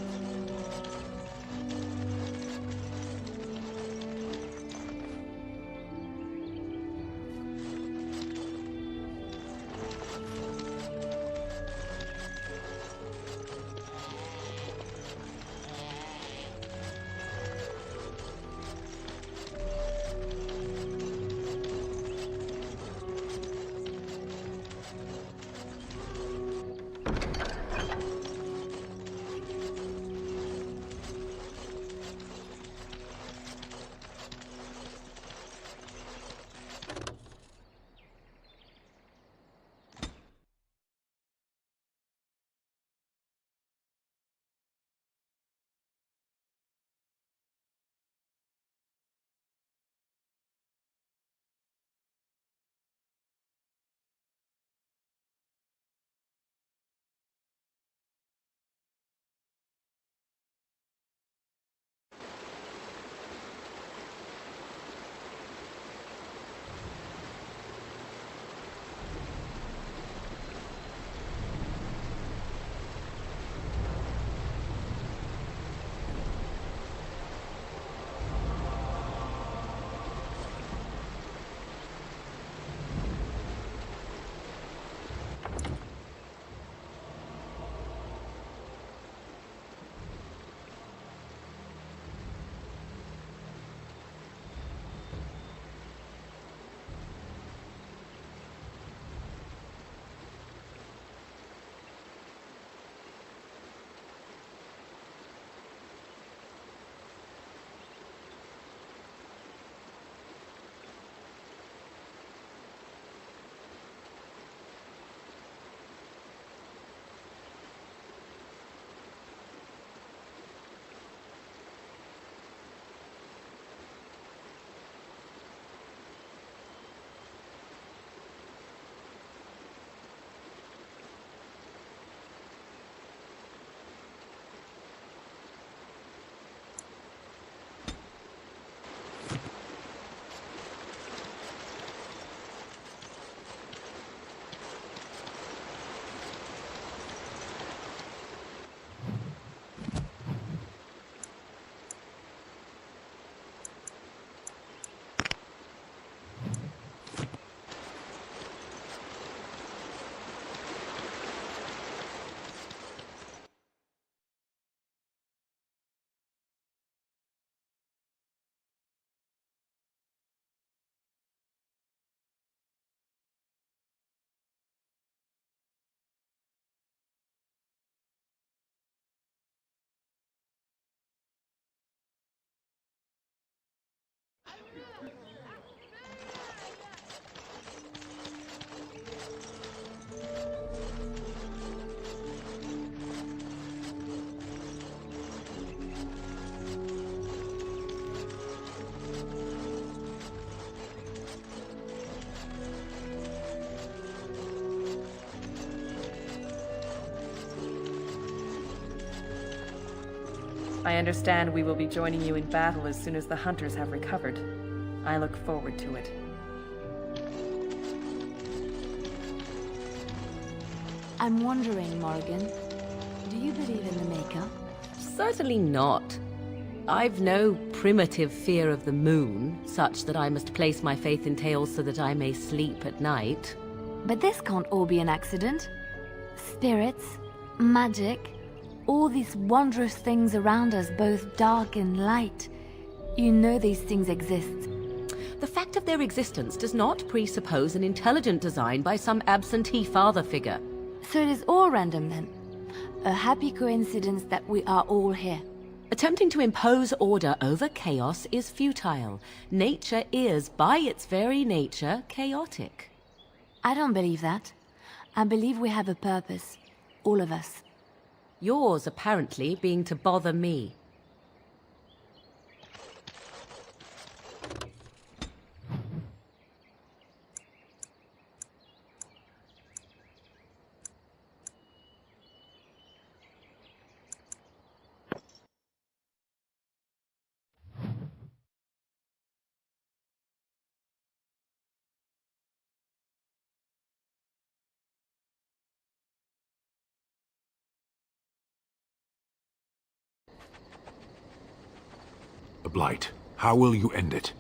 I understand we will be joining you in battle as soon as the hunters have recovered. I look forward to it. I'm wondering, Morrigan, do you believe in the Maker? Certainly not. I've no primitive fear of the moon, such that I must place my faith in tales so that I may sleep at night. But this can't all be an accident. Spirits, magic, all these wondrous things around us, both dark and light. You know these things exist. The fact of their existence does not presuppose an intelligent design by some absentee father figure. So it is all random then? A happy coincidence that we are all here. Attempting to impose order over chaos is futile. Nature is, by its very nature, chaotic. I don't believe that. I believe we have a purpose. All of us. Yours, apparently, being to bother me. The Blight. How will you end it?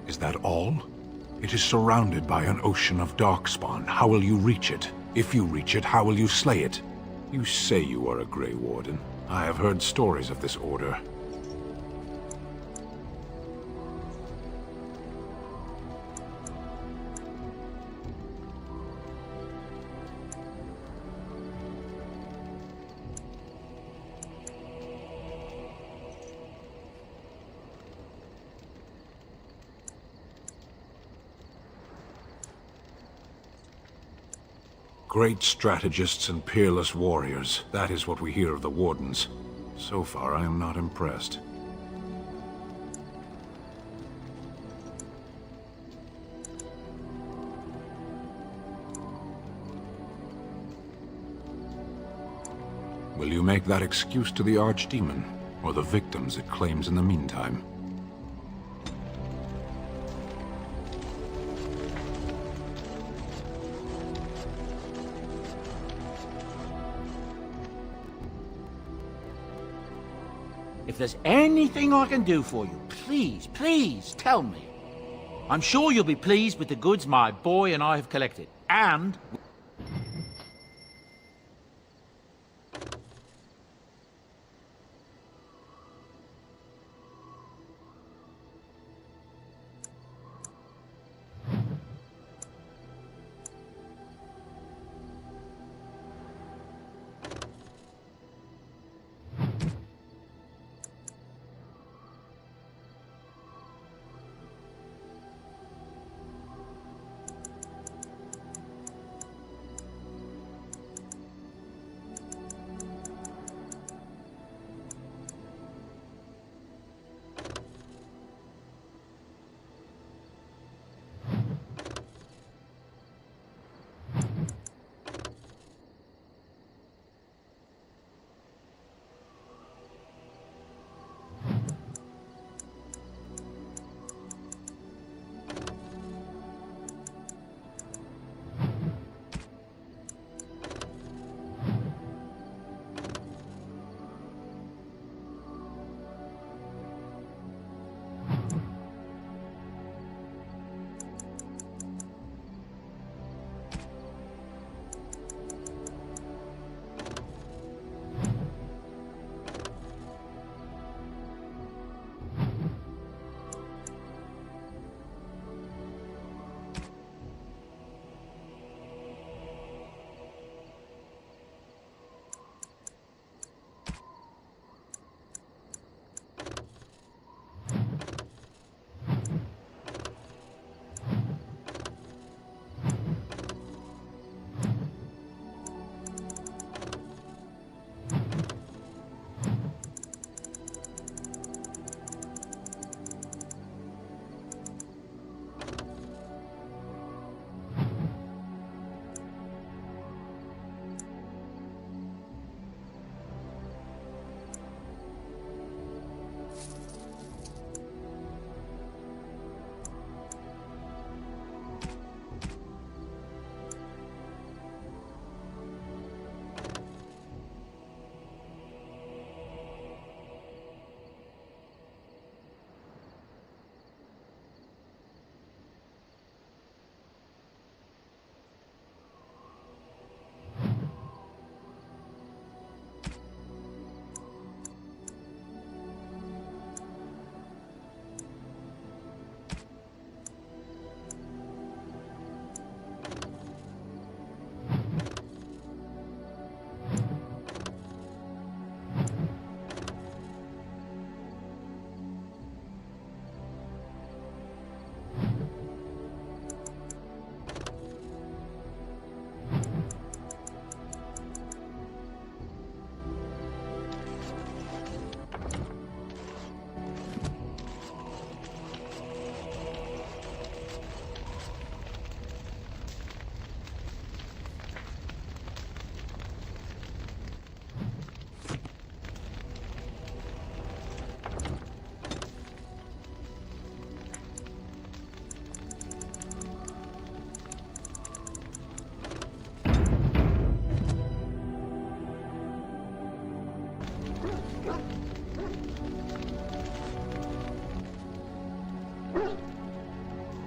Is that all? It is surrounded by an ocean of darkspawn. How will you reach it? If you reach it, how will you slay it? You say you are a Grey Warden. I have heard stories of this order. Great strategists and peerless warriors. That is what we hear of the Wardens. So far, I am not impressed. Will you make that excuse to the Archdemon, or the victims it claims in the meantime? If there's anything I can do for you, please, please tell me. I'm sure you'll be pleased with the goods my boy and I have collected. And...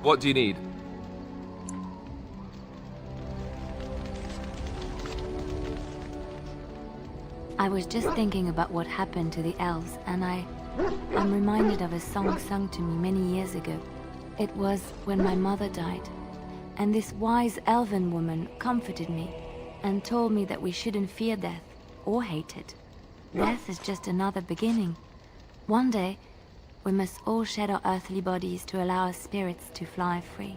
What do you need? I was just thinking about what happened to the elves, and I'm reminded of a song sung to me many years ago. It was when my mother died, and this wise elven woman comforted me and told me that we shouldn't fear death or hate it. Death is just another beginning. One day, we must all shed our earthly bodies to allow our spirits to fly free.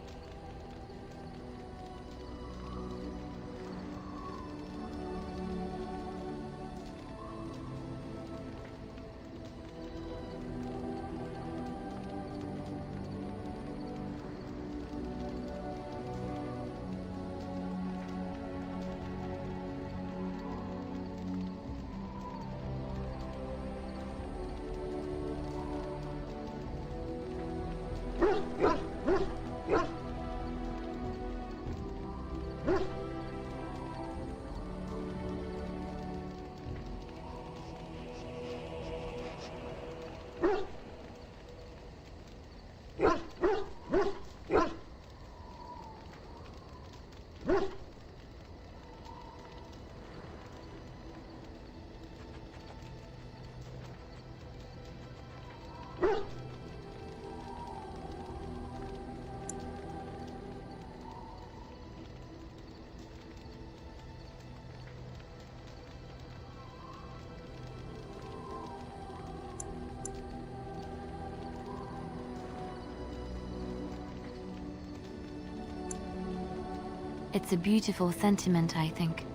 It's a beautiful sentiment, I think.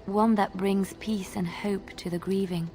One that brings peace and hope to the grieving.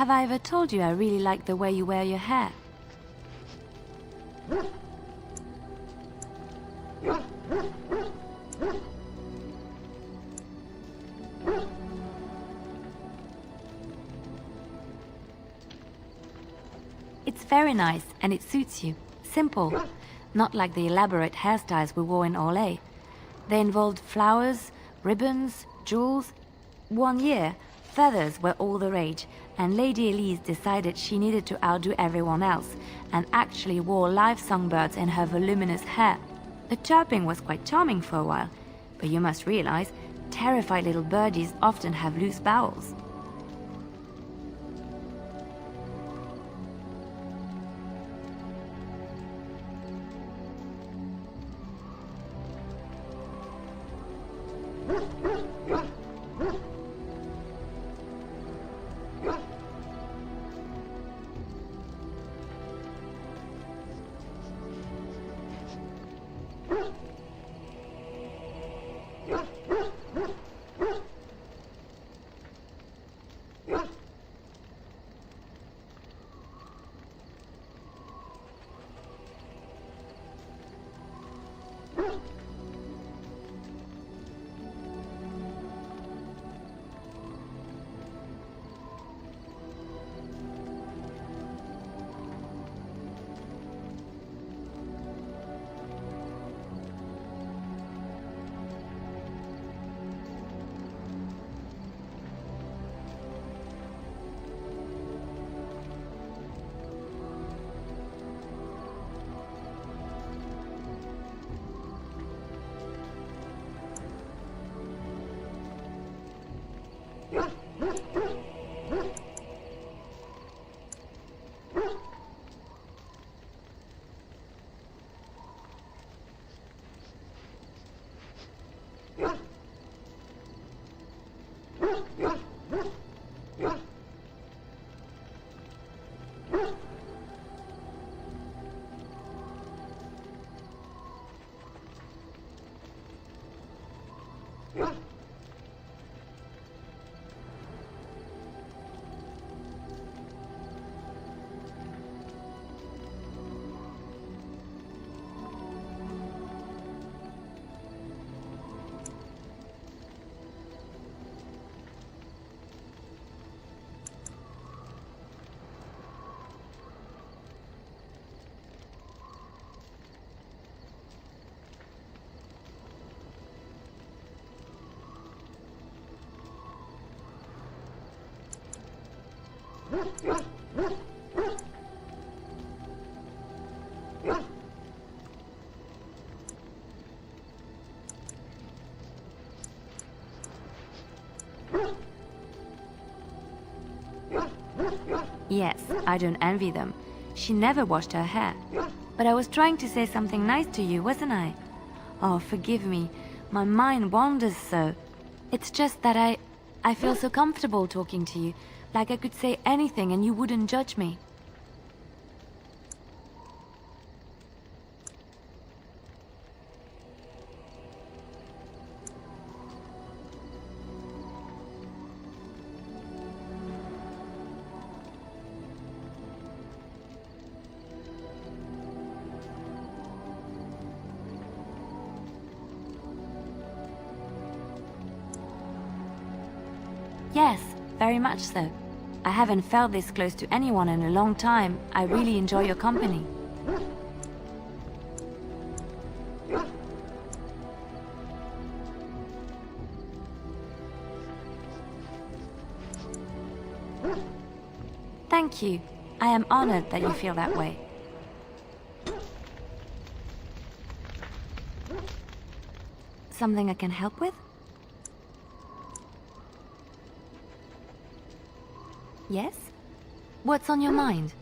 Have I ever told you I really like the way you wear your hair? It's very nice, and it suits you. Simple. Not like the elaborate hairstyles we wore in Orlais. They involved flowers, ribbons, jewels. One year, feathers were all the rage, and Lady Elise decided she needed to outdo everyone else, and actually wore live songbirds in her voluminous hair. The chirping was quite charming for a while, but you must realize, terrified little birdies often have loose bowels. Yes, I don't envy them. She never washed her hair. But I was trying to say something nice to you, wasn't I? Oh, forgive me. My mind wanders so. It's just that I feel so comfortable talking to you, like I could say anything and you wouldn't judge me. Yes, very much so. I haven't felt this close to anyone in a long time. I really enjoy your company. Thank you. I am honored that you feel that way. Something I can help with? Yes? What's on your mind?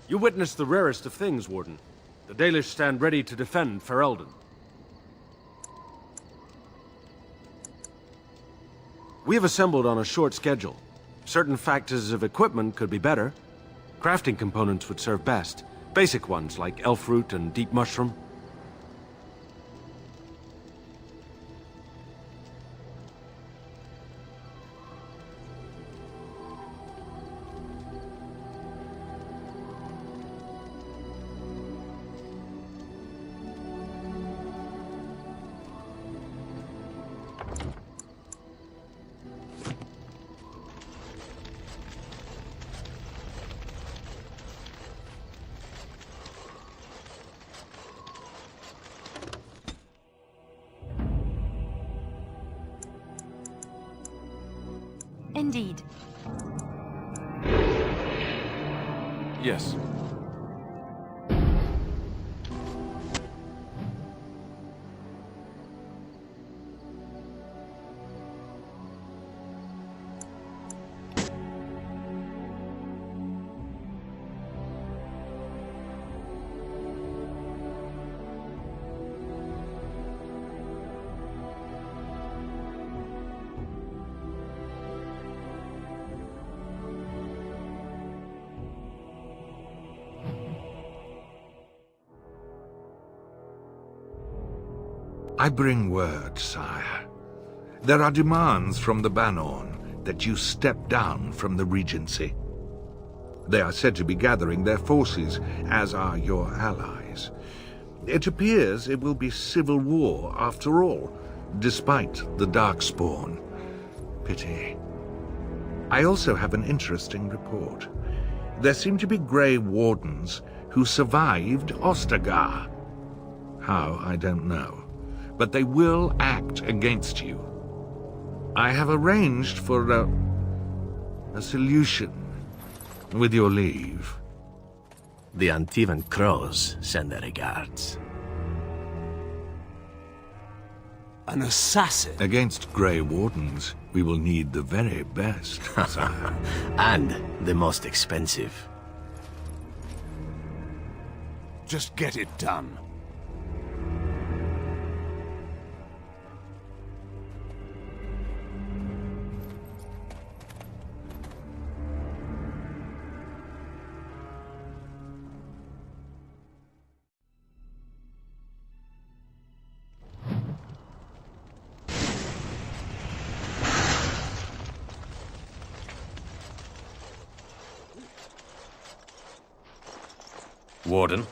You witnessed the rarest of things, Warden. The Dalish stand ready to defend Ferelden. We have assembled on a short schedule. Certain factors of equipment could be better. Crafting components would serve best. Basic ones like elf root and deep mushroom. Indeed. Yes. I bring word, sire. There are demands from the Banorn that you step down from the Regency. They are said to be gathering their forces, as are your allies. It appears it will be civil war after all, despite the Darkspawn. Pity. I also have an interesting report. There seem to be Grey Wardens who survived Ostagar. How, I don't know. But they will act against you. I have arranged for a solution, with your leave. The Antivan Crows send their regards. An assassin? Against Grey Wardens, we will need the very best, sire. And the most expensive. Just get it done. Warden?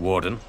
Warden?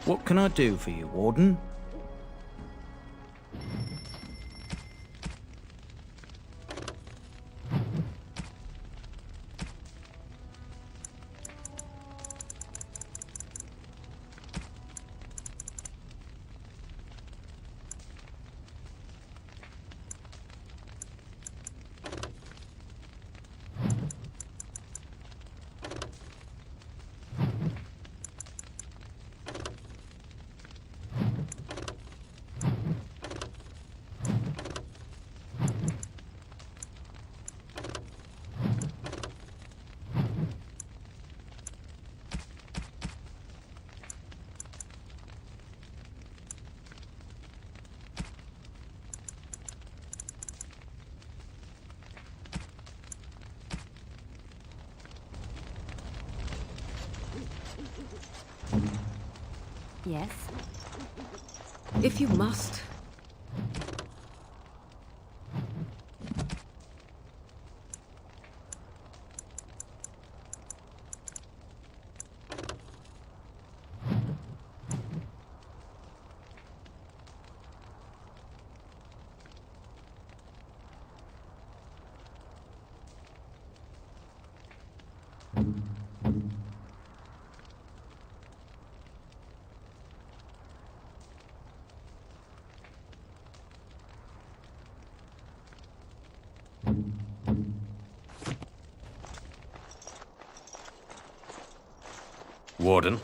What can I do for you, Warden? Yes? If you must. Warden?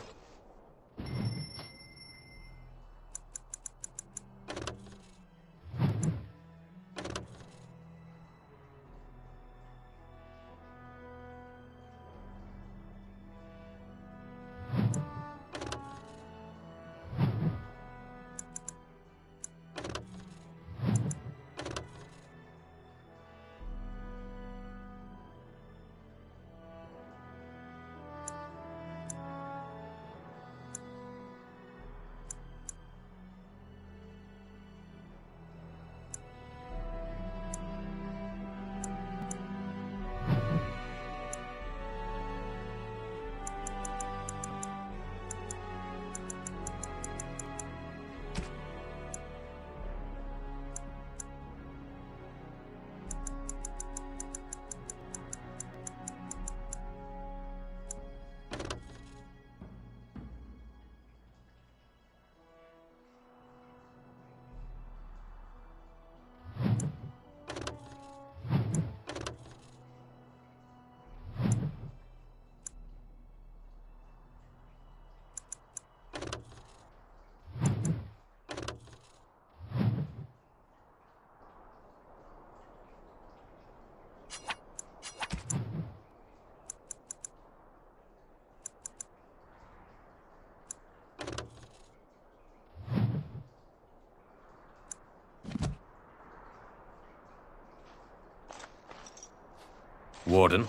Warden?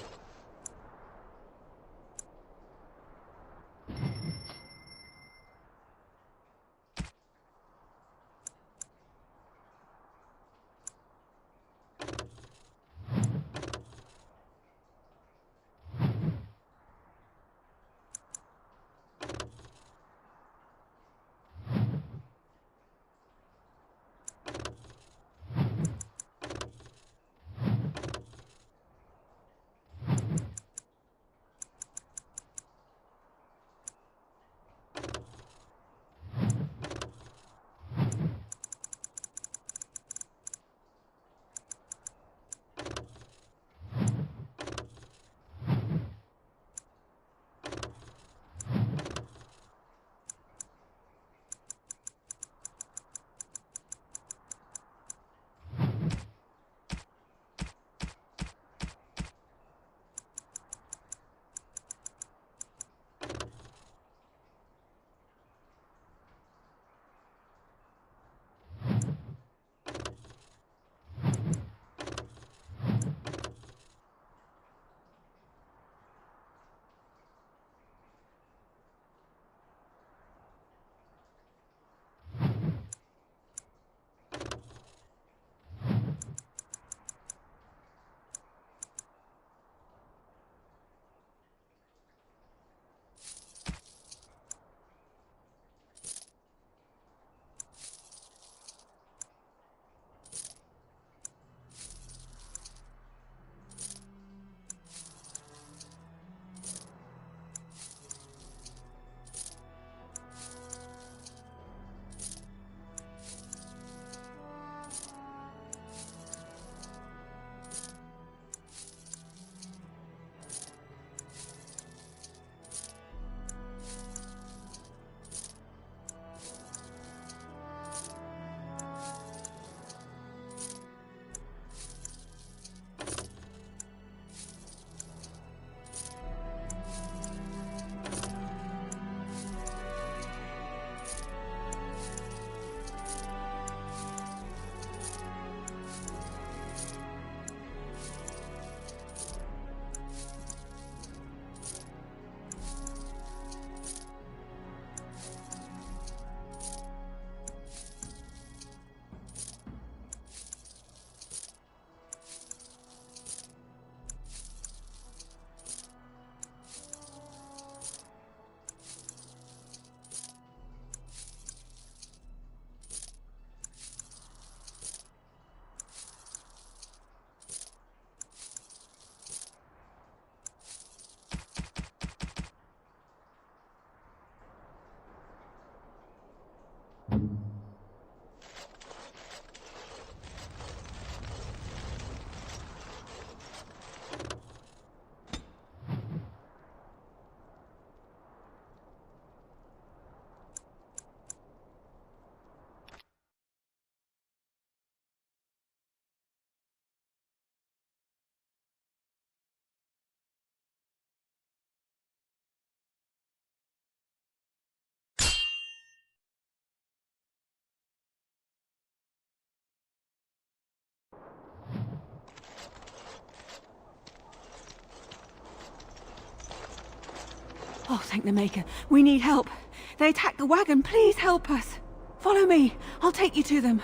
Oh, thank the Maker. We need help. They attacked the wagon. Please help us. Follow me. I'll take you to them.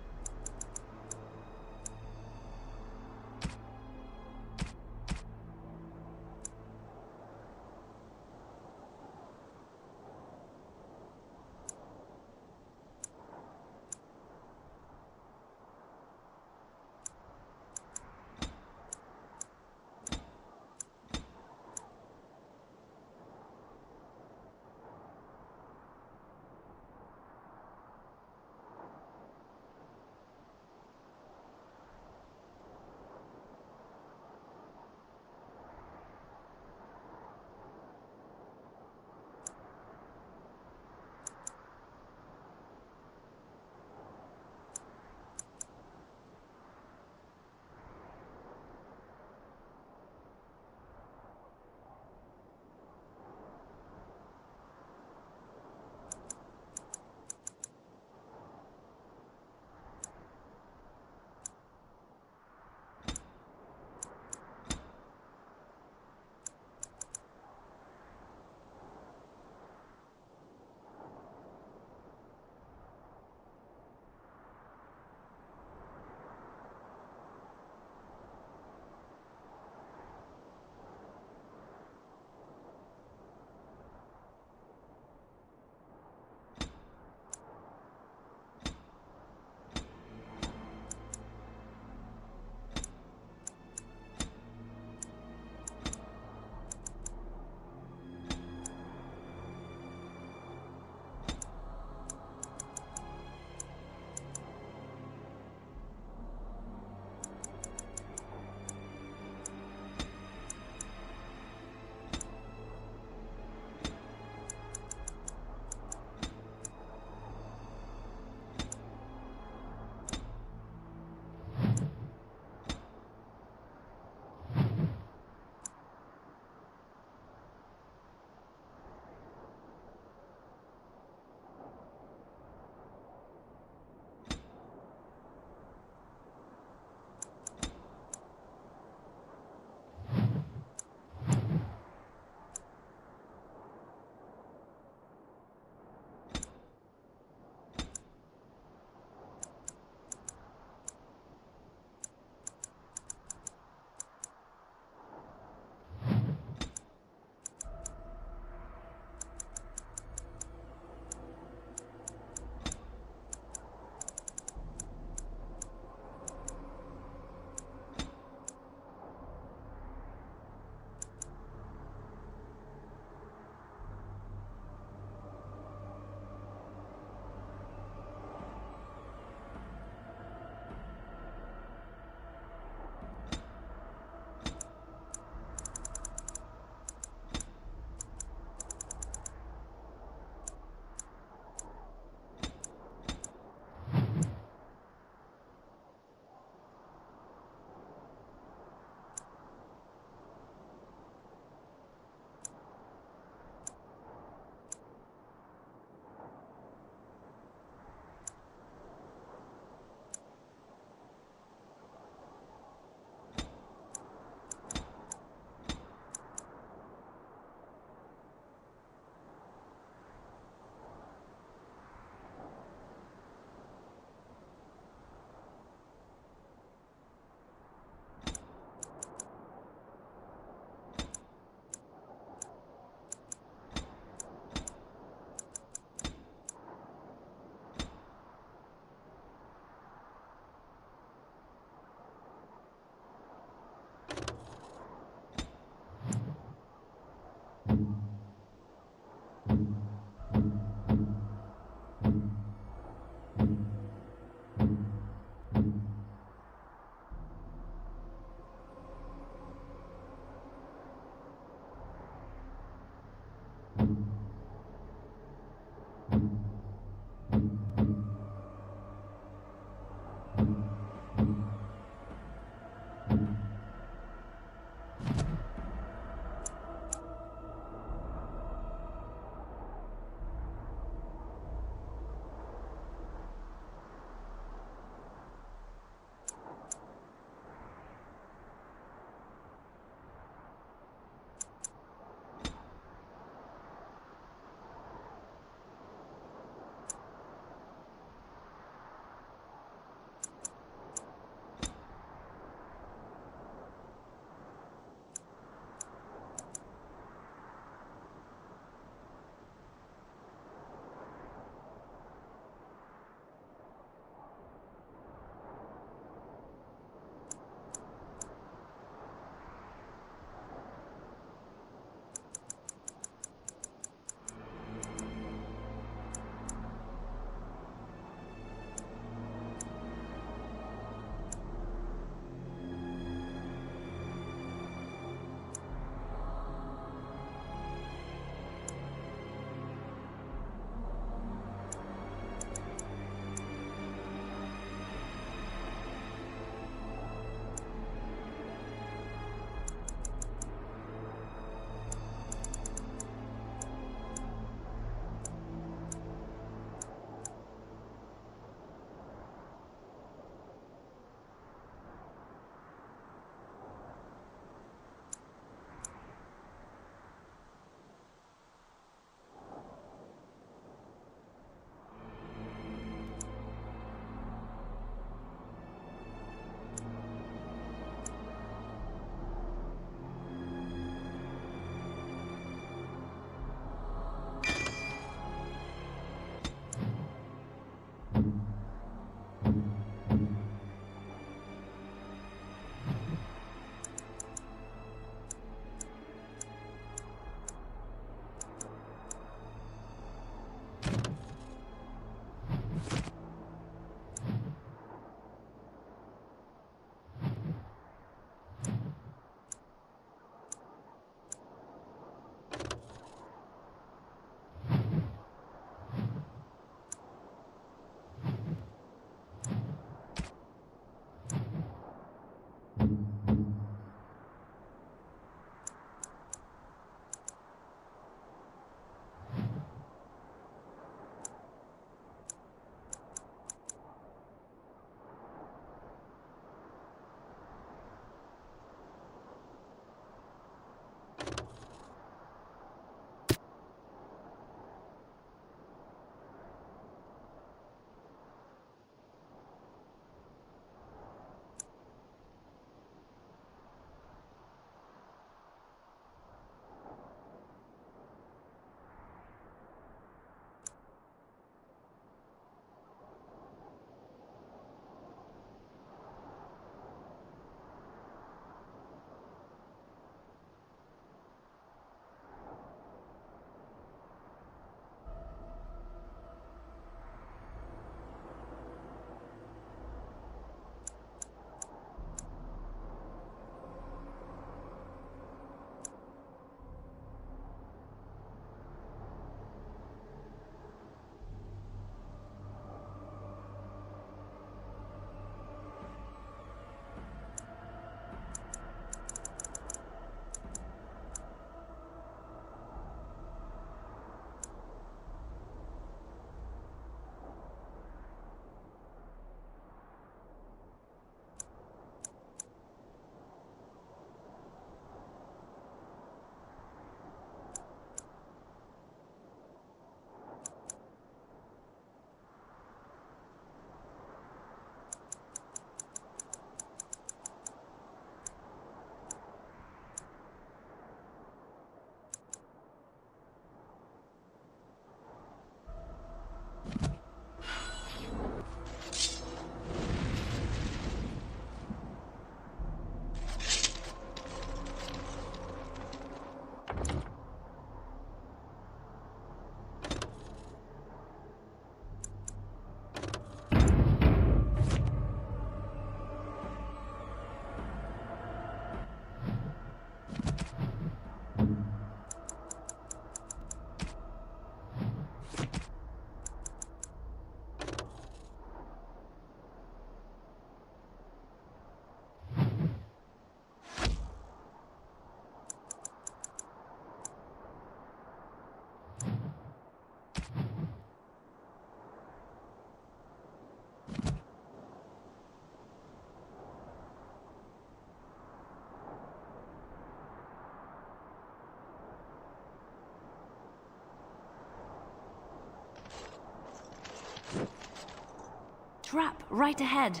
Trap right ahead.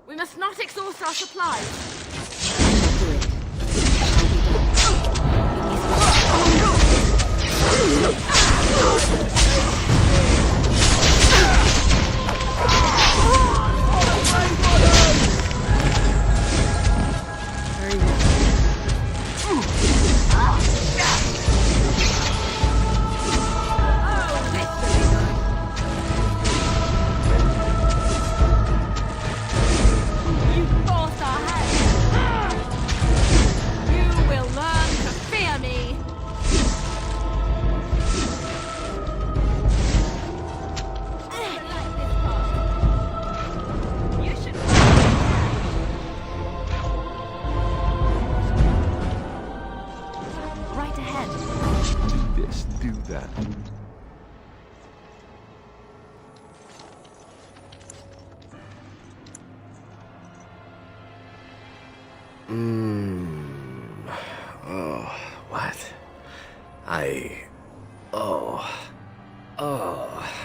We must not exhaust our supplies.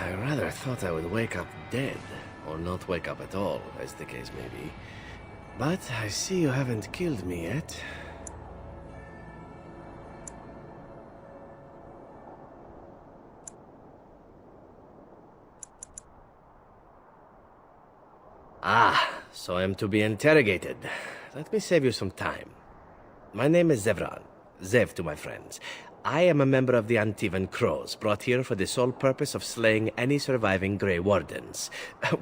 I rather thought I would wake up dead, or not wake up at all, as the case may be. But I see you haven't killed me yet. Ah, so I'm to be interrogated. Let me save you some time. My name is Zevran. Zev to my friends. I am a member of the Antivan Crows, brought here for the sole purpose of slaying any surviving Grey Wardens,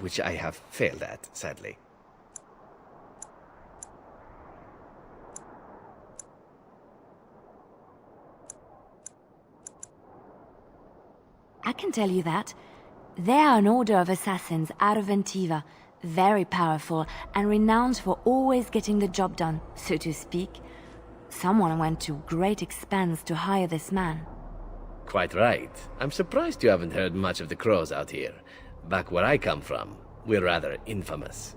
which I have failed at, sadly. I can tell you that. They are an order of assassins out of Antiva, very powerful and renowned for always getting the job done, so to speak. Someone went to great expense to hire this man. Quite right. I'm surprised you haven't heard much of the Crows out here. Back where I come from, we're rather infamous.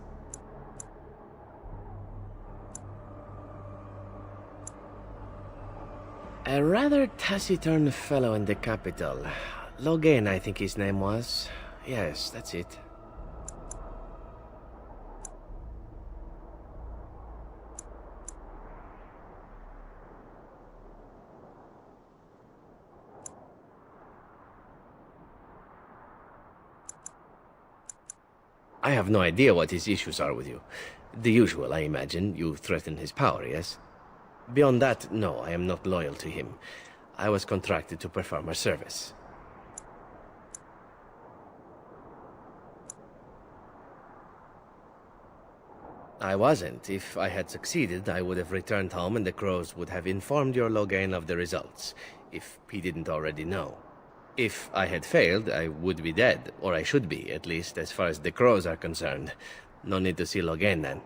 A rather taciturn fellow in the capital. Logan, I think his name was. Yes, that's it. I have no idea what his issues are with you. The usual, I imagine. You threaten his power, yes? Beyond that, no, I am not loyal to him. I was contracted to perform a service. I wasn't. If I had succeeded, I would have returned home and the Crows would have informed your Logain of the results, if he didn't already know. If I had failed, I would be dead, or I should be, at least as far as the Crows are concerned. No need to see Logain then.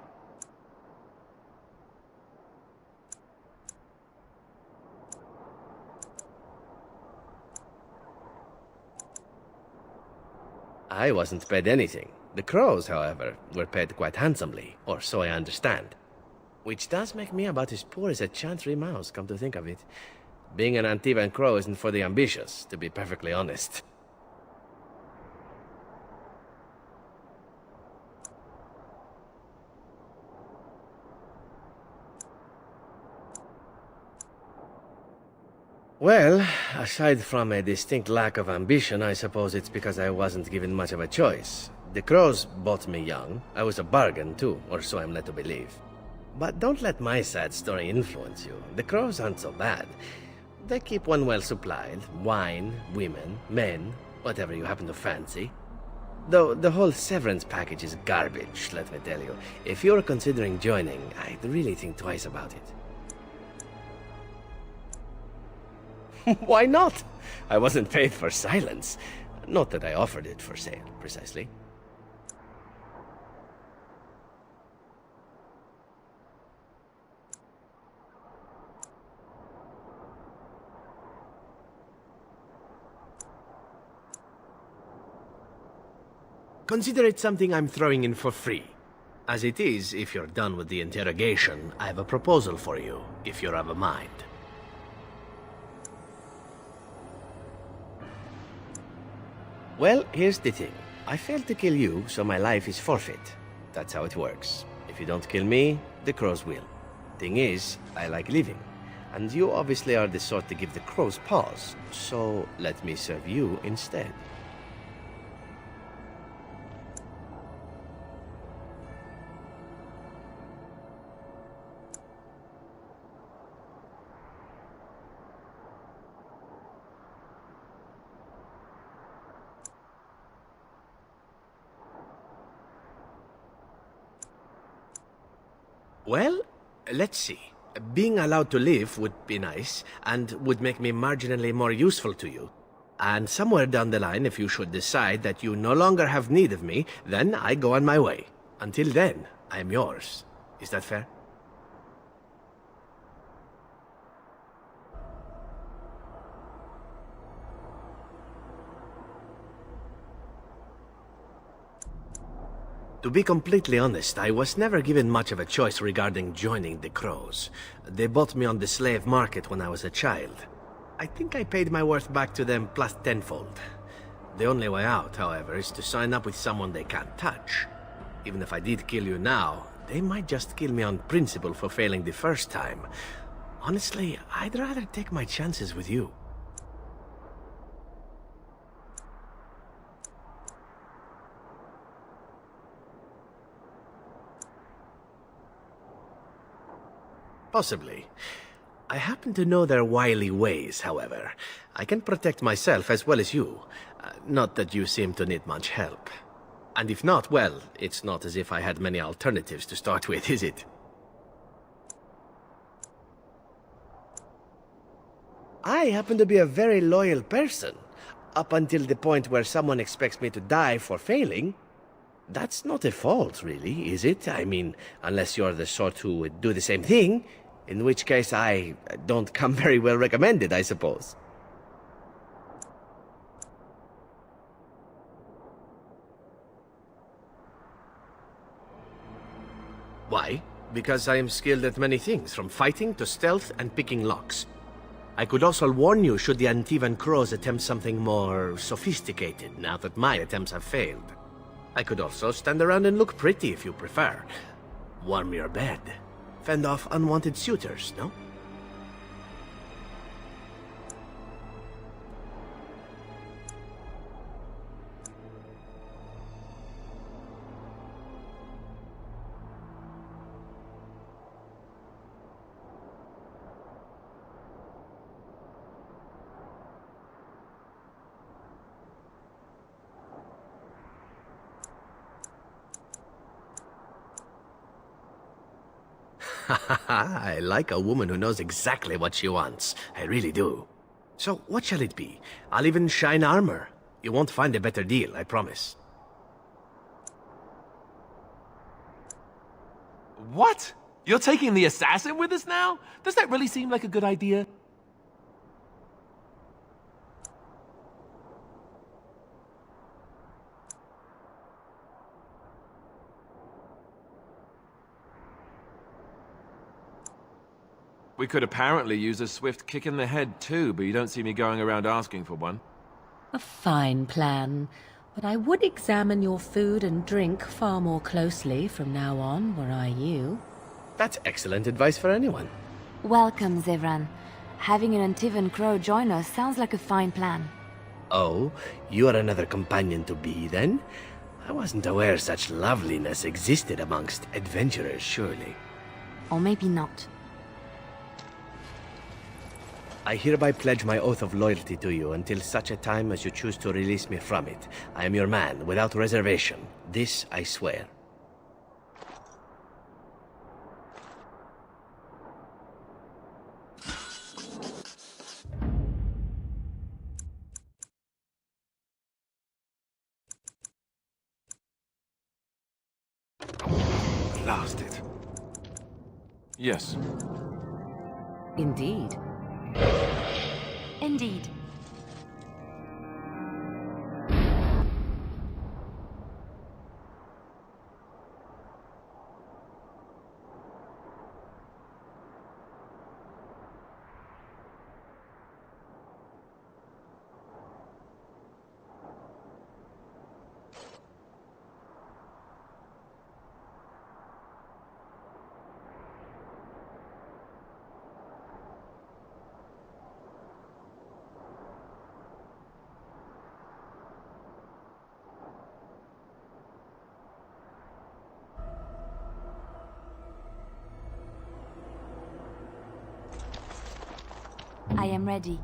I wasn't paid anything. The Crows, however, were paid quite handsomely, or so I understand. Which does make me about as poor as a Chantry mouse, come to think of it. Being an Antivan Crow isn't for the ambitious, to be perfectly honest. Well, aside from a distinct lack of ambition, I suppose it's because I wasn't given much of a choice. The Crows bought me young. I was a bargain, too, or so I'm led to believe. But don't let my sad story influence you. The Crows aren't so bad. They keep one well supplied. Wine, women, men, whatever you happen to fancy. Though the whole severance package is garbage, let me tell you. If you're considering joining, I'd really think twice about it. Why not? I wasn't paid for silence. Not that I offered it for sale, precisely. consider it something I'm throwing in for free. As it is, if you're done with the interrogation, I have a proposal for you, if you're of a mind. Well, here's the thing. I failed to kill you, so my life is forfeit. That's how it works. If you don't kill me, the crows will. Thing is, I like living. And you obviously are the sort to give the crows pause, so let me serve you instead. Well, let's see. Being allowed to live would be nice, and would make me marginally more useful to you. And somewhere down the line, if you should decide that you no longer have need of me, then I go on my way. Until then, I am yours. Is that fair? To be completely honest, I was never given much of a choice regarding joining the Crows. They bought me on the slave market when I was a child. I think I paid my worth back to them plus tenfold. The only way out, however, is to sign up with someone they can't touch. Even if I did kill you now, they might just kill me on principle for failing the first time. Honestly, I'd rather take my chances with you. Possibly. I happen to know their wily ways, however. I can protect myself as well as you. Not that you seem to need much help. And if not, well, it's not as if I had many alternatives to start with, is it? I happen to be a very loyal person. Up until the point where someone expects me to die for failing. That's not a fault, really, is it? I mean, unless you're the sort who would do the same thing. In which case, I don't come very well recommended, I suppose. Why? Because I am skilled at many things, from fighting to stealth and picking locks. I could also warn you should the Antivan Crows attempt something more sophisticated, now that my attempts have failed. I could also stand around and look pretty if you prefer. Warm your bed. Fend off unwanted suitors, no? I like a woman who knows exactly what she wants. I really do. So, what shall it be? I'll even shine armor. You won't find a better deal, I promise. What? You're taking the assassin with us now? Does that really seem like a good idea? We could apparently use a swift kick in the head too, but you don't see me going around asking for one. A fine plan, but I would examine your food and drink far more closely from now on, were I you. That's excellent advice for anyone. Welcome, Zevran. Having an Antivan Crow join us sounds like a fine plan. Oh, you are another companion to be, then? I wasn't aware such loveliness existed amongst adventurers, surely. Or maybe not. I hereby pledge my oath of loyalty to you until such a time as you choose to release me from it. I am your man, without reservation. This I swear. Blasted. Yes. Indeed. Indeed. I am ready.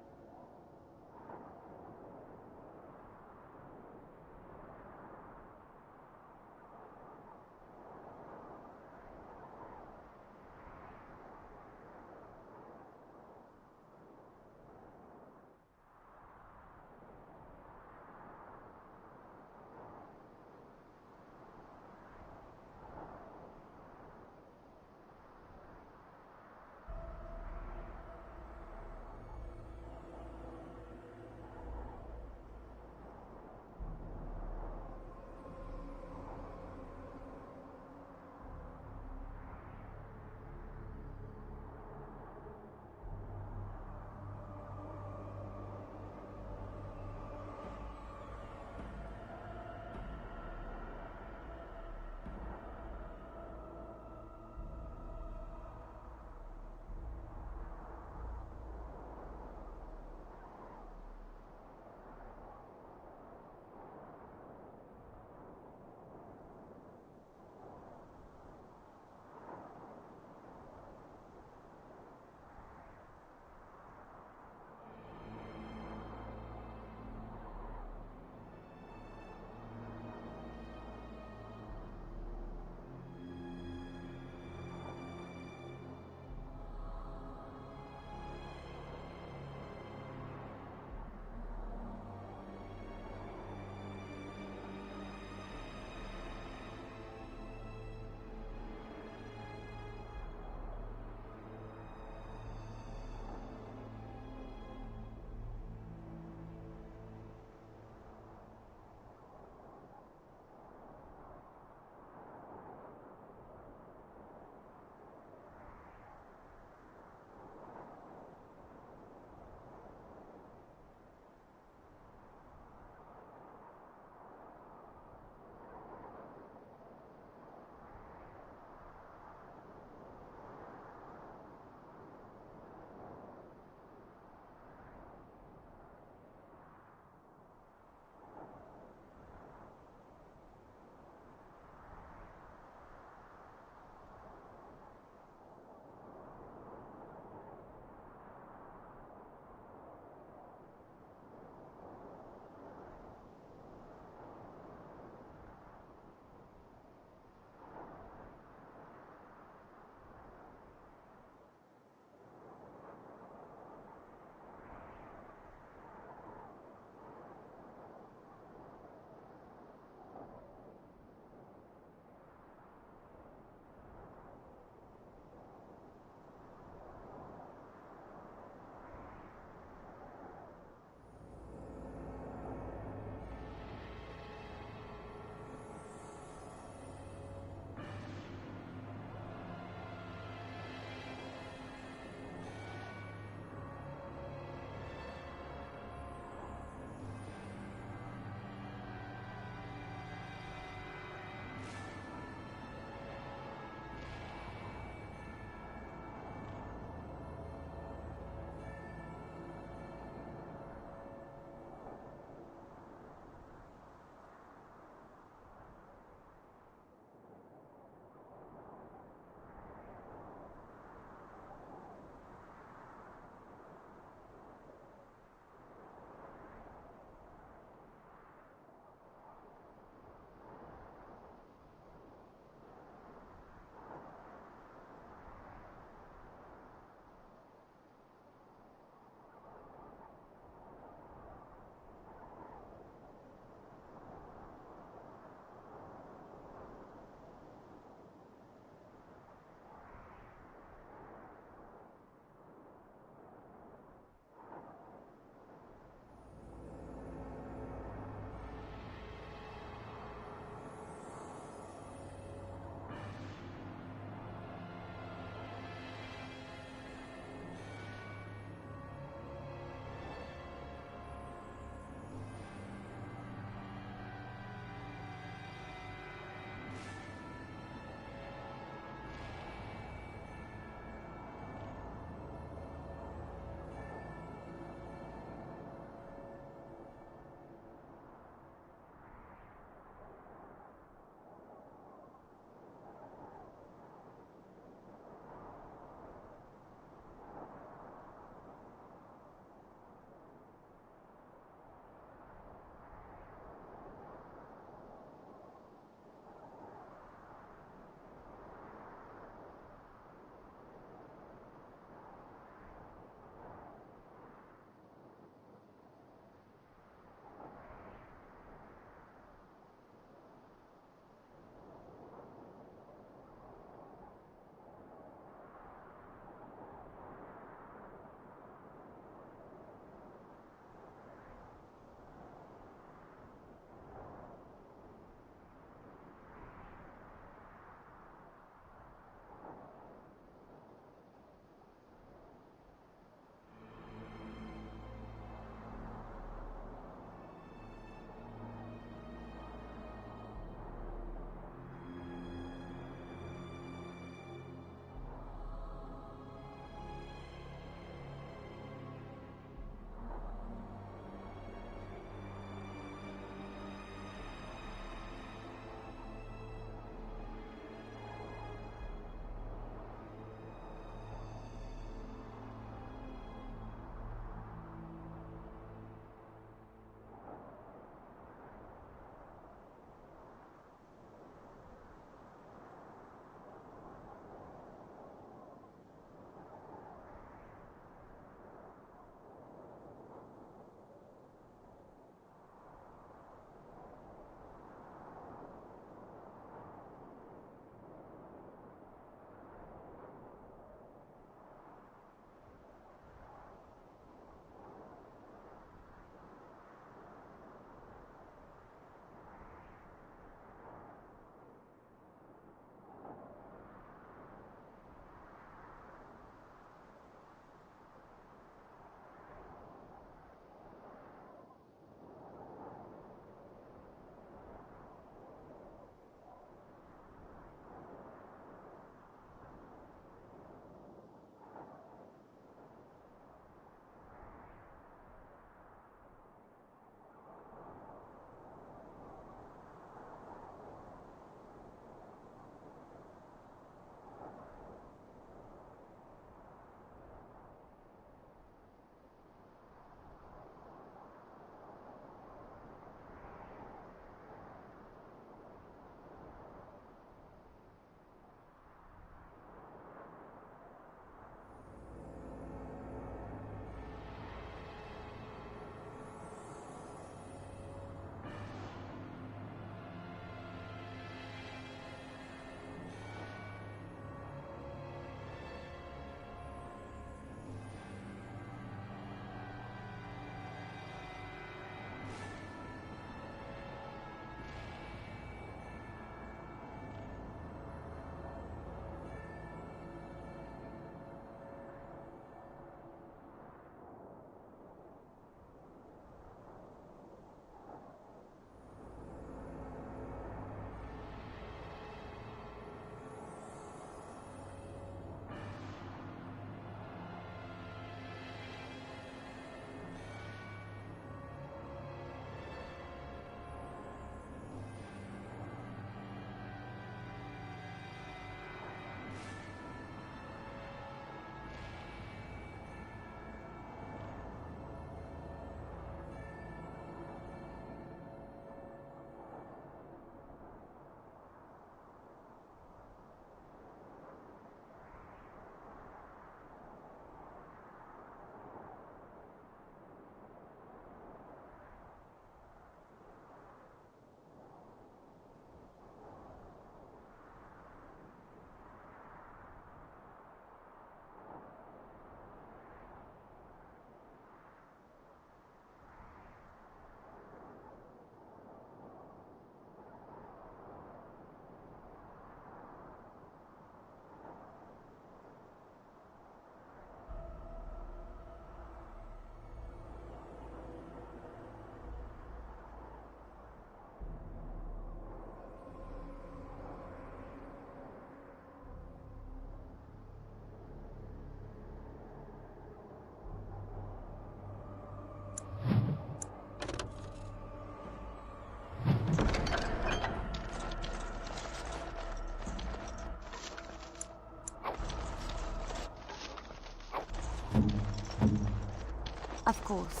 Of course.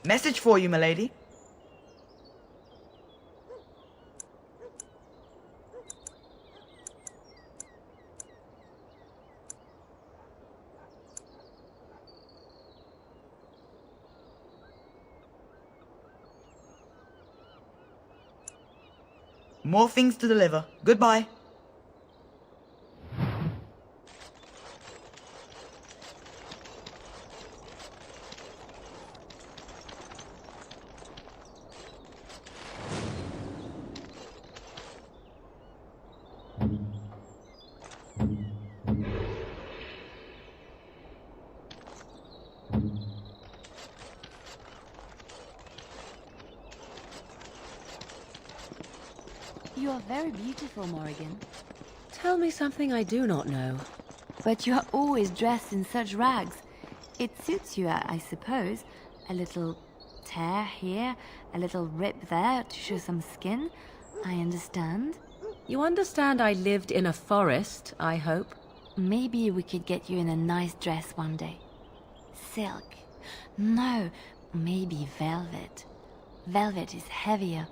Message for you, milady. More things to deliver. Goodbye. You are very beautiful, Morrigan. Tell me something I do not know. But you are always dressed in such rags. It suits you, I suppose. A little tear here, a little rip there to show some skin. I understand. You understand I lived in a forest, I hope? Maybe we could get you in a nice dress one day. Silk. No, maybe velvet. Velvet is heavier,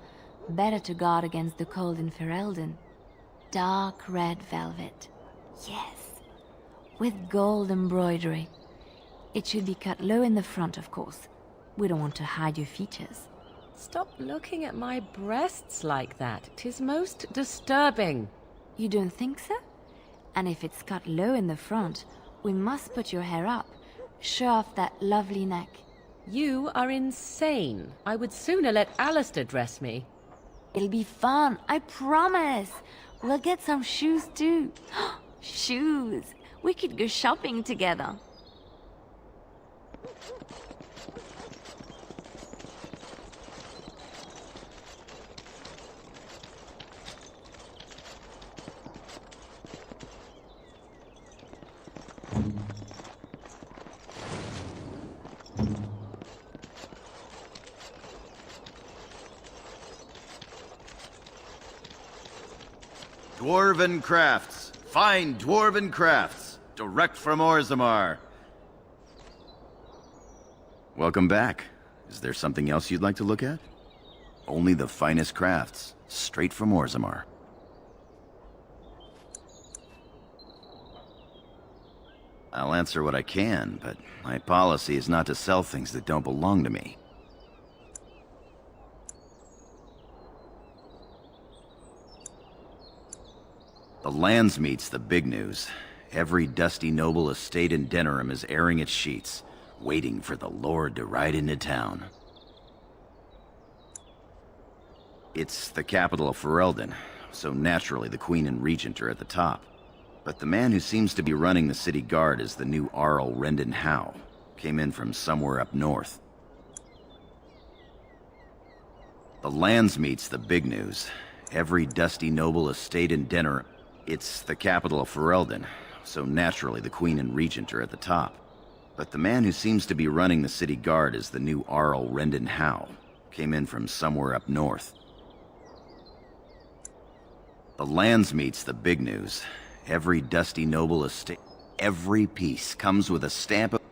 better to guard against the cold in Ferelden. Dark red velvet. Yes. With gold embroidery. It should be cut low in the front, of course. We don't want to hide your features. Stop looking at my breasts like that. 'Tis most disturbing. You don't think so? And if it's cut low in the front, we must put your hair up. Show off that lovely neck. You are insane. I would sooner let Alistair dress me. It'll be fun, I promise. We'll get some shoes too. Shoes! We could go shopping together. Dwarven crafts. Fine dwarven crafts. Direct from Orzammar. Welcome back. Is there something else you'd like to look at? Only the finest crafts. Straight from Orzammar. I'll answer what I can, but my policy is not to sell things that don't belong to me. The Landsmeet's the big news. Every dusty noble estate in Denerim is airing its sheets, waiting for the Lord to ride into town. It's the capital of Ferelden, so naturally the Queen and Regent are at the top. But the man who seems to be running the city guard is the new Arl Rendon Howe. Came in from somewhere up north. The Landsmeet's the big news. Every dusty noble estate in Denerim. It's the capital of Ferelden, so naturally the Queen and Regent are at the top. But the man who seems to be running the city guard is the new Arl Rendon Howe. Came in from somewhere up north. The Landsmeet's the big news. Every dusty noble estate, every piece comes with a stamp of...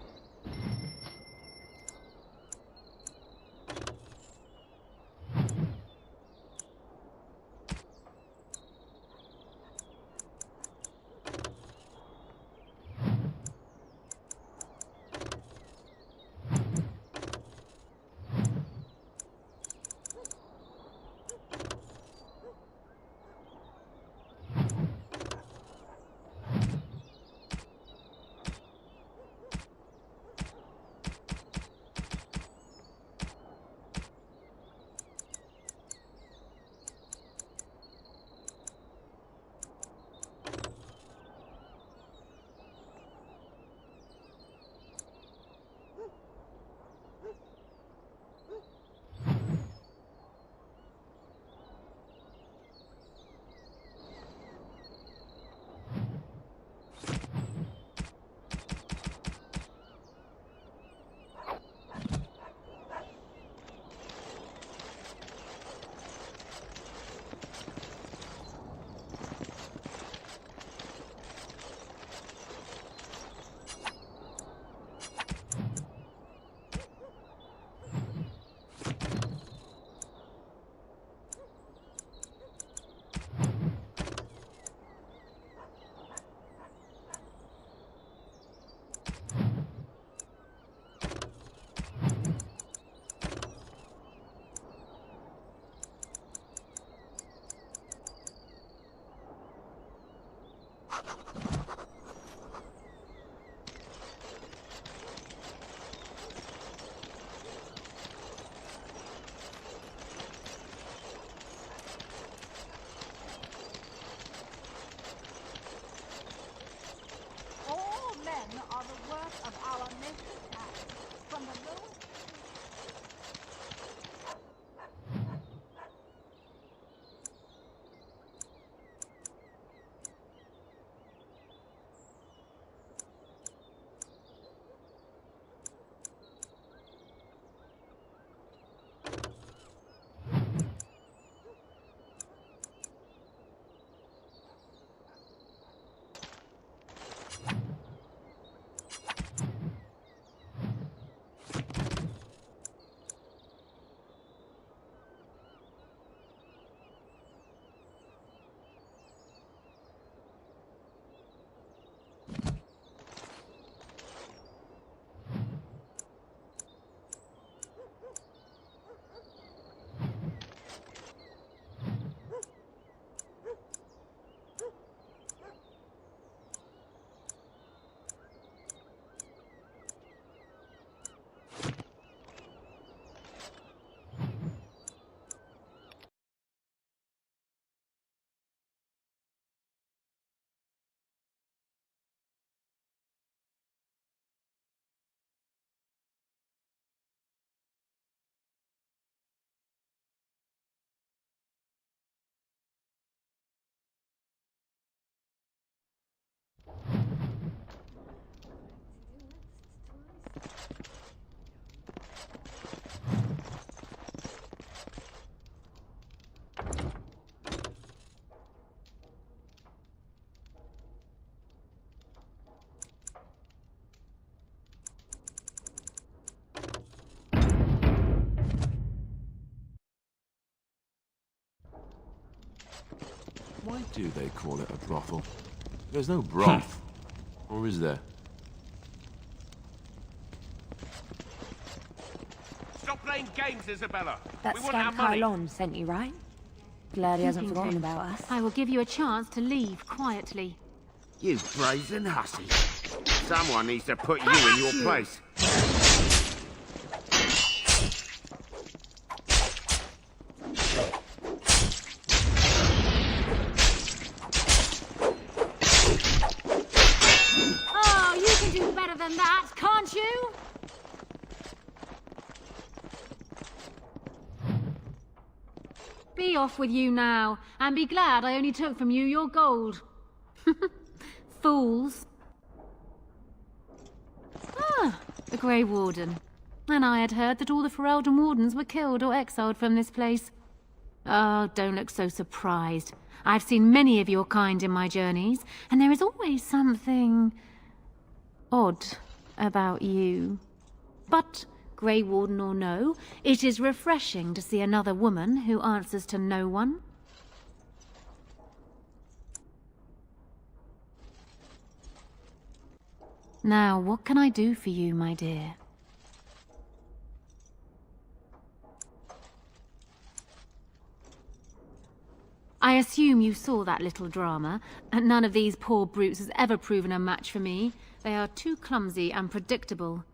Why do they call it a brothel? There's no broth. Or is there? Stop playing games, Isabella. That We want our scamp money. Kylon sent you, right? Glad he hasn't forgotten about us. I will give you a chance to leave quietly. You brazen hussy. Someone needs to put you in your place. Oh, you can do better than that, can't you? Be off with you now, and be glad I only took from you your gold. Fools. Ah, the Grey Warden. And I had heard that all the Ferelden Wardens were killed or exiled from this place. Oh, don't look so surprised. I've seen many of your kind in my journeys, and there is always something odd about you. But, Grey Warden or no, it is refreshing to see another woman who answers to no one. Now, what can I do for you, my dear? I assume you saw that little drama, and none of these poor brutes has ever proven a match for me. They are too clumsy and predictable.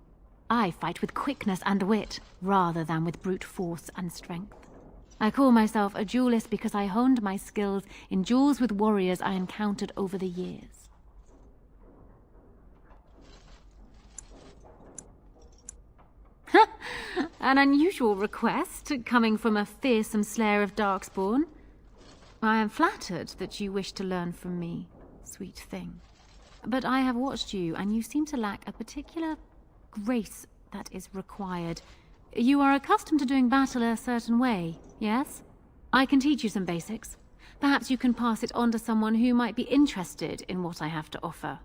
I fight with quickness and wit, rather than with brute force and strength. I call myself a duelist because I honed my skills in duels with warriors I encountered over the years. An unusual request, coming from a fearsome slayer of Darkspawn. I am flattered that you wish to learn from me, sweet thing. But I have watched you, and you seem to lack a particular grace that is required. You are accustomed to doing battle a certain way, yes? I can teach you some basics. Perhaps you can pass it on to someone who might be interested in what I have to offer.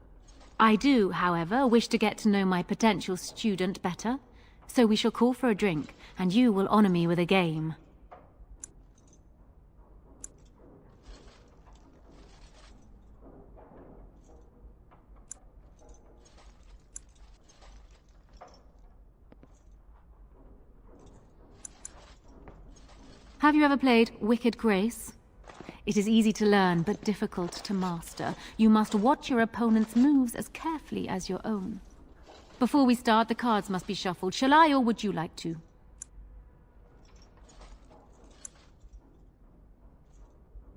I do, however, wish to get to know my potential student better. So we shall call for a drink, and you will honor me with a game. Have you ever played Wicked Grace? It is easy to learn, but difficult to master. You must watch your opponent's moves as carefully as your own. Before we start, the cards must be shuffled. Shall I, or would you like to?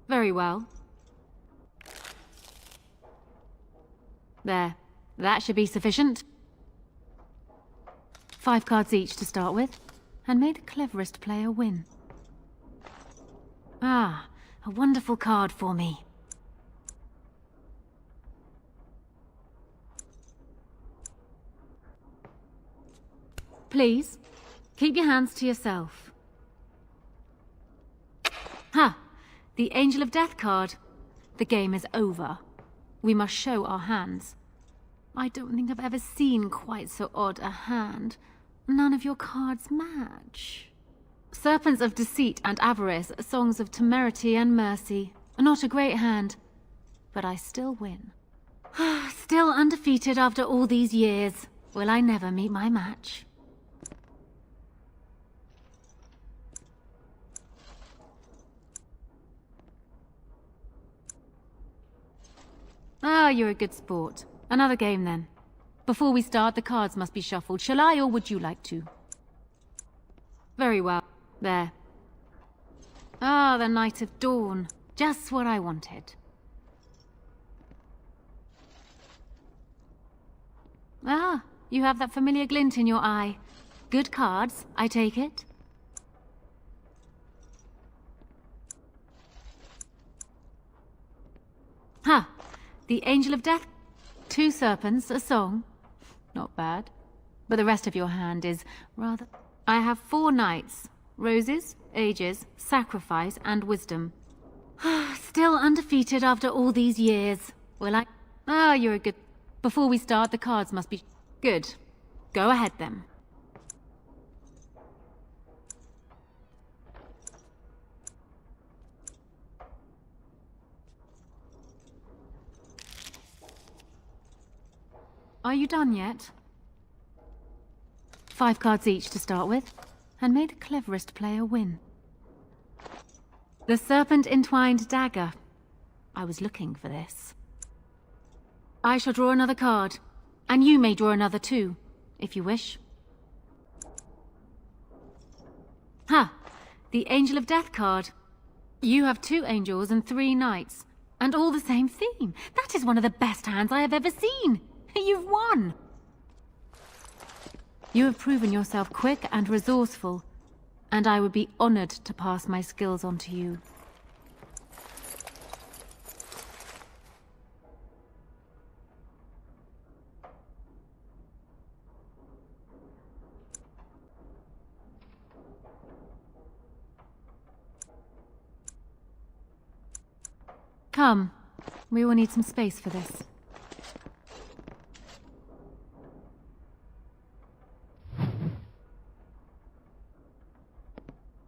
Very well. There. That should be sufficient. 5 cards each to start with, and may the cleverest player win. Ah, a wonderful card for me. Please, keep your hands to yourself. Ha! The Angel of Death card. The game is over. We must show our hands. I don't think I've ever seen quite so odd a hand. None of your cards match. Serpents of Deceit and Avarice, Songs of Temerity and Mercy. Not a great hand, but I still win. Still undefeated after all these years. Will I never meet my match? Ah, you're a good sport. Another game, then. Before we start, the cards must be shuffled. Shall I, or would you like to? Very well. There. Ah, the Night of Dawn. Just what I wanted. Ah, you have that familiar glint in your eye. Good cards, I take it? Ha! The Angel of Death. 2 serpents, a song. Not bad. But the rest of your hand is rather... I have 4 knights. Roses, ages, sacrifice, and wisdom. Still undefeated after all these years. Will I... Ah, you're a good... Before we start, the cards must be... Good. Go ahead, then. are you done yet? 5 cards each to start with, and may the cleverest player win. The serpent-entwined dagger. I was looking for this. I shall draw another card, and you may draw another too, if you wish. Ha! The Angel of Death card. You have 2 angels and 3 knights, and all the same theme. That is one of the best hands I have ever seen. You've won! You have proven yourself quick and resourceful, and I would be honored to pass my skills on to you. Come, we will need some space for this.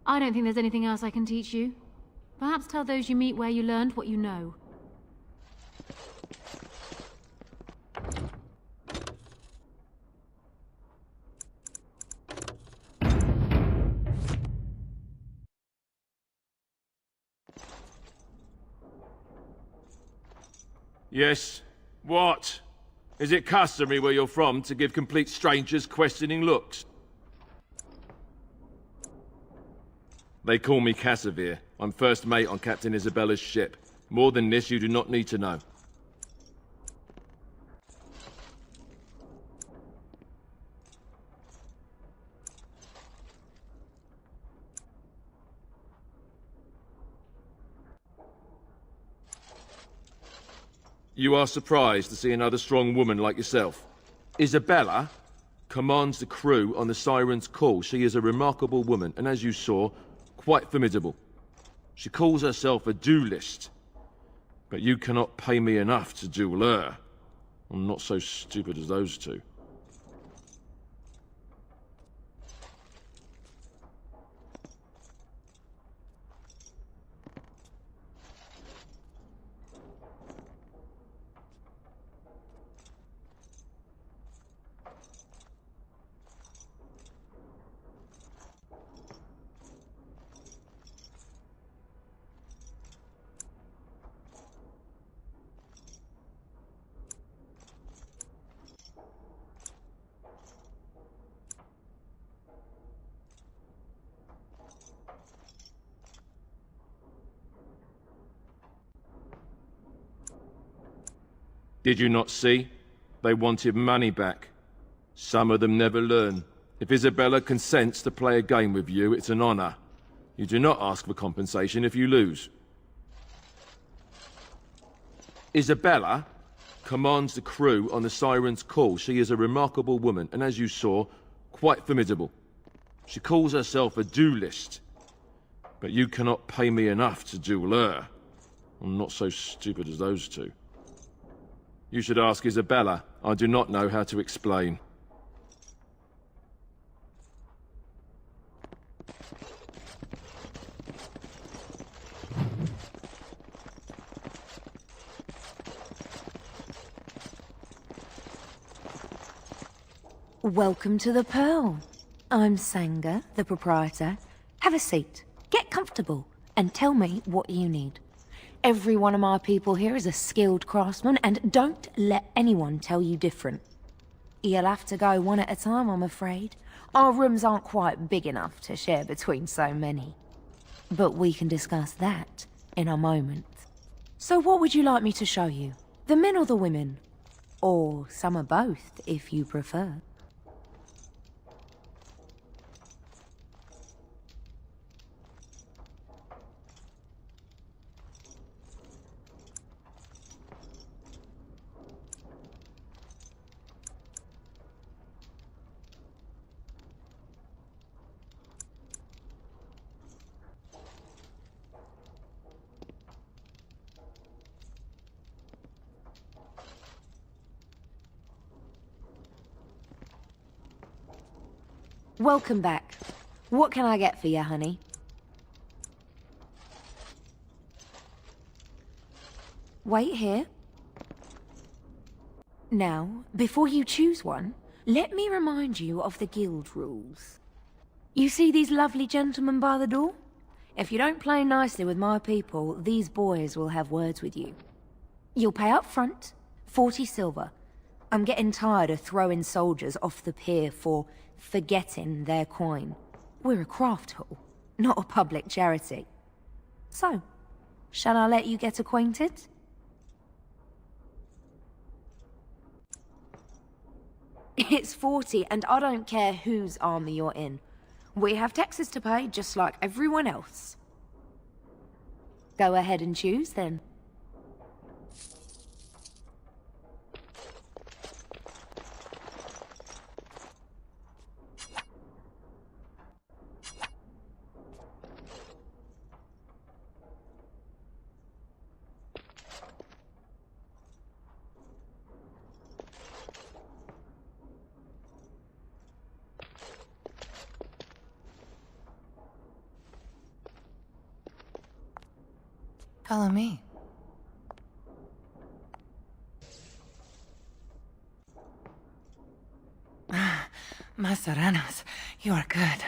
I don't think there's anything else I can teach you. Perhaps tell those you meet where you learned what you know. Yes? What? Is it customary where you're from to give complete strangers questioning looks? They call me Cassavir. I'm first mate on Captain Isabella's ship. More than this, you do not need to know. You are surprised to see another strong woman like yourself. Isabella commands the crew on the Siren's call. She is a remarkable woman, and as you saw, quite formidable. She calls herself a duelist, but you cannot pay me enough to duel her. I'm not so stupid as those two. Did you not see? They wanted money back. Some of them never learn. If Isabella consents to play a game with you, it's an honor. You do not ask for compensation if you lose. Isabella commands the crew on the Siren's call. She is a remarkable woman, and as you saw, quite formidable. She calls herself a duelist, but you cannot pay me enough to duel her. I'm not so stupid as those two. You should ask Isabella. I do not know how to explain. Welcome to the Pearl. I'm Sanga, the proprietor. Have a seat, get comfortable, and tell me what you need. Every one of my people here is a skilled craftsman, and don't let anyone tell you different. You'll have to go one at a time, I'm afraid. Our rooms aren't quite big enough to share between so many. But we can discuss that in a moment. So what would you like me to show you? The men or the women? Or some of both, if you prefer. Welcome back. What can I get for you, honey? Wait here. Now, before you choose one, let me remind you of the guild rules. You see these lovely gentlemen by the door? If you don't play nicely with my people, these boys will have words with you. You'll pay up front, 40 silver. I'm getting tired of throwing soldiers off the pier for forgetting their coin. We're a craft hall, not a public charity. So, shall I let you get acquainted? It's 40, and I don't care whose army you're in. We have taxes to pay, just like everyone else. Go ahead and choose, then. Follow me. My serenos, you are good.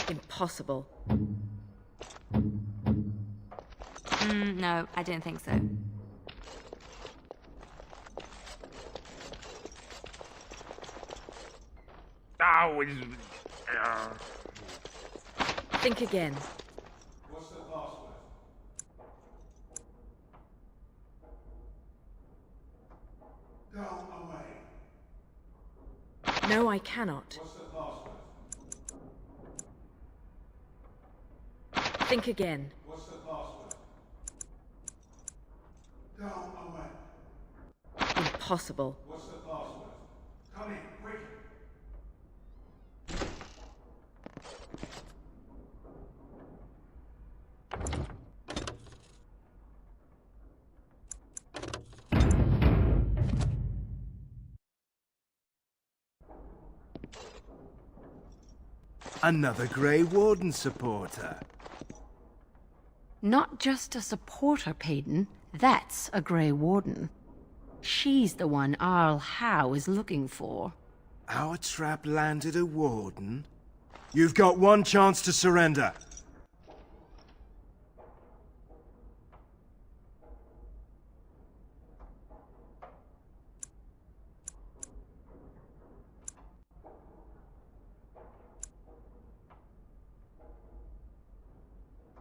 Impossible. No, I don't think so. Think again. What's the password? Go away. No, I cannot. What's the password? Think again. What's the password? Go away. Impossible. What's the password? Come in, quick. Another Grey Warden supporter. Not just a supporter, Payton. That's a Grey Warden. She's the one Arl Howe is looking for. Our trap landed a Warden? You've got one chance to surrender.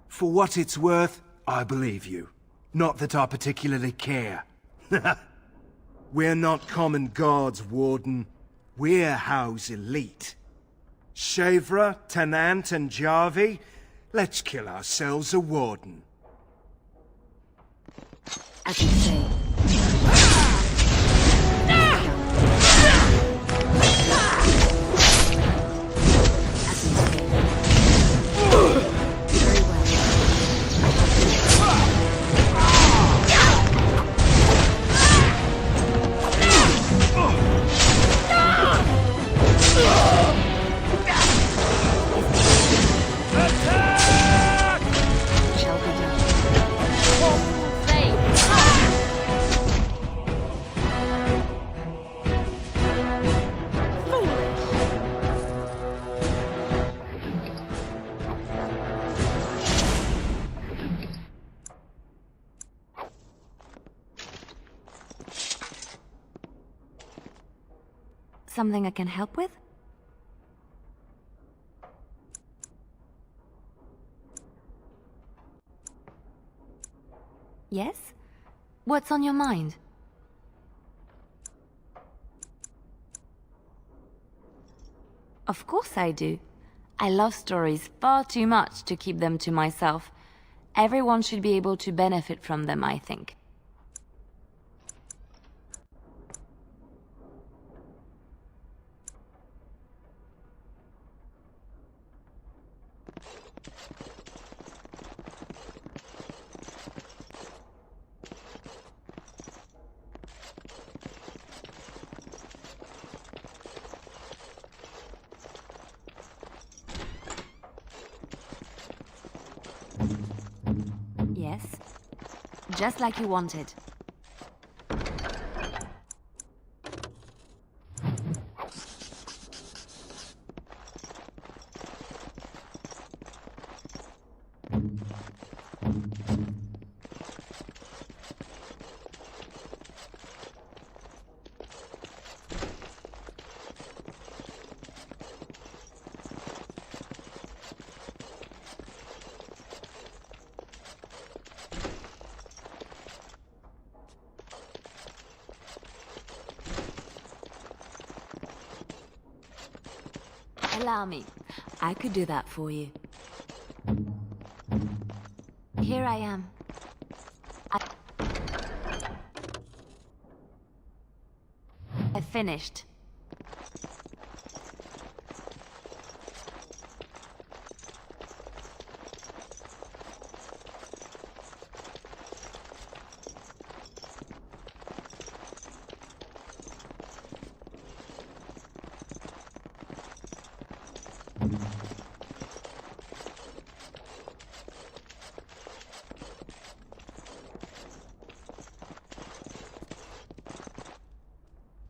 For what it's worth, I believe you. Not that I particularly care. We're not common guards, Warden. We're Howe's elite. Shavra, Tennant, and Jarvie, let's kill ourselves a Warden. As you say. something I can help with? Yes? What's on your mind? Of course I do. I love stories far too much to keep them to myself. Everyone should be able to benefit from them, I think. Yes, just like you wanted. Allow me. I could do that for you. Here I am. I finished.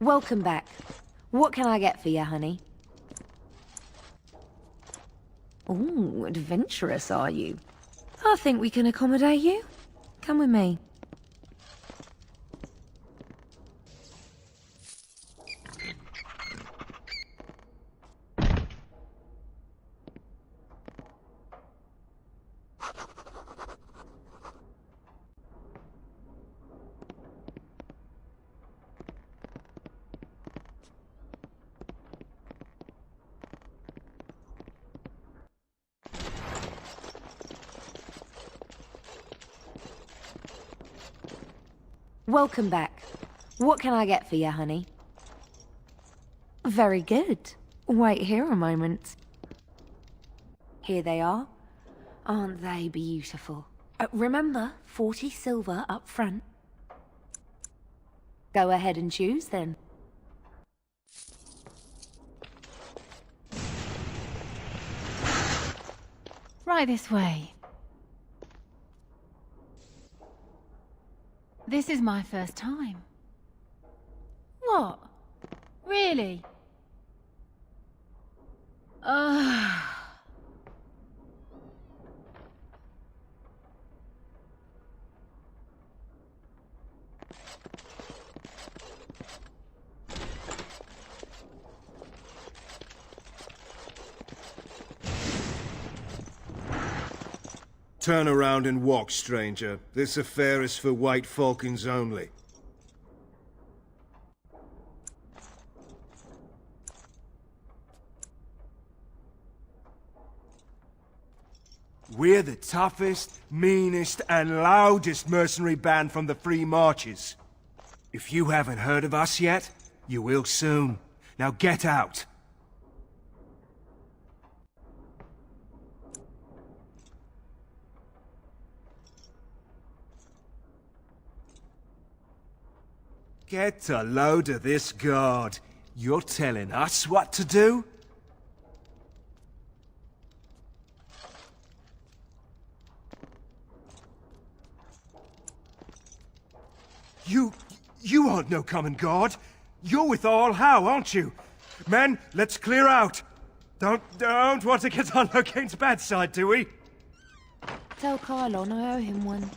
Welcome back. What can I get for you, honey? Ooh, adventurous are you? I think we can accommodate you. Come with me. Welcome back. What can I get for you, honey? Very good. Wait here a moment. Here they are. Aren't they beautiful? Remember, 40 silver up front. Go ahead and choose, then. Right this way. This is my first time. What? Really? Ugh. Turn around and walk, stranger. This affair is for white falcons only. We're the toughest, meanest, and loudest mercenary band from the Free Marches. If you haven't heard of us yet, you will soon. Now get out. Get a load of this guard. You're telling us what to do? You aren't no common guard. You're with All How, aren't you? Men, let's clear out. Don't want to get on Locane's bad side, do we? Tell Kylon I owe him one.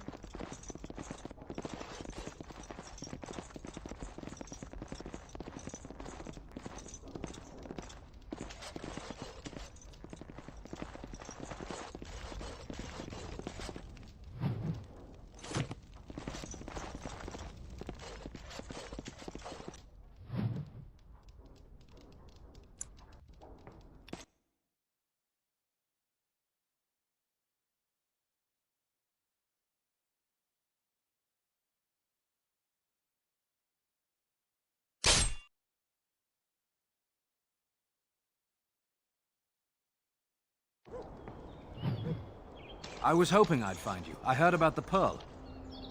I was hoping I'd find you. I heard about the Pearl.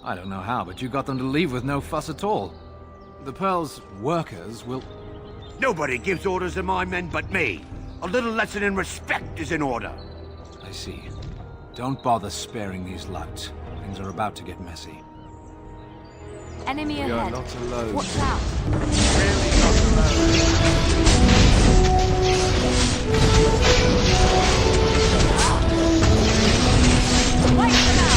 I don't know how, but you got them to leave with no fuss at all. The Pearl's workers will... Nobody gives orders to my men but me. A little lesson in respect is in order. I see. Don't bother sparing these louts. Things are about to get messy. Enemy We are ahead. not alone. Watch out. Really not alone. Wipe them out.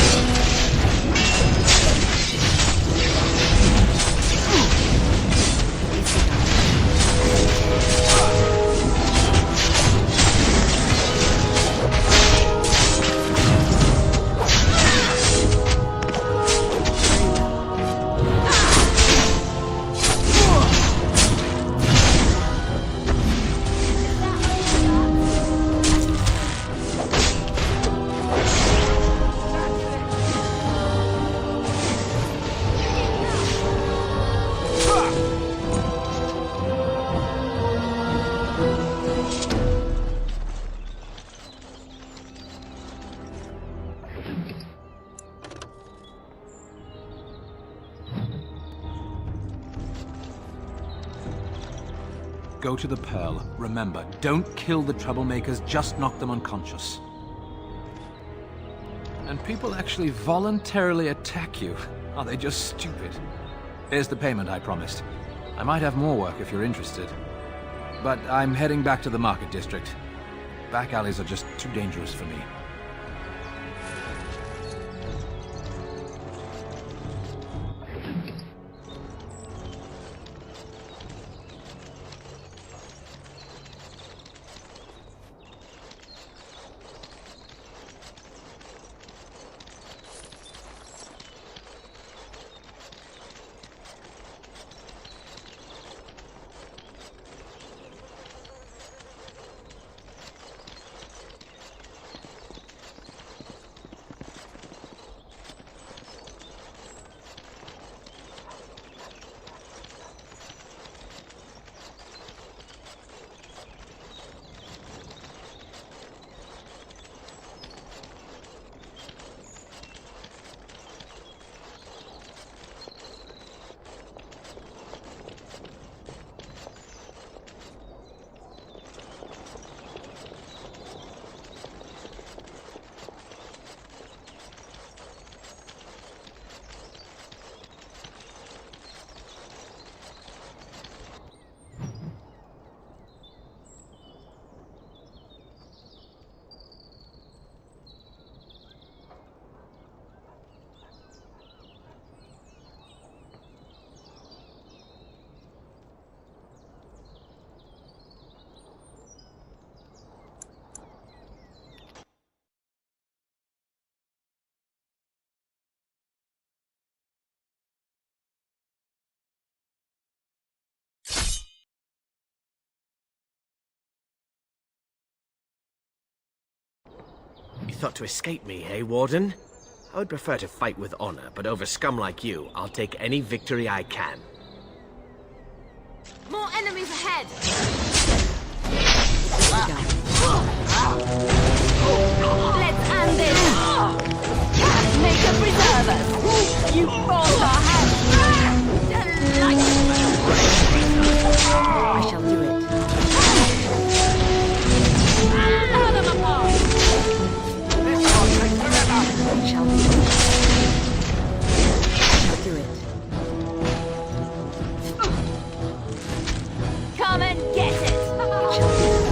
Go to the Pearl. Remember, don't kill the troublemakers, just knock them unconscious. And people actually voluntarily attack you. Are they just stupid? Here's the payment I promised. I might have more work if you're interested. But I'm heading back to the market district. Back alleys are just too dangerous for me. You thought to escape me, eh, Warden? I would prefer to fight with honor, but over scum like you, I'll take any victory I can. More enemies ahead. Let's end this. Make a preserve us. You forced our hands. I shall do it. Tear them apart. I shall do it. I shall do it. Come and get it. I shall do it.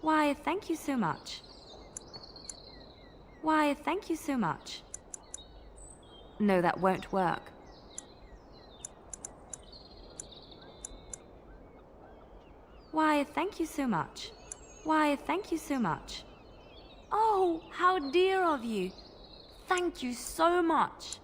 Why, thank you so much. Why, thank you so much. No, that won't work. Why, thank you so much. Why, thank you so much. Oh, how dear of you. Thank you so much.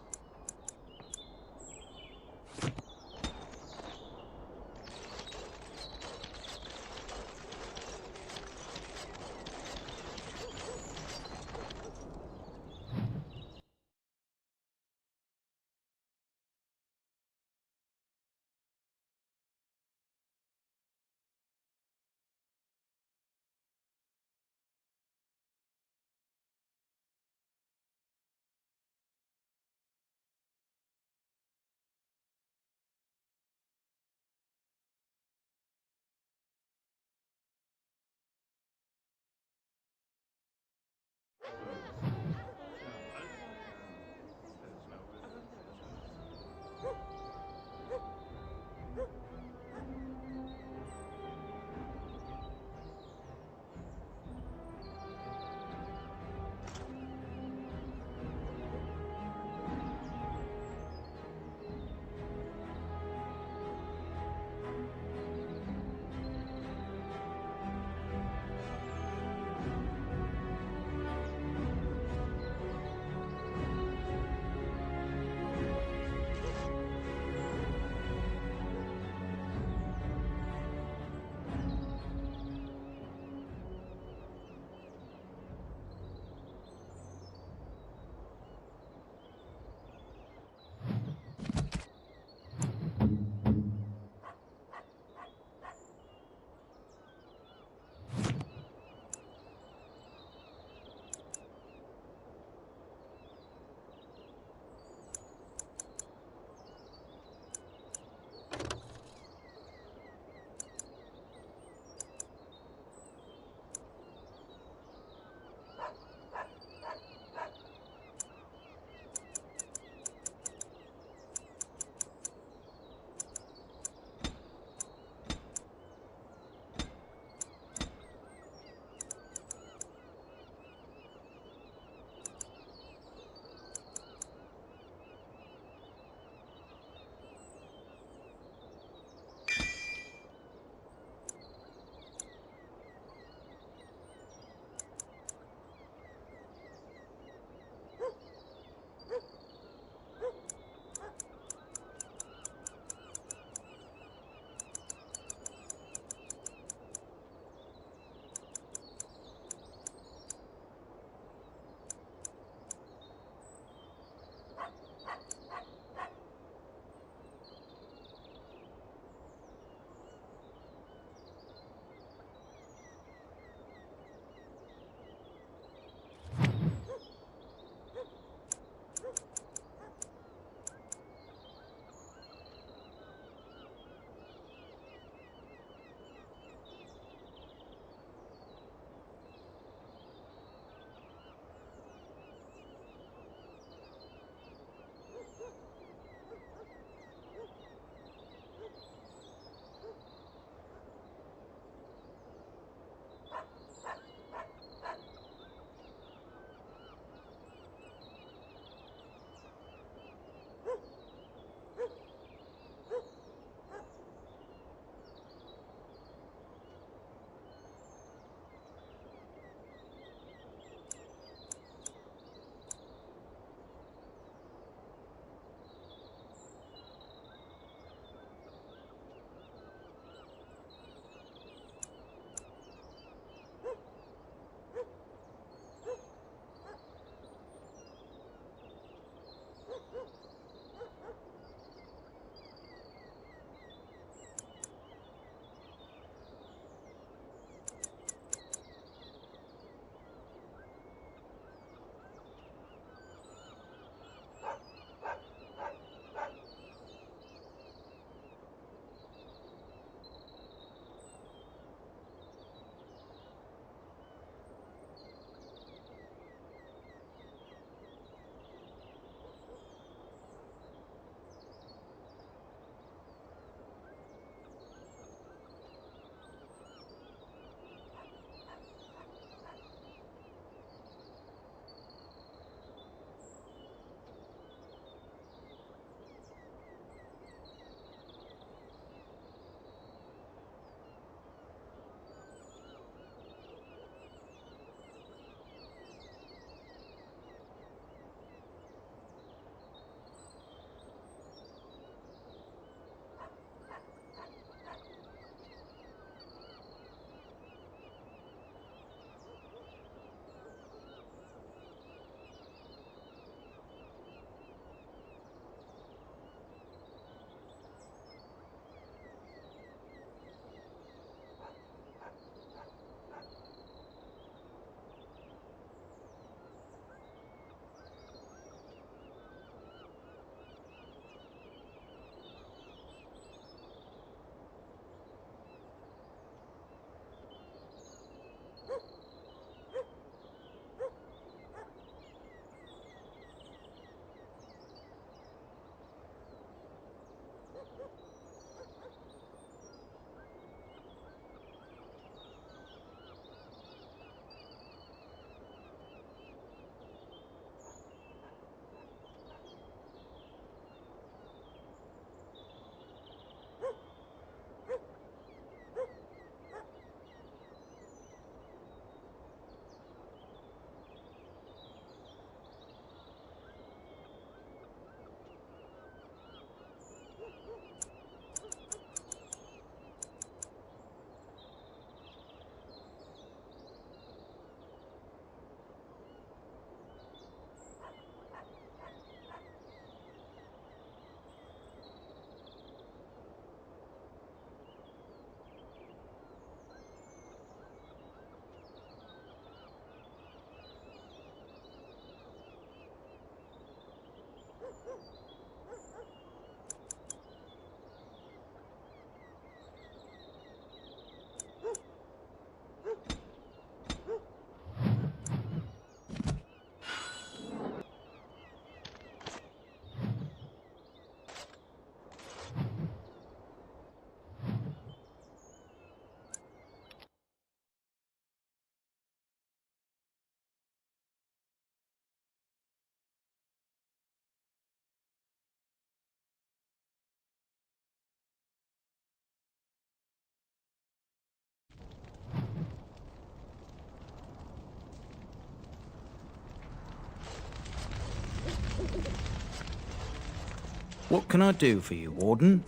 What can I do for you, Warden?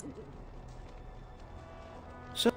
So...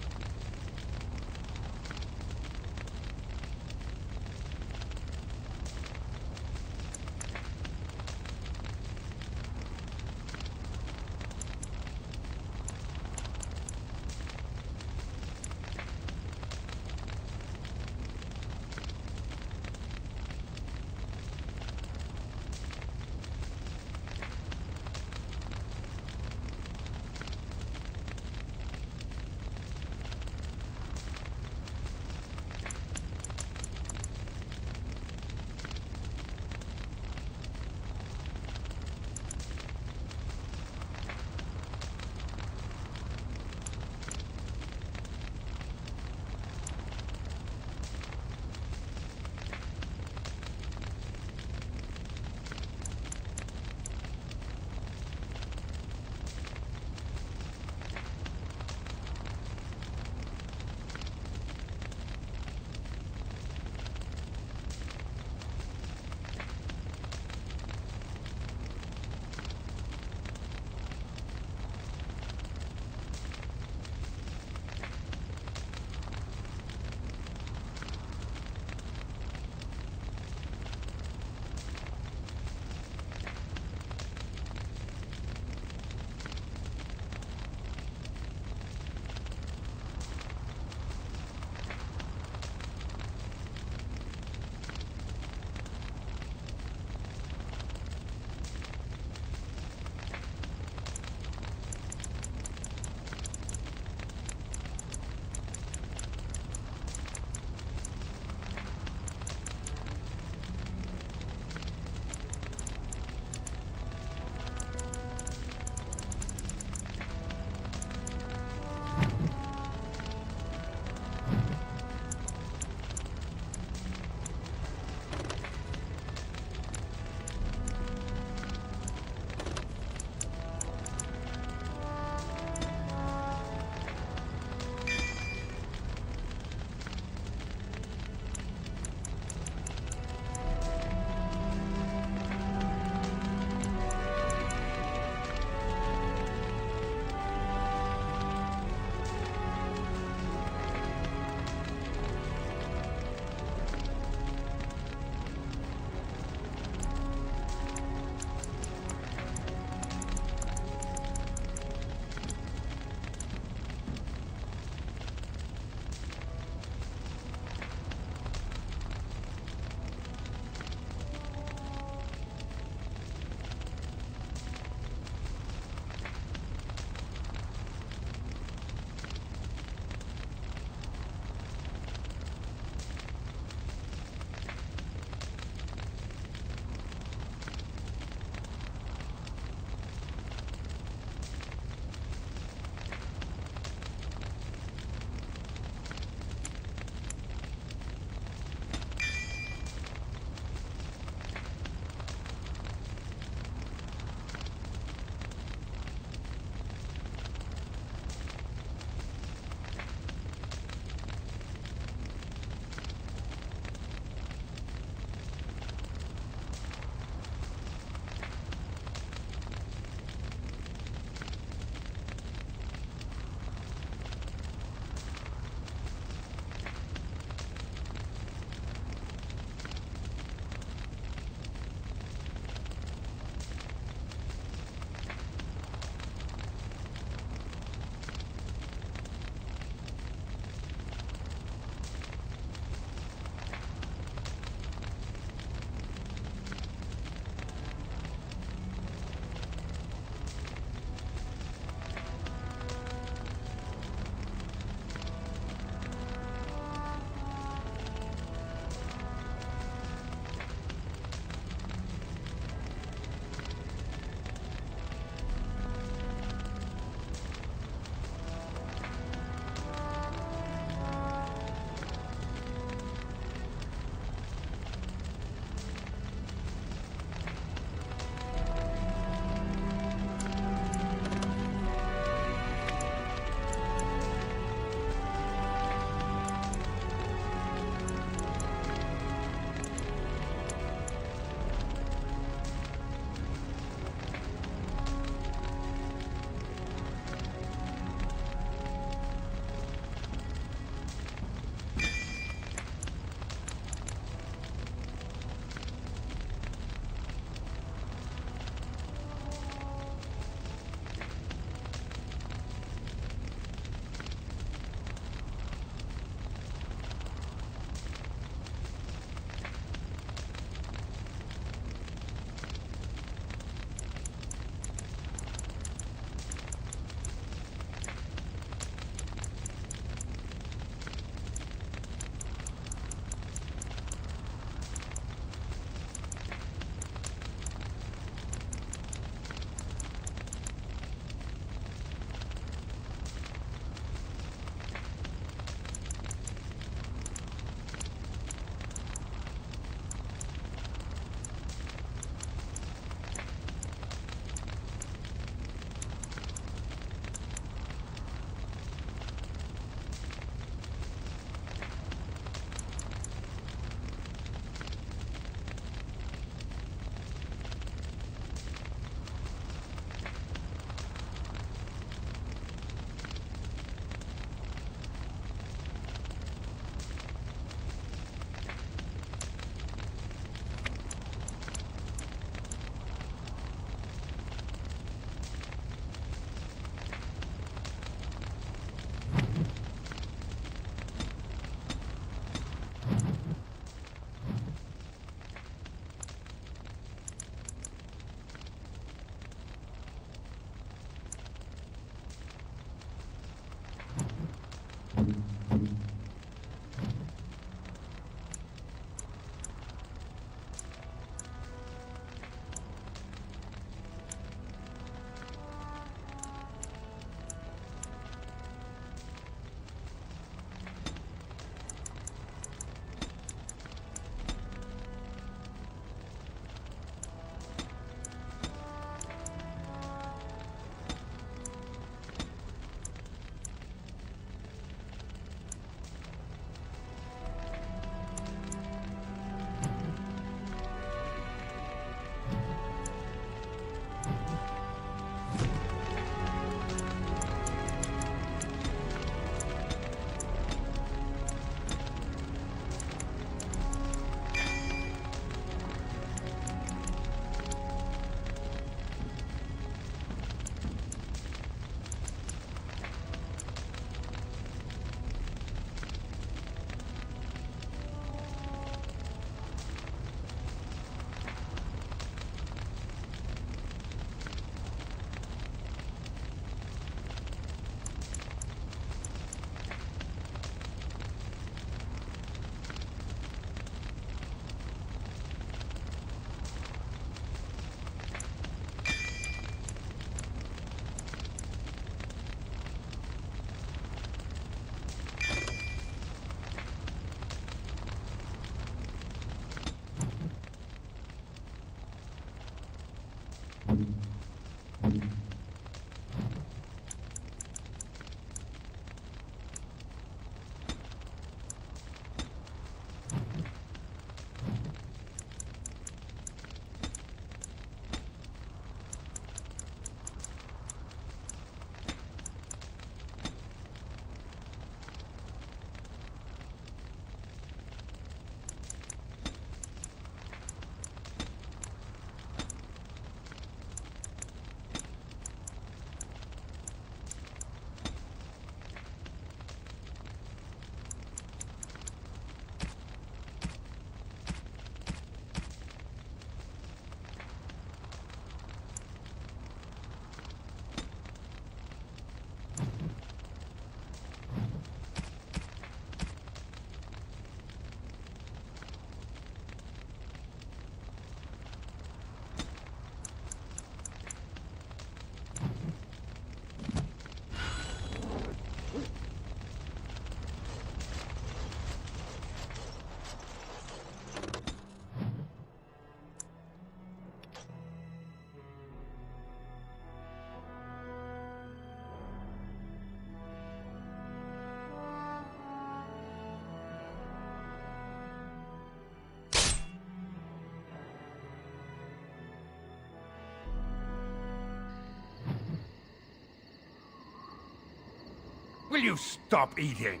Will you stop eating?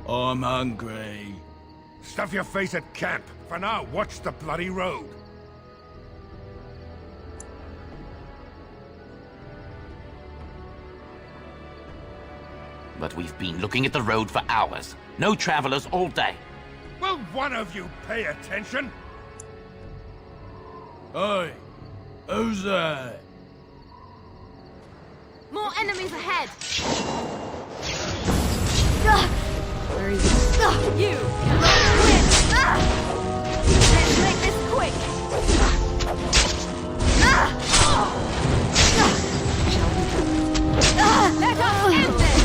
I'm hungry. Stuff your face at camp. For now, watch the bloody road. But we've been looking at the road for hours. No travelers all day. Will one of you pay attention? Hey, who's that? More enemies ahead! Where is it? You cannot win! Let's make this quick! Let us end this!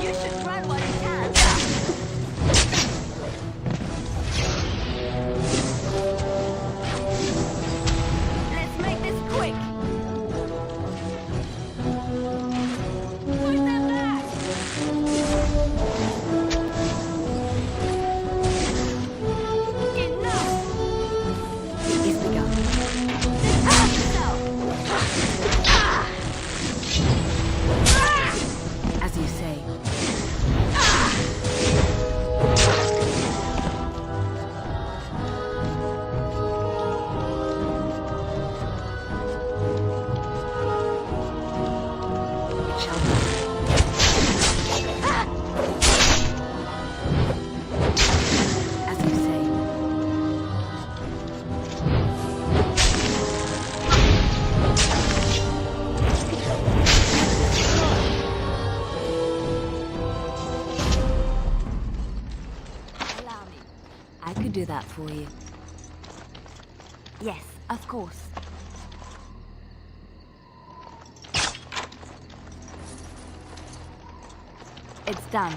You should run while you can. Let's make this quick. Push them back. Enough. He's begun. As you say. It shall be. As you say. Allow me. I could do that for you. Yes, of course. It's done.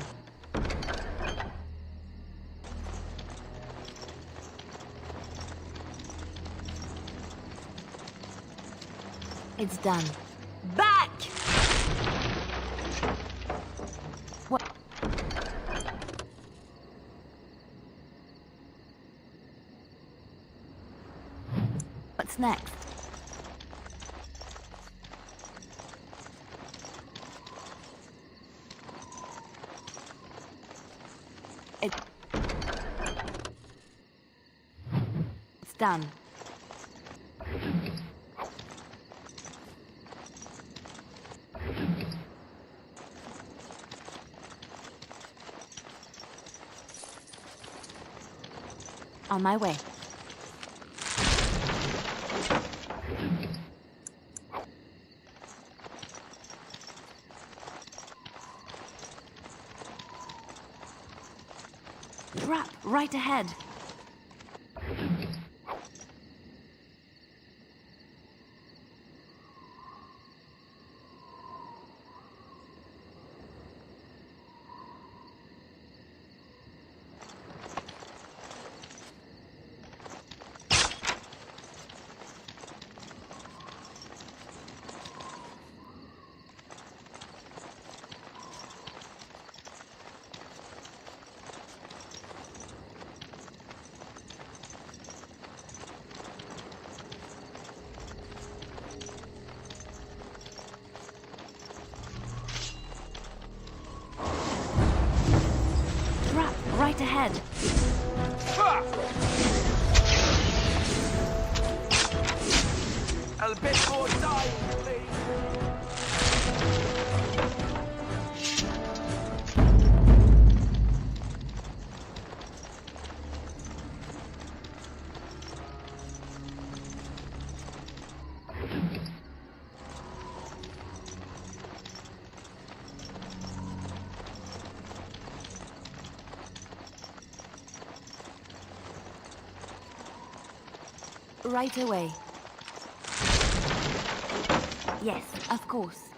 It's done. Back! What? What's next? It's done. On my way. Trap right ahead. Right ahead. A bit more time, please. Right away. Yes, of course.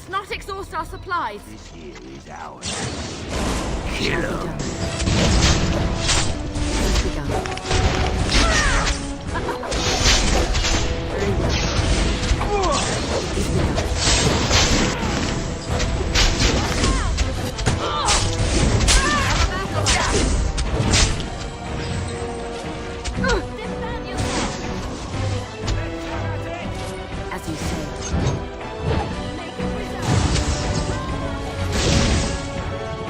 must not exhaust our supplies. This here is ours. Kill him. As you say.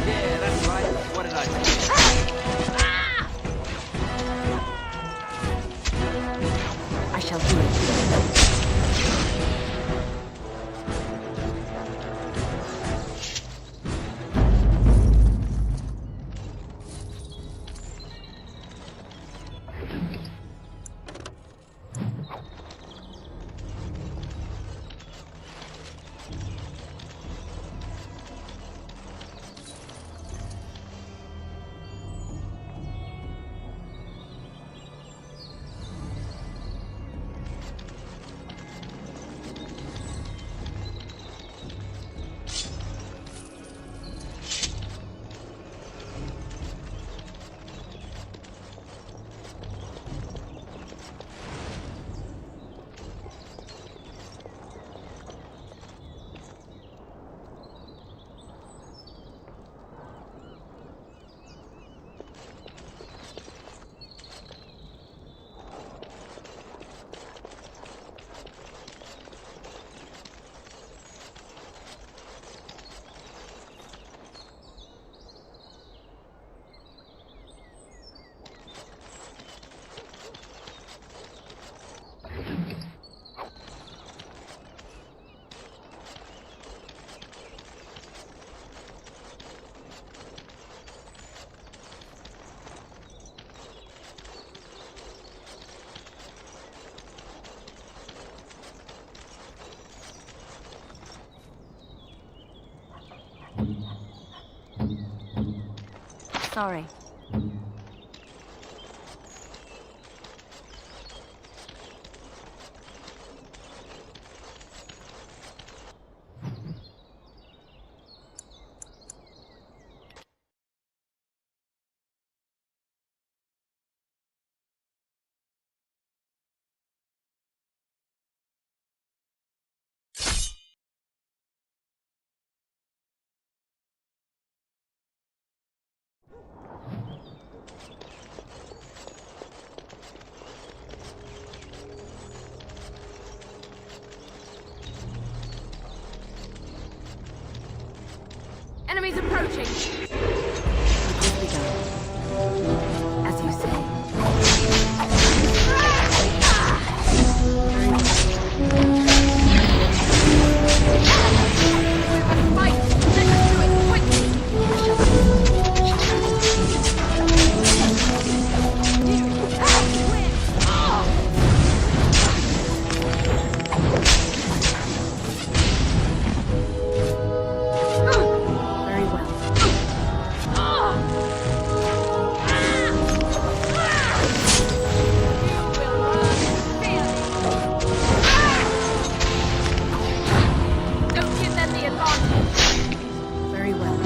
Yeah, that's right. What did I say? I shall do it. Sorry. Enemies approaching. As you say. Fight! Let us do it quickly! Very well.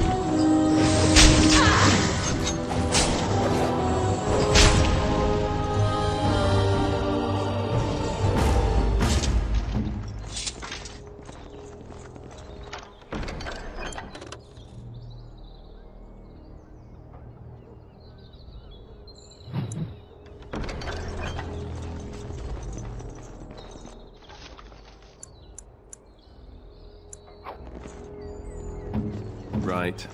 Right.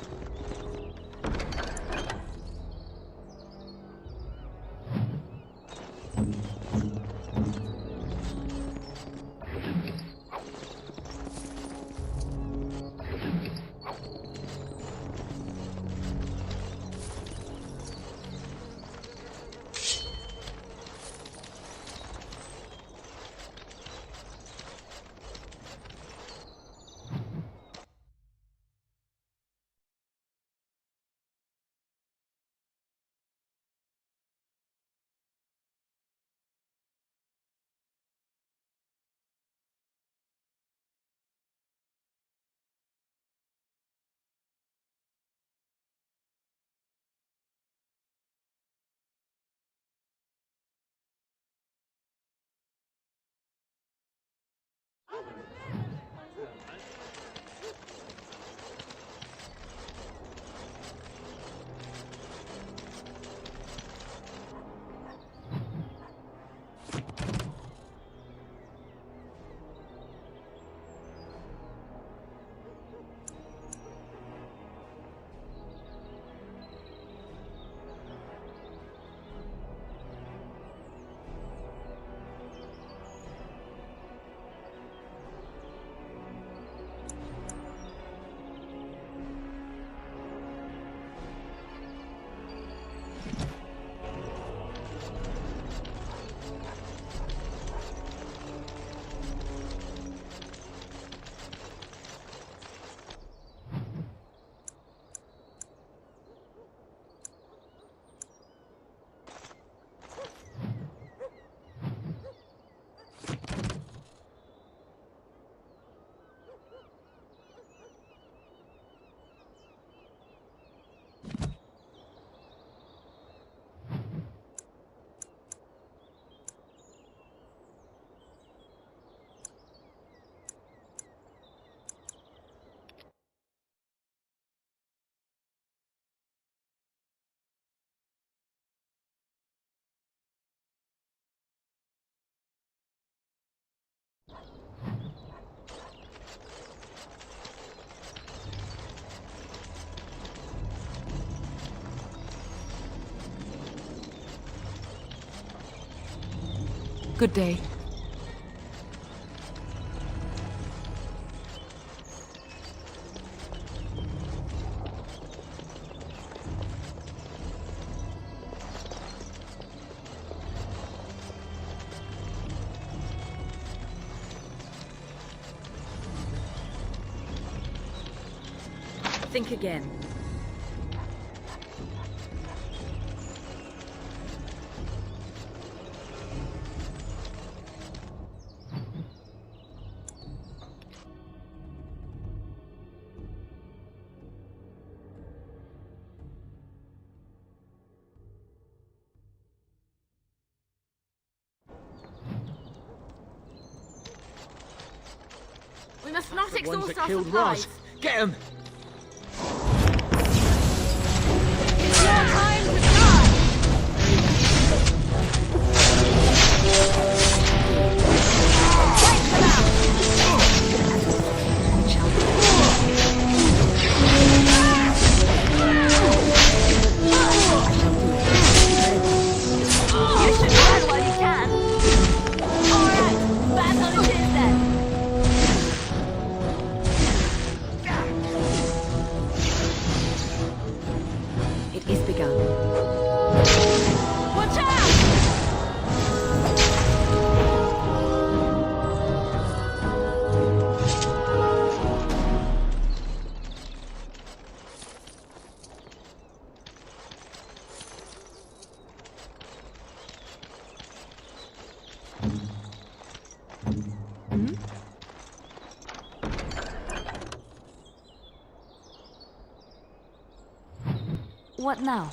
Good day. Think again. We must not The ones exhaust that our killed supplies. Roz. Get him! It's your time to die! You should run while you can. Alright, battle it is then. It is begun. Watch out! What now?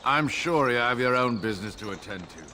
I'm sure you have your own business to attend to.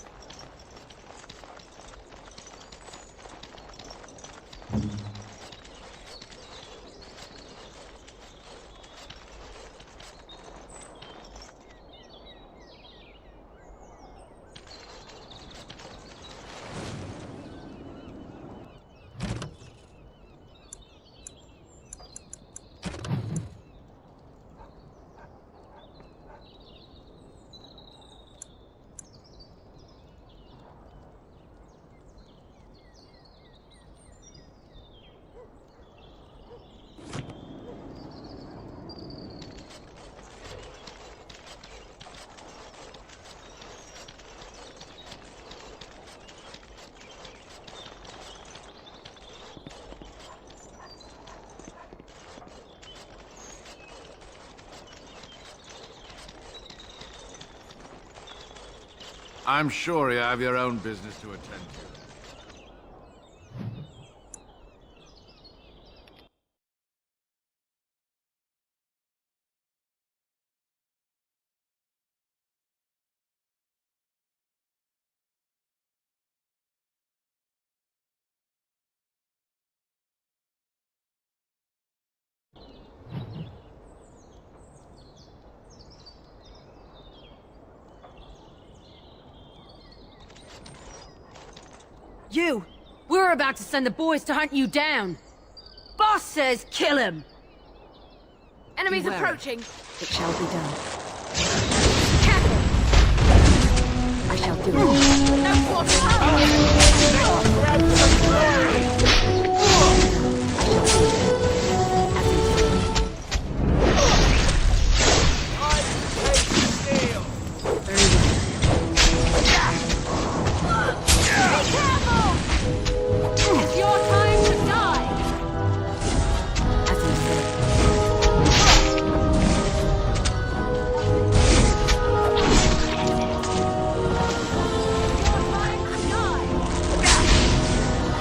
I'm sure you have your own business to attend to. You! We're about to send the boys to hunt you down! Boss says kill him! Enemies Beware. approaching! It shall be done. Careful! I shall do it. No quarter! It's your time to die!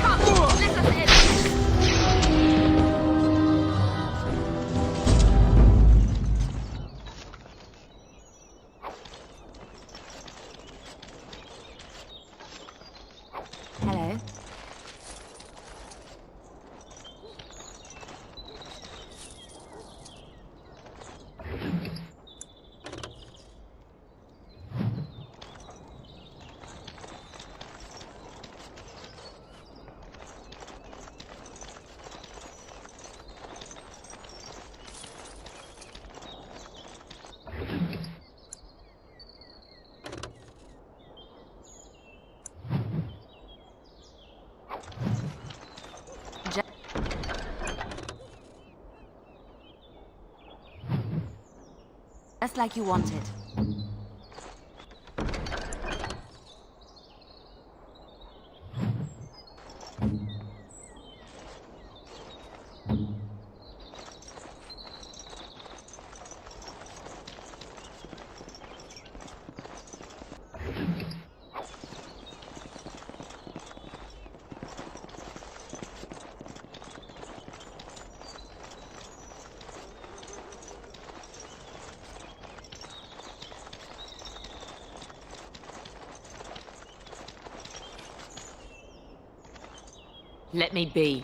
Come, let's That's like you wanted. Let me be.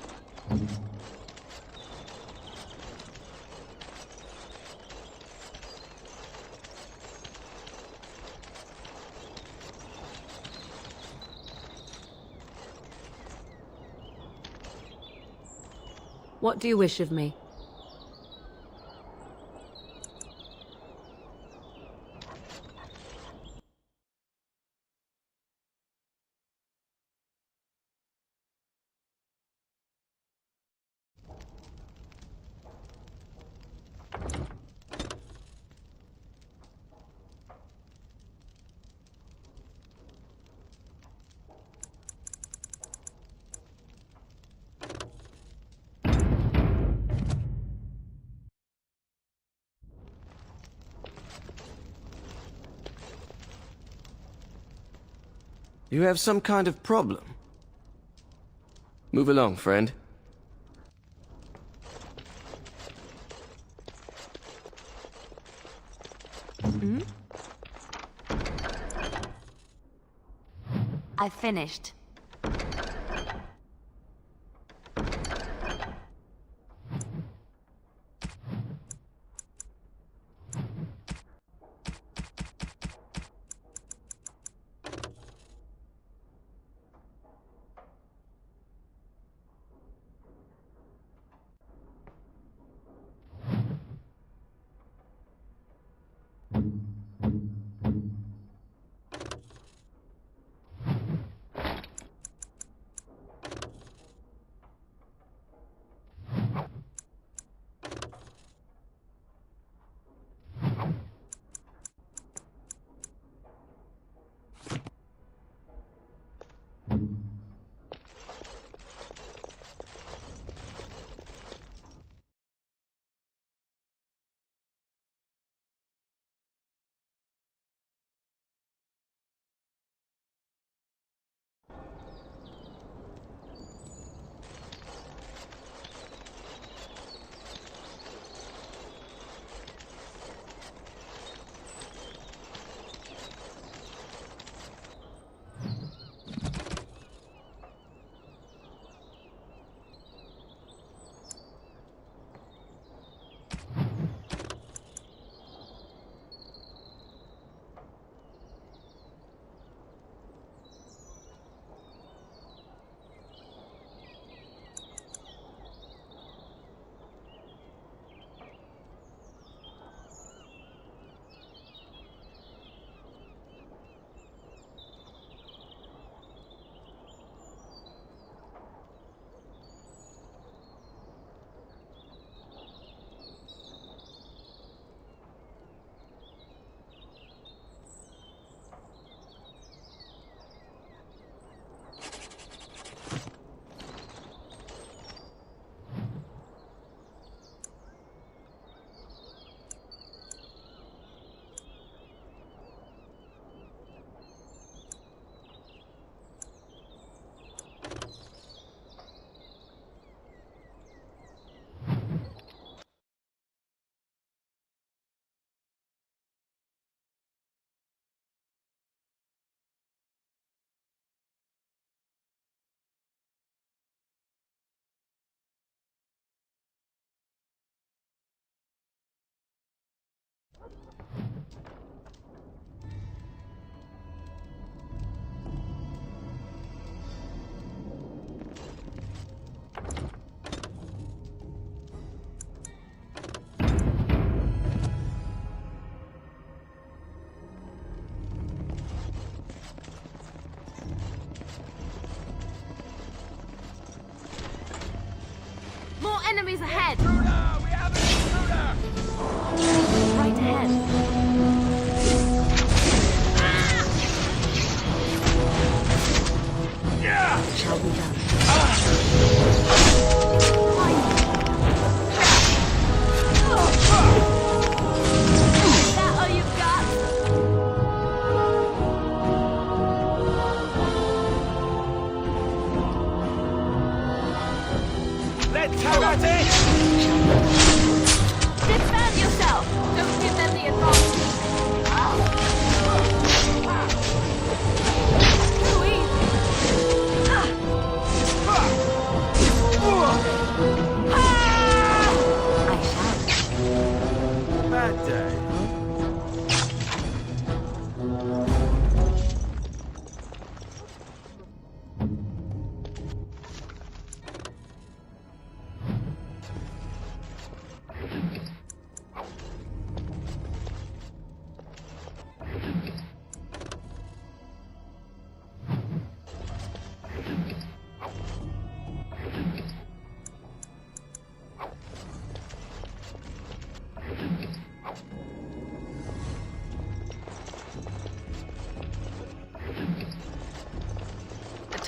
What do you wish of me? You have some kind of problem. Move along, friend. Hmm? I finished. More enemies ahead! Right ahead.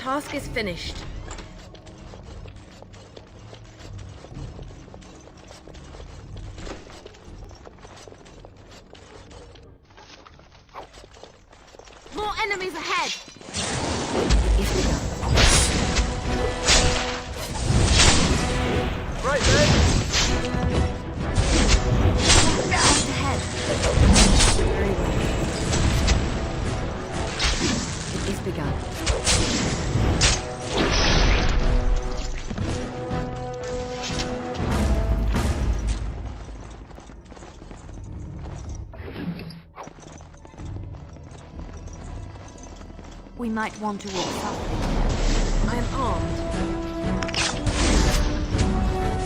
task is finished. More enemies ahead! Right, man. Just ahead. Very well. It is begun. We might want to walk softly. I am armed.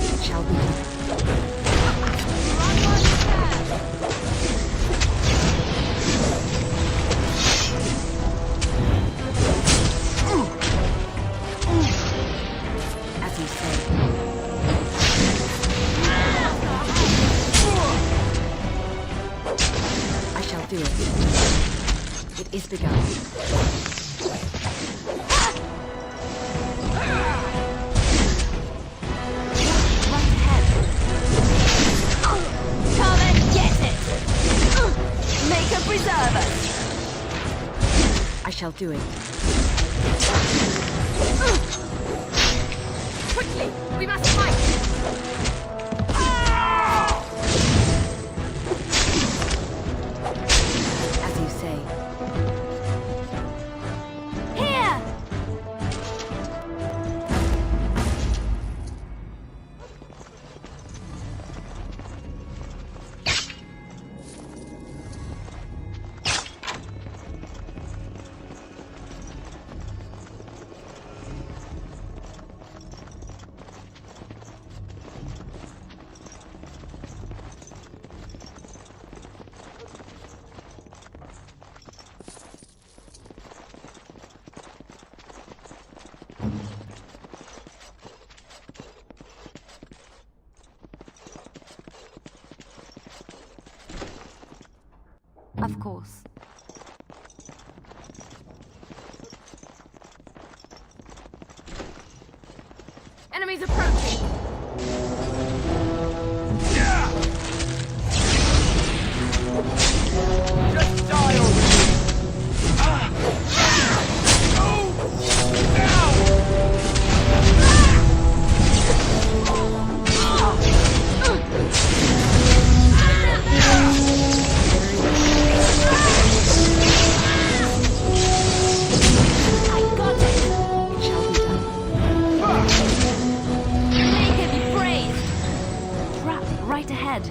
It shall be done. As you say. I shall do it. It is begun. Come and get it! Make a preserver! I shall do it. Quickly! We must fight! As you say. Here! Of course. Enemies approaching! Just die already. Right ahead.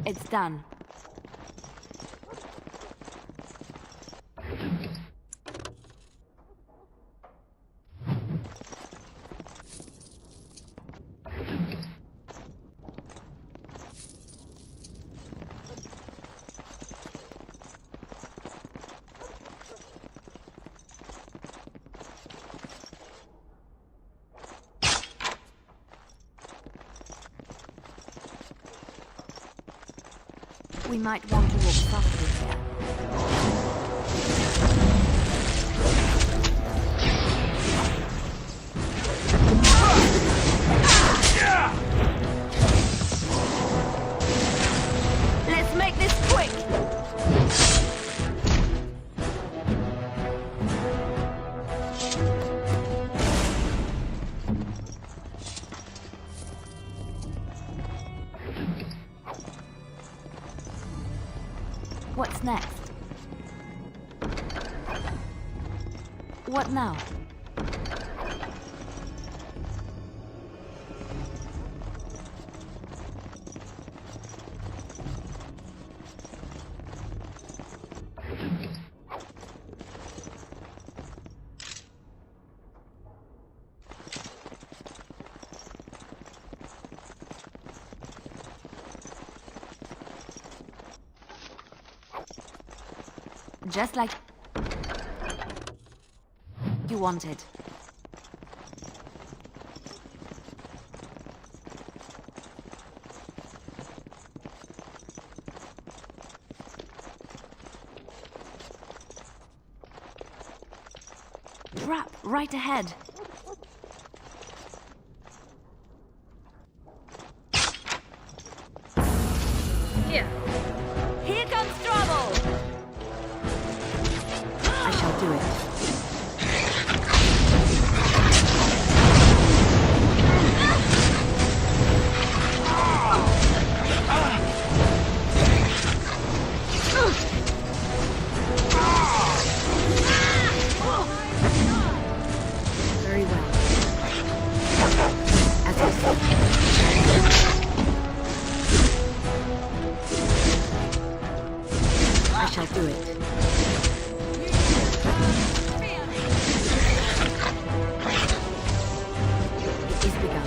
It's done. We might want to walk softly here. Let's make this quick! What's next? What now? Just like you wanted. Trap right ahead. Here. Here comes trouble! I shall do it. Very well. As I said. I shall do it. It is begun.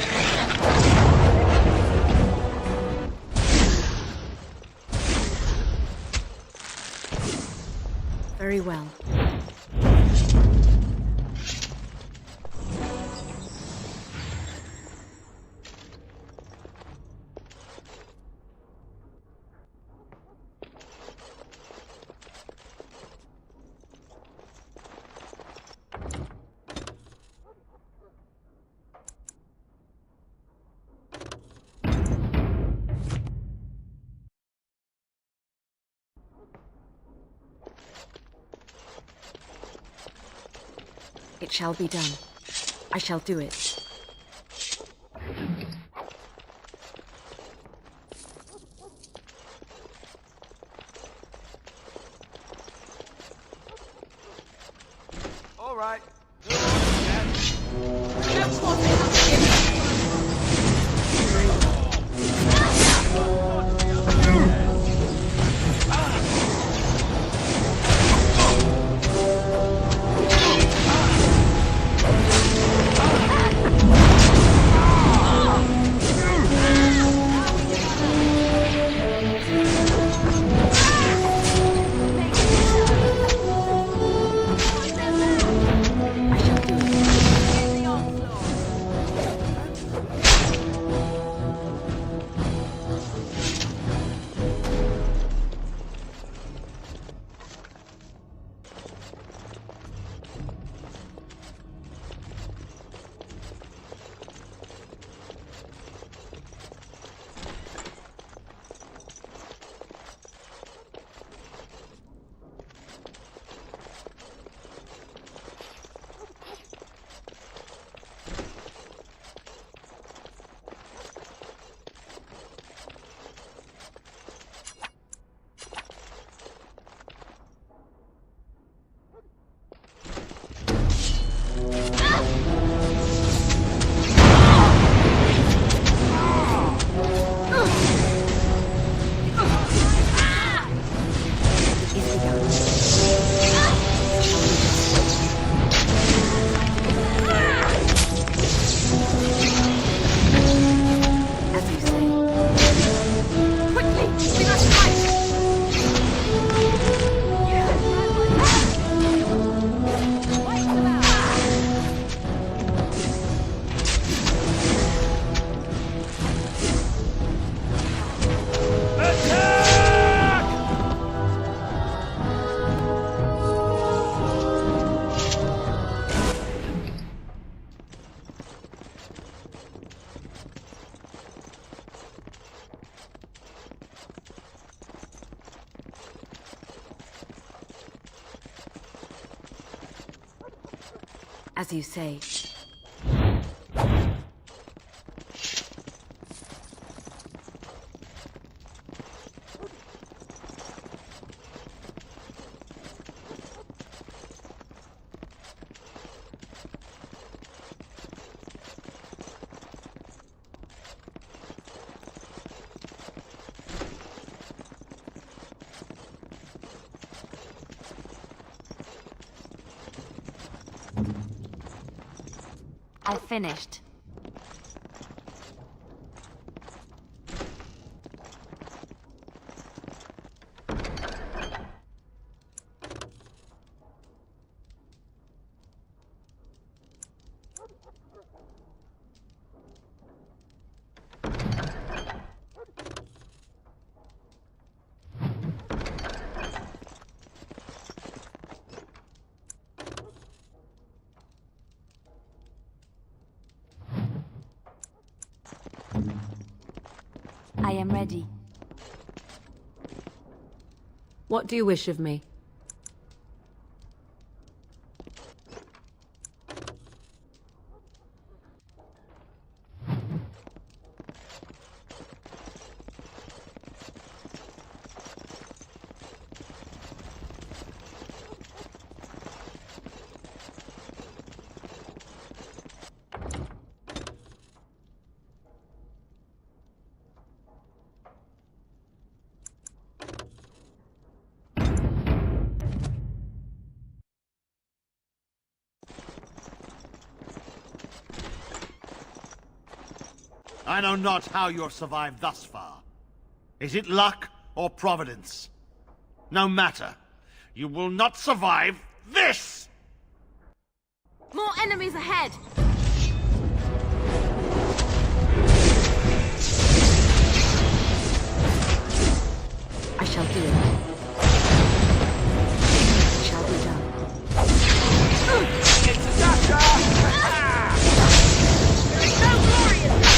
Very well. It shall be done. I shall do it. All right. As you say. I finished. I am ready. What do you wish of me? I know not how you have survived thus far. Is it luck or providence? No matter. You will not survive this! More enemies ahead! I shall do it. It shall be done. It's a doctor! There is no glory in that!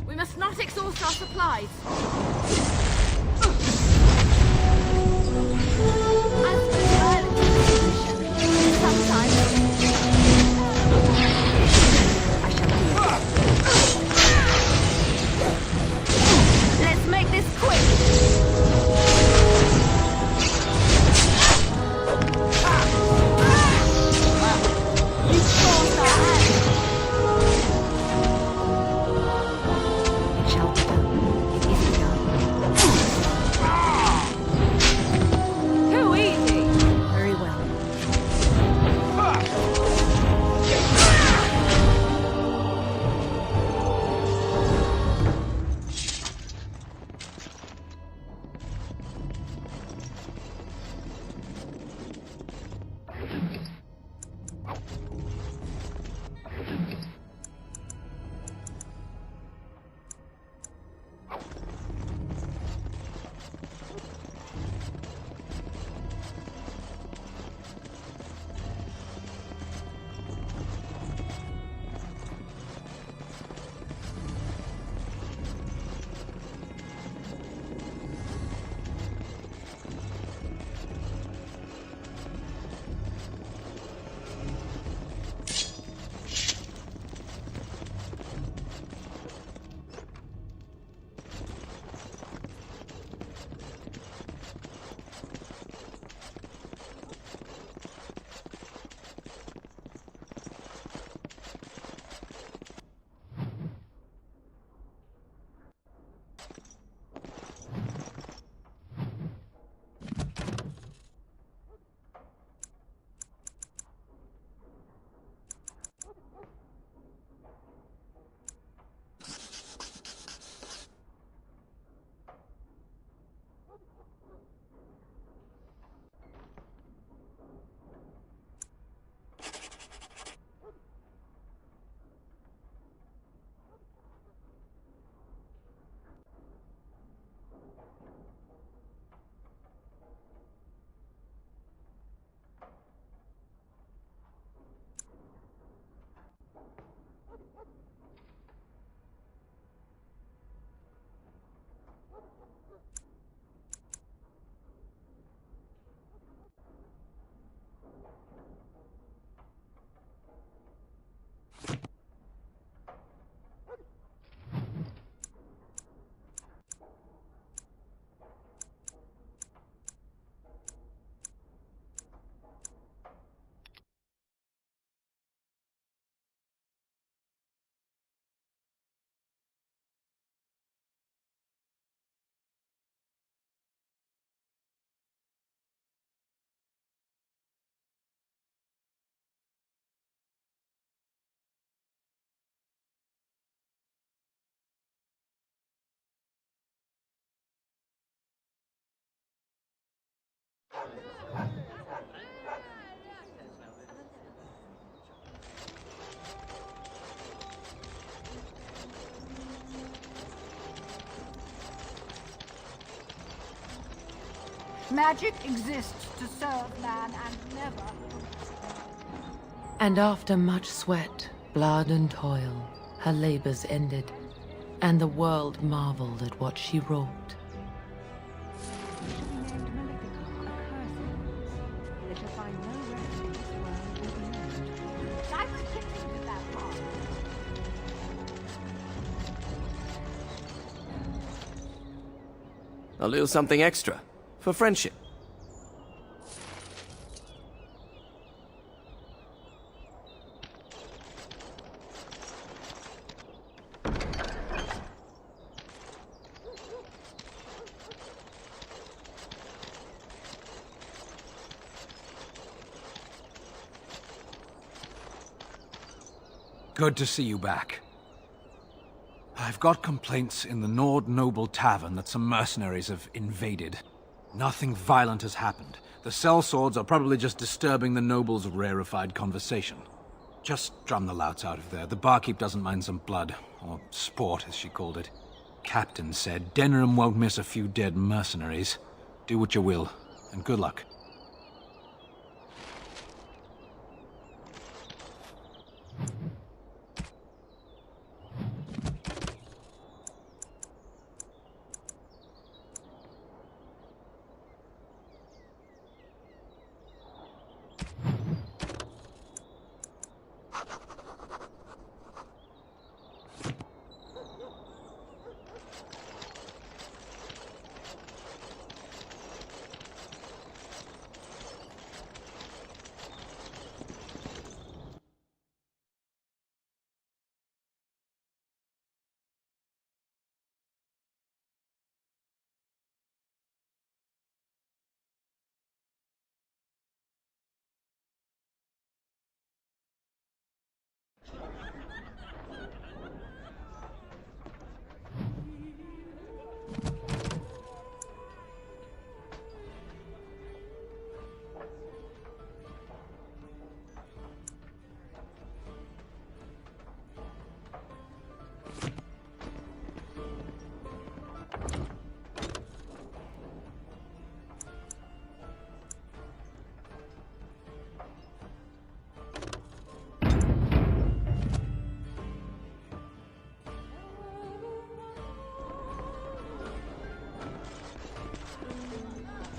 We must not exhaust our supplies. Let's make this quick. Magic exists to serve man and never... And after much sweat, blood and toil, her labors ended, and the world marveled at what she wrought. A little something extra, for friendship. Good to see you back. I've got complaints in the Nord Noble Tavern that some mercenaries have invaded. Nothing violent has happened. The sellswords are probably just disturbing the nobles' rarefied conversation. Just drum the louts out of there. The barkeep doesn't mind some blood, or sport as she called it. Captain said Denham won't miss a few dead mercenaries. Do what you will, and good luck.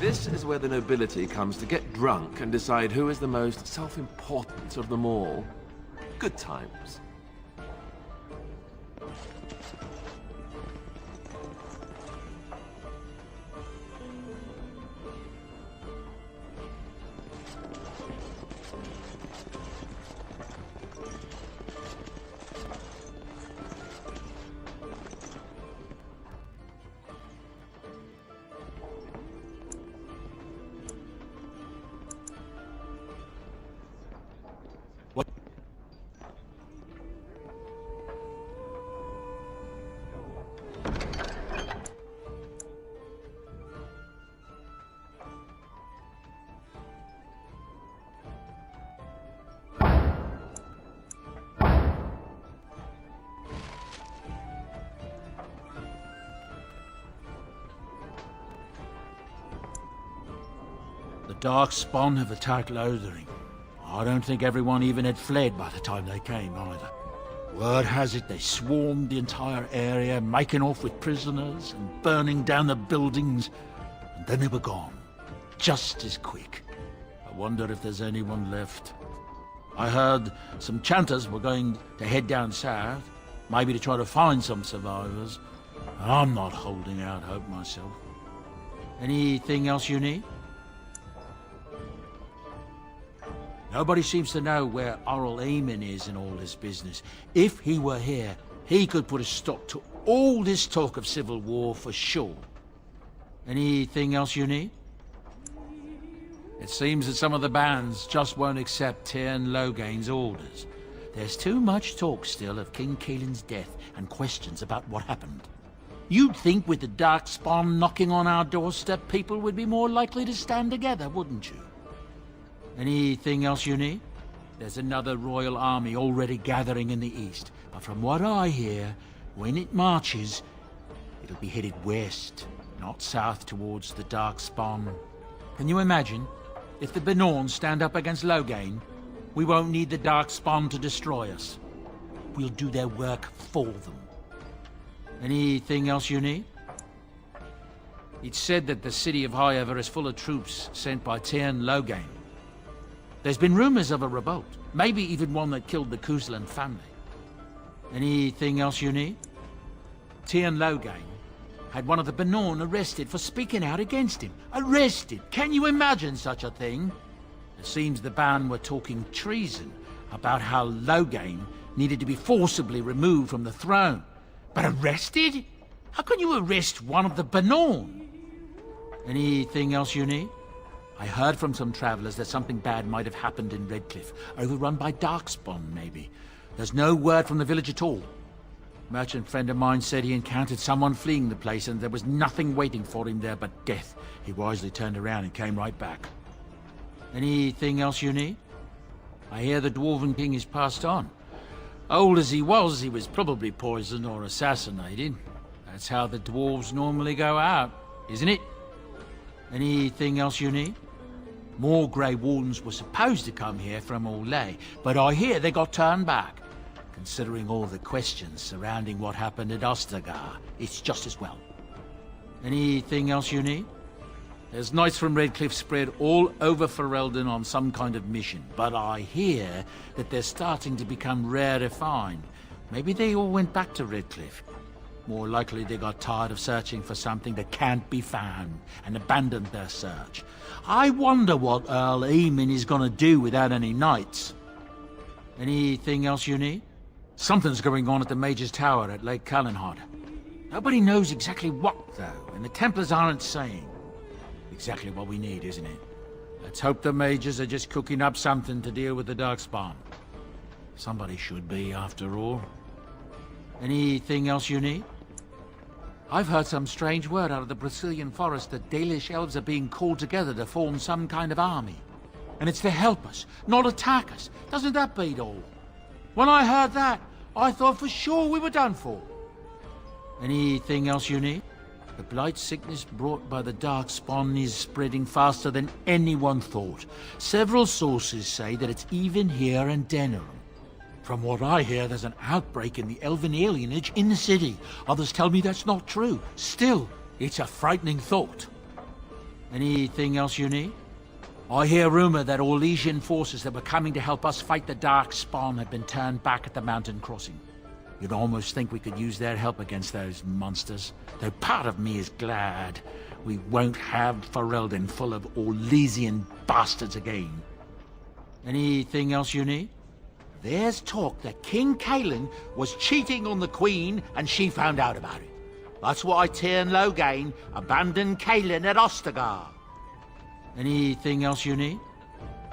This is where the nobility comes to get drunk and decide who is the most self-important of them all. Good times. The Darkspawn have attacked Lothering. I don't think everyone even had fled by the time they came, either. Word has it they swarmed the entire area, making off with prisoners and burning down the buildings, and then they were gone. Just as quick. I wonder if there's anyone left. I heard some chanters were going to head down south, maybe to try to find some survivors. I'm not holding out hope myself. Anything else you need? Nobody seems to know where Oral Eamon is in all this business. If he were here, he could put a stop to all this talk of civil war for sure. Anything else you need? It seems that some of the bands just won't accept Tyrn Logain's orders. There's too much talk still of King Keelan's death and questions about what happened. You'd think with the Darkspawn knocking on our doorstep, people would be more likely to stand together, wouldn't you? Anything else you need? There's another royal army already gathering in the east, but from what I hear, when it marches, it'll be headed west, not south towards the Darkspawn. Can you imagine? If the Benorn stand up against Loghain, we won't need the Darkspawn to destroy us. We'll do their work for them. Anything else you need? It's said that the city of Highever is full of troops sent by Tyrn Loghain. There's been rumors of a revolt, maybe even one that killed the Kuzlan family. Anything else you need? Tyrn Loghain had one of the Benorn arrested for speaking out against him. Arrested! Can you imagine such a thing? It seems the band were talking treason about how Loghain needed to be forcibly removed from the throne. But arrested? How can you arrest one of the Benorn? Anything else you need? I heard from some travelers that something bad might have happened in Redcliffe, overrun by Darkspawn, maybe. There's no word from the village at all. A merchant friend of mine said he encountered someone fleeing the place and there was nothing waiting for him there but death. He wisely turned around and came right back. Anything else you need? I hear the Dwarven King is passed on. Old as he was probably poisoned or assassinated. That's how the dwarves normally go out, isn't it? Anything else you need? More Grey Wardens were supposed to come here from Orlais, but I hear they got turned back. Considering all the questions surrounding what happened at Ostagar, it's just as well. Anything else you need? There's knights from Redcliffe spread all over Ferelden on some kind of mission, but I hear that they're starting to become rare to find. Maybe they all went back to Redcliffe. More likely they got tired of searching for something that can't be found and abandoned their search. I wonder what Earl Eamon is gonna do without any knights. Anything else you need? Something's going on at the Mage's Tower at Lake Callanhod. Nobody knows exactly what, though, and the Templars aren't saying. Exactly what we need, isn't it? Let's hope the Mages are just cooking up something to deal with the Darkspawn. Somebody should be, after all. Anything else you need? I've heard some strange word out of the Brazilian forest that Dalish elves are being called together to form some kind of army. And it's to help us, not attack us. Doesn't that beat all? When I heard that, I thought for sure we were done for. Anything else you need? The blight sickness brought by the Darkspawn is spreading faster than anyone thought. Several sources say that it's even here in Denerim. From what I hear, there's an outbreak in the elven alienage in the city. Others tell me that's not true. Still, it's a frightening thought. Anything else you need? I hear rumor that Orlesian forces that were coming to help us fight the Darkspawn have been turned back at the mountain crossing. You'd almost think we could use their help against those monsters. Though part of me is glad we won't have Ferelden full of Orlesian bastards again. Anything else you need? There's talk that King Cailan was cheating on the Queen and she found out about it. That's why Tyrn Loghain abandoned Cailan at Ostagar. Anything else you need?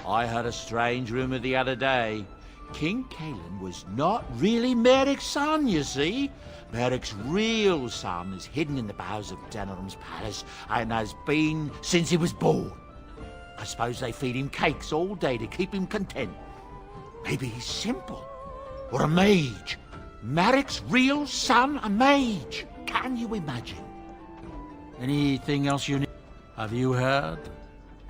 I heard a strange rumor the other day. King Cailan was not really Merrick's son, you see. Merrick's real son is hidden in the bowels of Denerim's palace and has been since he was born. I suppose they feed him cakes all day to keep him content. Maybe he's simple. Or a mage. Merrick's real son, a mage. Can you imagine? Anything else you need? Have you heard?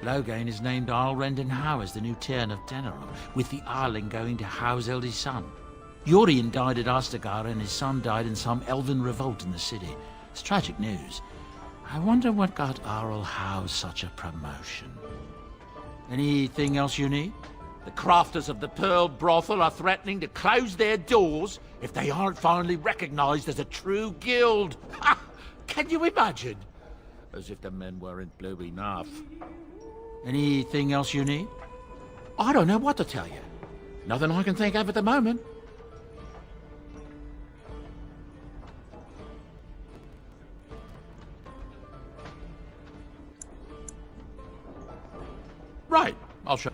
Loghain has named Alrend Howe as the new Tyrn of Denerim, with the Arling going to Howe's eldest son. Yorian died at Ostagar and his son died in some elven revolt in the city. It's tragic news. I wonder what got Arl Howe such a promotion. Anything else you need? The crafters of the Pearl Brothel are threatening to close their doors if they aren't finally recognized as a true guild. Ha! Can you imagine? As if the men weren't blue enough. Anything else you need? I don't know what to tell you. Nothing I can think of at the moment. Right, I'll show.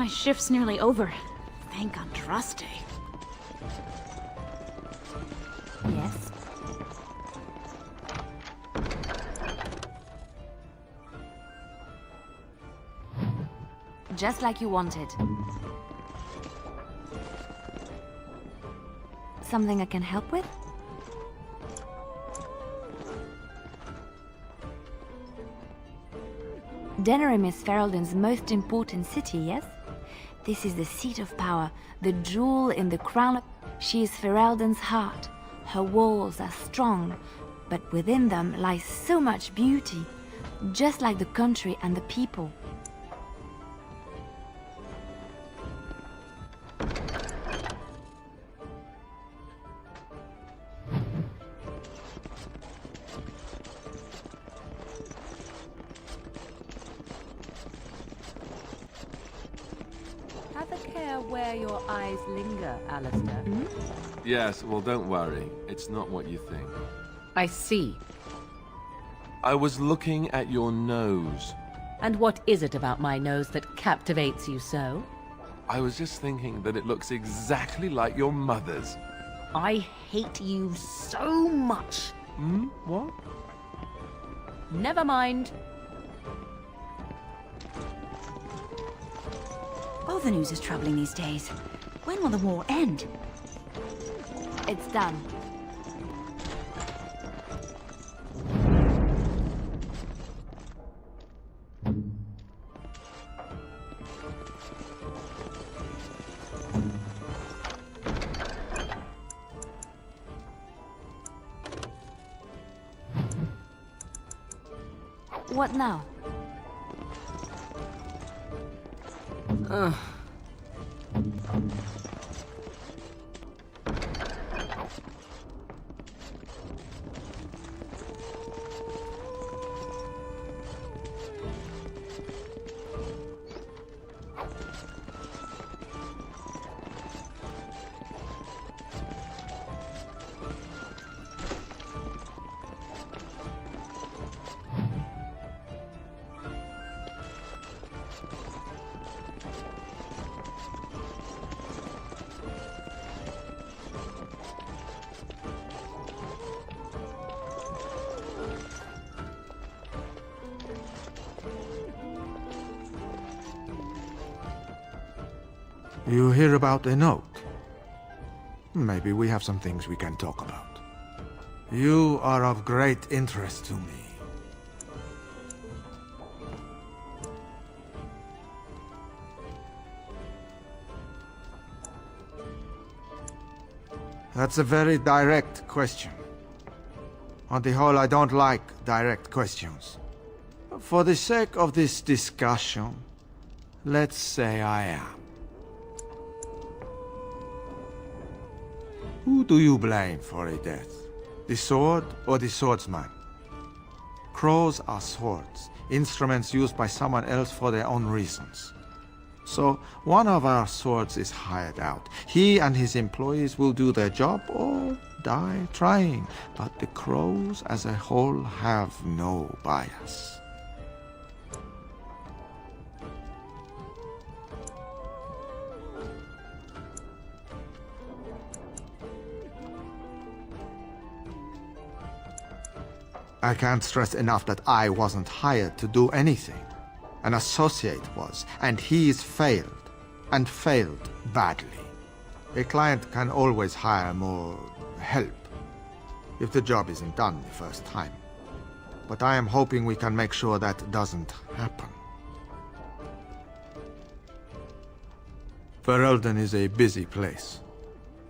My shift's nearly over. Thank Andraste. Yes? Just like you wanted. Something I can help with? Denerim is Ferelden's most important city, yes? This is the seat of power, the jewel in the crown of... She is Ferelden's heart. Her walls are strong, but within them lies so much beauty, just like the country and the people. Have a care where your eyes linger, Alistair. Yes, well, don't worry. It's not what you think. I see. I was looking at your nose. And what is it about my nose that captivates you so? I was just thinking that it looks exactly like your mother's. I hate you so much. What? Never mind. All the news is troubling these days. When will the war end? It's done. What now? You hear about the note? Maybe we have some things we can talk about. You are of great interest to me. That's a very direct question. On the whole, I don't like direct questions. For the sake of this discussion, let's say I am. Who do you blame for a death? The sword or the swordsman? Crows are swords, instruments used by someone else for their own reasons. So, one of our swords is hired out. He and his employees will do their job or die trying, but the crows as a whole have no bias. I can't stress enough that I wasn't hired to do anything. An associate was, and he's failed, and failed badly. A client can always hire more help if the job isn't done the first time. But I am hoping we can make sure that doesn't happen. Ferelden is a busy place.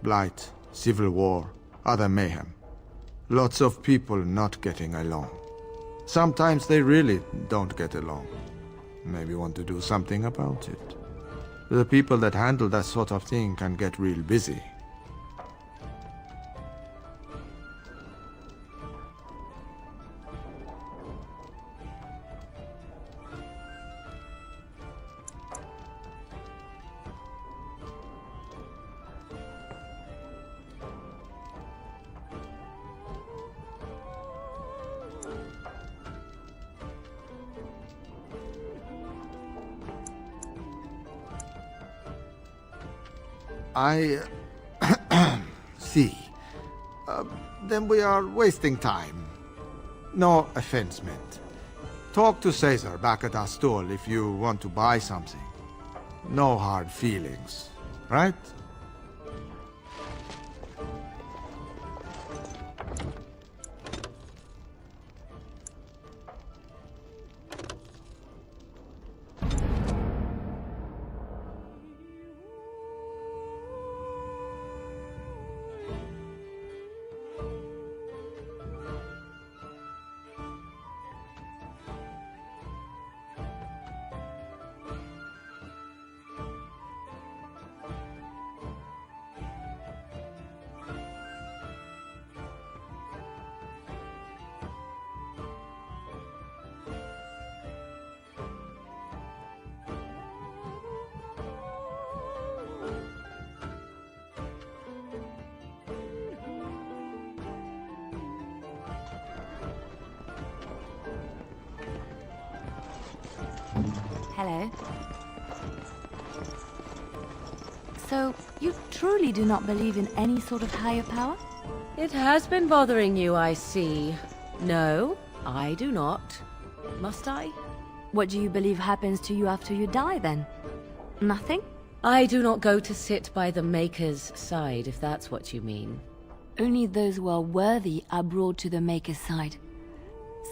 Blight, civil war, other mayhem. Lots of people not getting along. Sometimes they really don't get along. Maybe want to do something about it. The people that handle that sort of thing can get real busy. I... see. Then we are wasting time. No offense meant. Talk to Caesar back at our stall if you want to buy something. No hard feelings, right? Hello. So, you truly do not believe in any sort of higher power? It has been bothering you, I see. No, I do not. Must I? What do you believe happens to you after you die, then? Nothing? I do not go to sit by the Maker's side, if that's what you mean. Only those who are worthy are brought to the Maker's side.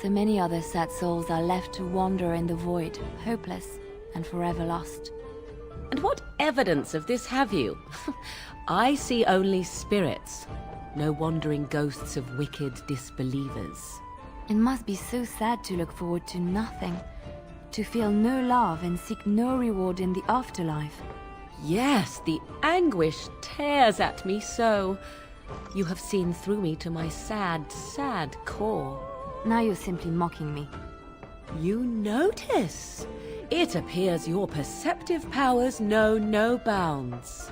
So many other sad souls are left to wander in the void, hopeless and forever lost. And what evidence of this have you? I see only spirits, no wandering ghosts of wicked disbelievers. It must be so sad to look forward to nothing, to feel no love and seek no reward in the afterlife. Yes, the anguish tears at me so. You have seen through me to my sad, sad core. Now you're simply mocking me. You notice? It appears your perceptive powers know no bounds.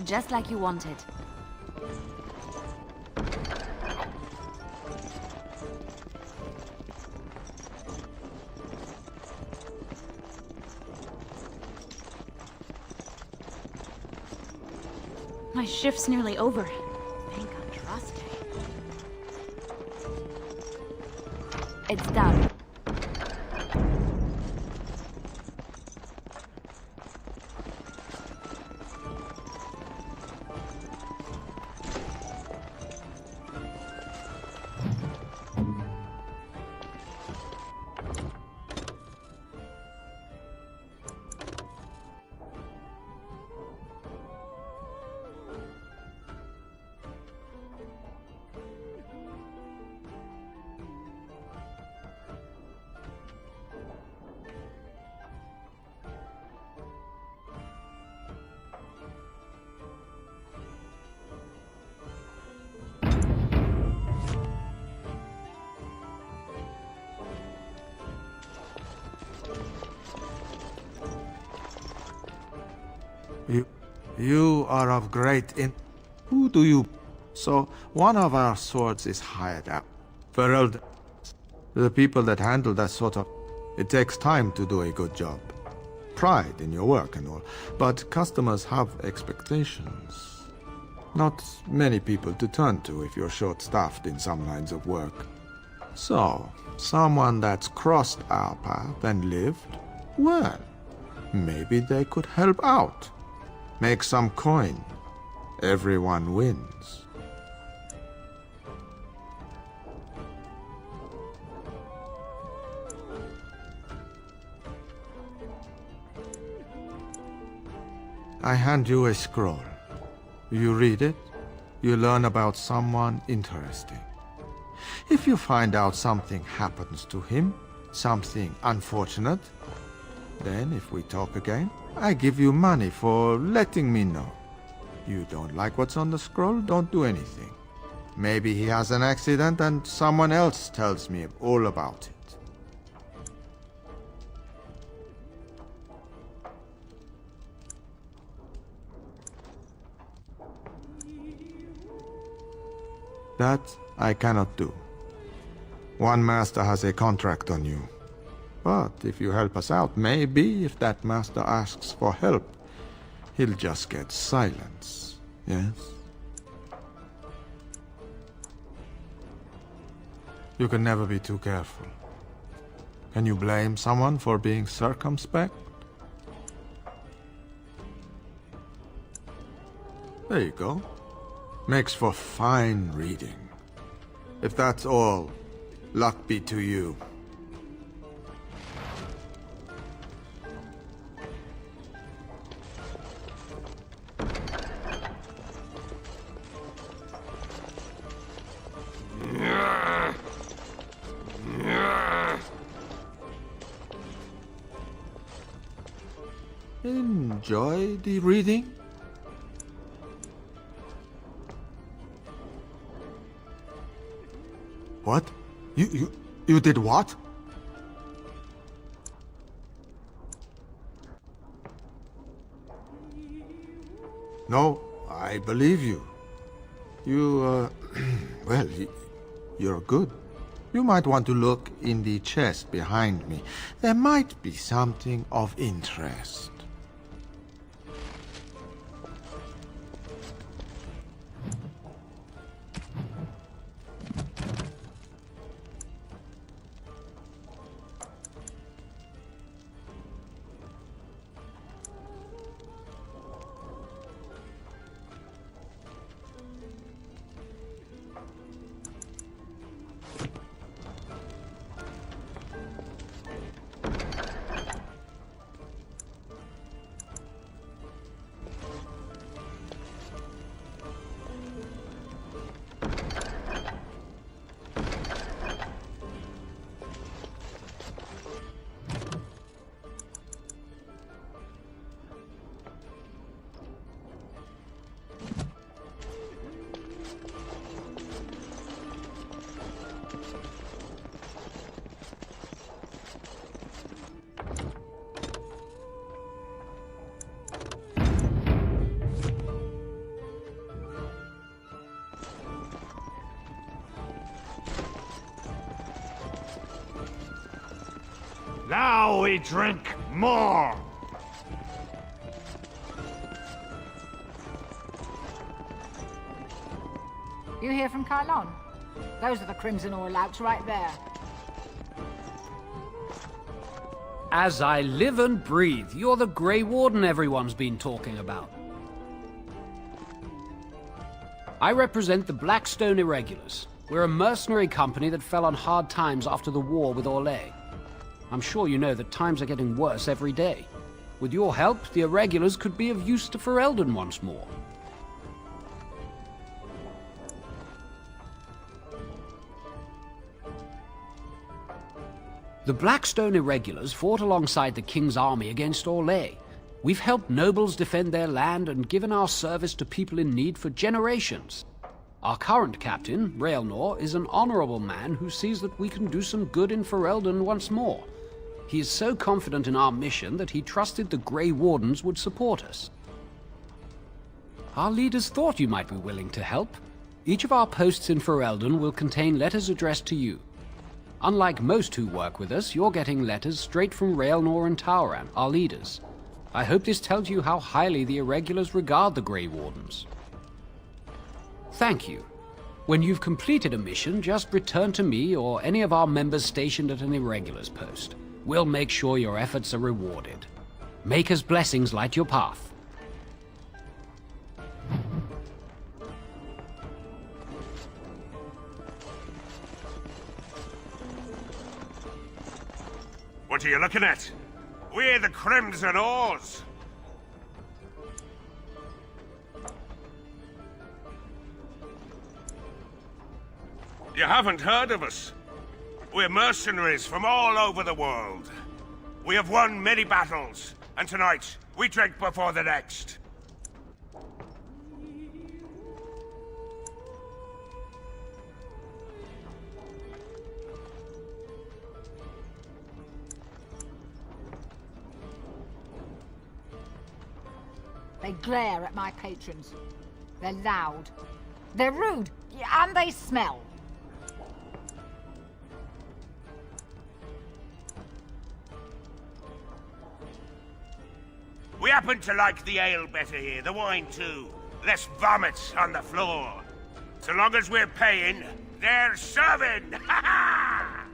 Just like you wanted. My shift's nearly over. Thank God, trust me. It's done. You are of great Who do you... So, one of our swords is hired out. For the people that handle that sort of... It takes time to do a good job. Pride in your work and all. But customers have expectations. Not many people to turn to if you're short-staffed in some lines of work. So, someone that's crossed our path and lived, well, maybe they could help out. Make some coin. Everyone wins. I hand you a scroll. You read it, you learn about someone interesting. If you find out something happens to him, something unfortunate, then if we talk again, I give you money for letting me know. You don't like what's on the scroll, don't do anything. Maybe he has an accident and someone else tells me all about it. That I cannot do. One master has a contract on you. But if you help us out, maybe if that master asks for help, he'll just get silence. Yes? You can never be too careful. Can you blame someone for being circumspect? There you go. Makes for fine reading. If that's all, luck be to you. Enjoy the reading? What? You did what? No, I believe you. You, well, you're good. You might want to look in the chest behind me. There might be something of interest. Now we drink more! You hear from Kylon? Those are the Crimson Orlauks right there. As I live and breathe, you're the Grey Warden everyone's been talking about. I represent the Blackstone Irregulars. We're a mercenary company that fell on hard times after the war with Orlais. I'm sure you know that times are getting worse every day. With your help, the Irregulars could be of use to Ferelden once more. The Blackstone Irregulars fought alongside the King's army against Orlais. We've helped nobles defend their land and given our service to people in need for generations. Our current captain, Raelnor, is an honorable man who sees that we can do some good in Ferelden once more. He is so confident in our mission that he trusted the Grey Wardens would support us. Our leaders thought you might be willing to help. Each of our posts in Ferelden will contain letters addressed to you. Unlike most who work with us, you're getting letters straight from Raelnor and Tauran, our leaders. I hope this tells you how highly the Irregulars regard the Grey Wardens. Thank you. When you've completed a mission, just return to me or any of our members stationed at an Irregulars post. We'll make sure your efforts are rewarded. Maker's blessings light your path. What are you looking at? We're the Crimson Oars! You haven't heard of us? We're mercenaries from all over the world. We have won many battles, and tonight, we drink before the next. They glare at my patrons. They're loud. They're rude. And they smell. We happen to like the ale better here, the wine too. Less vomit on the floor. So long as we're paying, they're serving! Ha ha!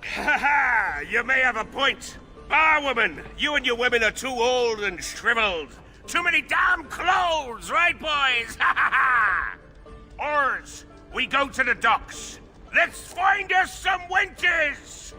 Ha ha! You may have a point. Barwoman, you and your women are too old and shriveled. Too many damn clothes, right, boys? Ha ha ha! Oars, we go to the docks. Let's find us some wenches!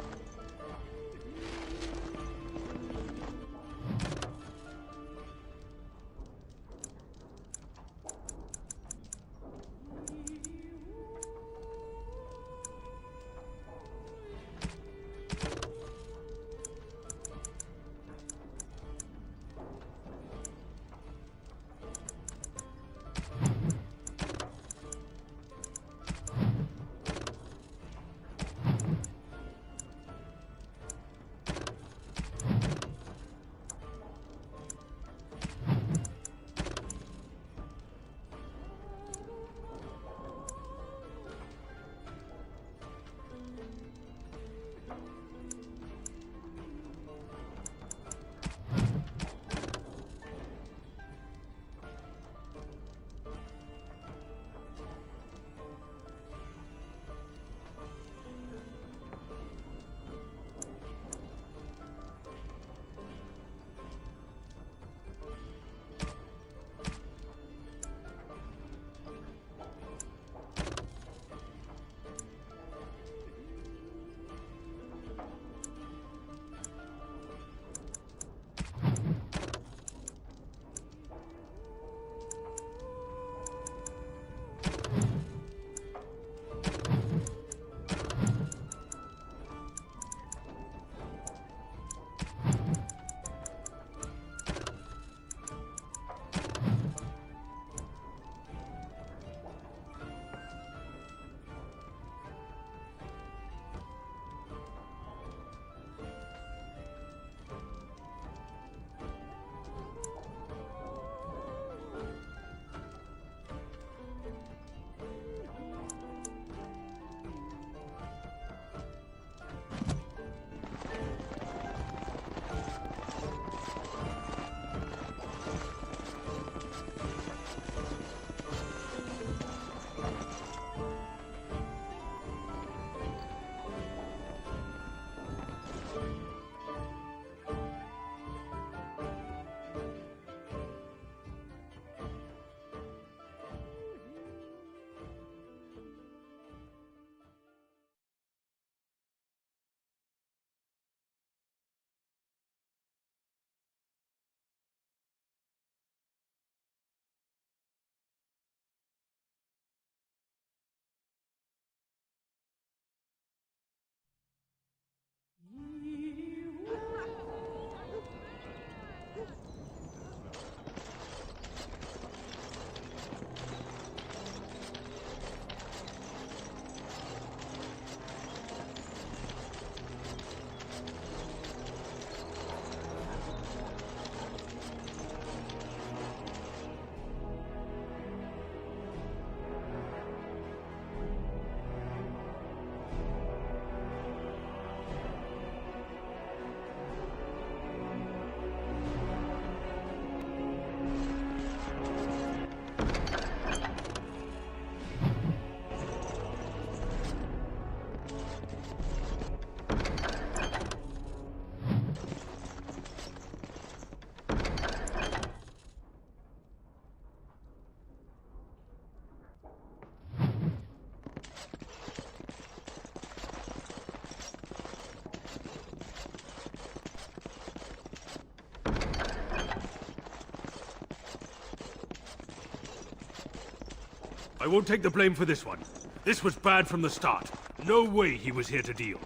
I won't take the blame for this one. This was bad from the start. No way he was here to deal.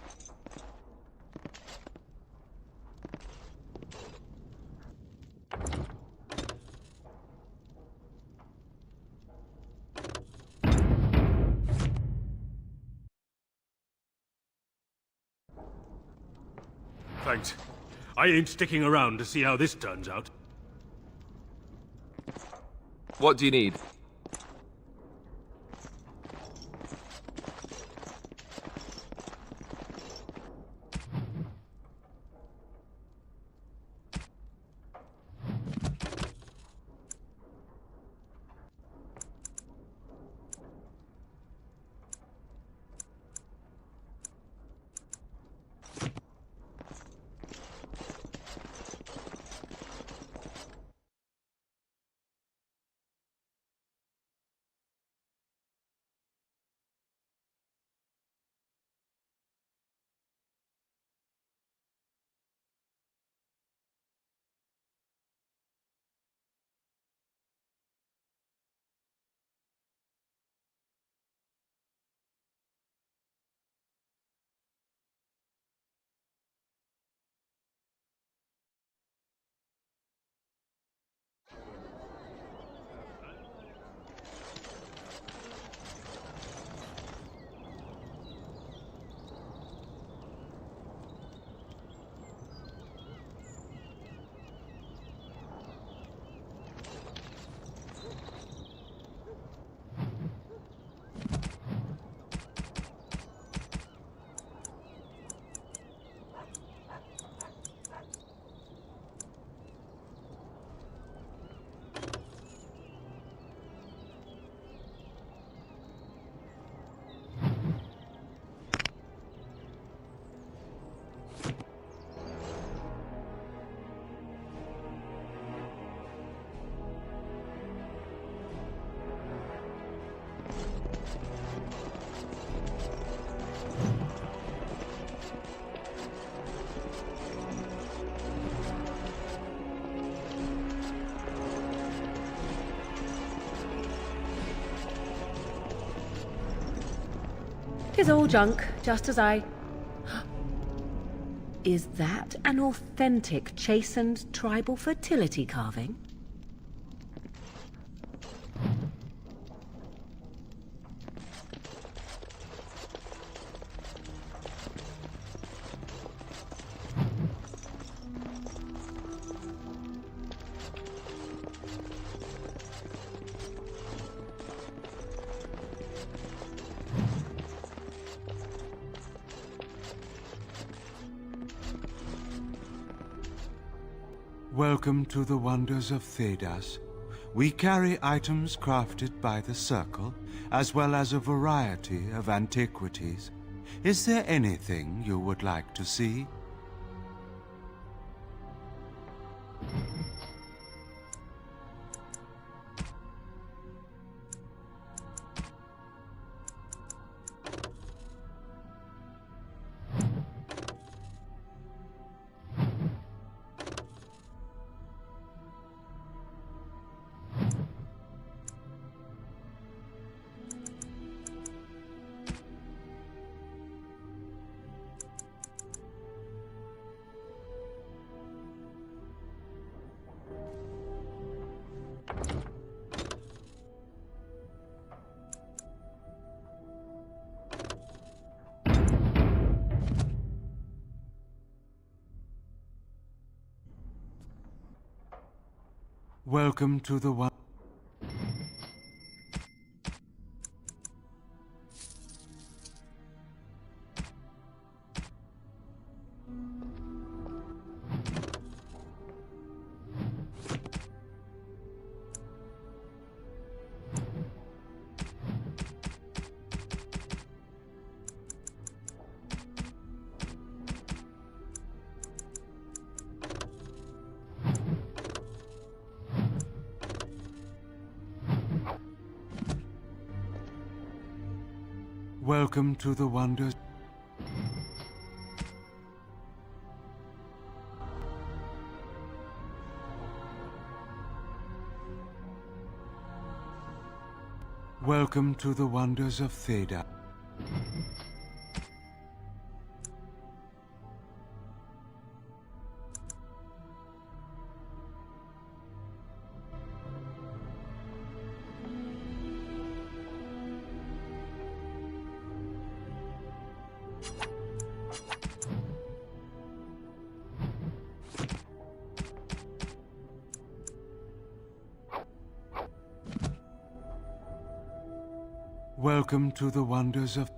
Thanks. I ain't sticking around to see how this turns out. What do you need? Tis all junk, just as I... Is that an authentic chastened tribal fertility carving? Welcome to the wonders of Thedas. We carry items crafted by the Circle, as well as a variety of antiquities. Is there anything you would like to see? Welcome to the one. Welcome to the wonders. Welcome to the wonders of Theda. Welcome to the wonders of...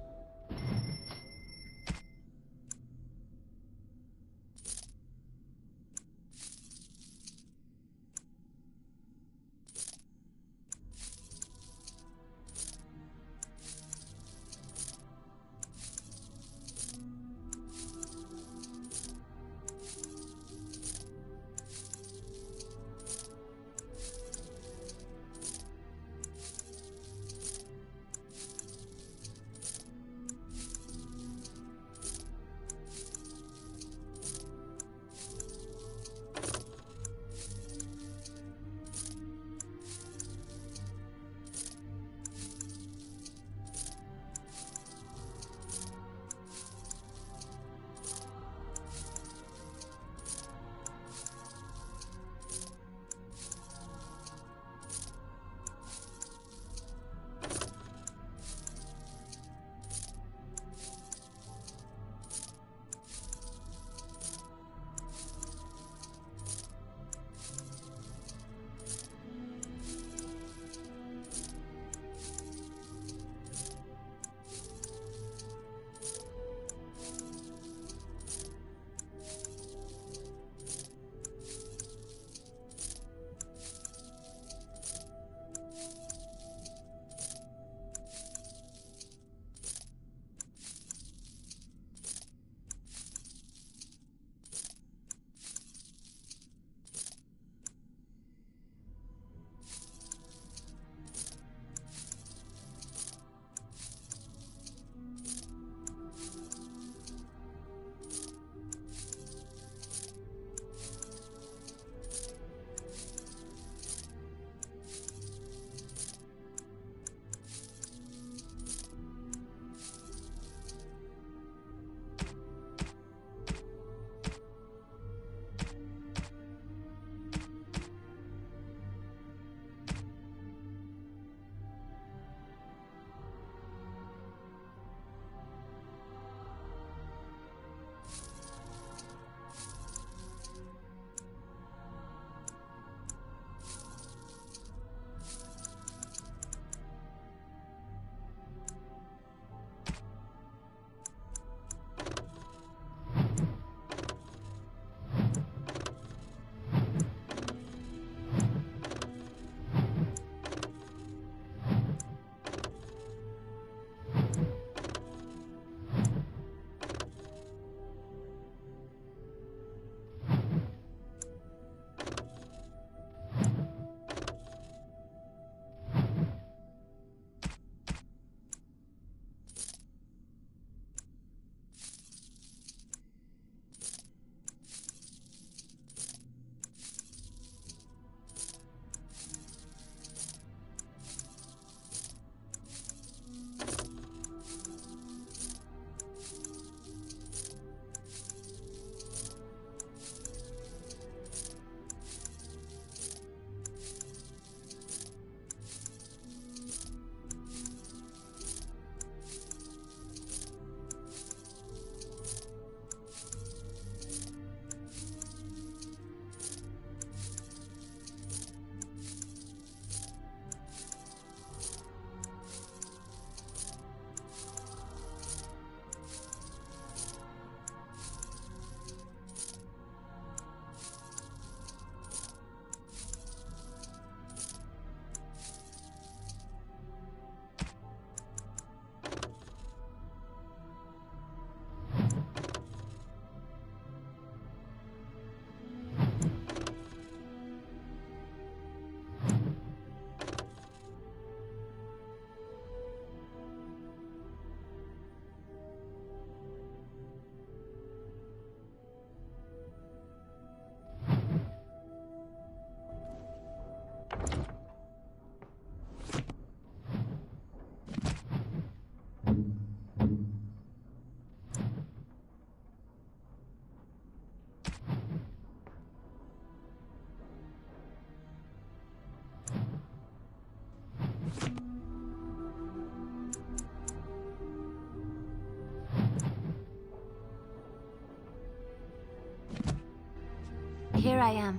Here I am.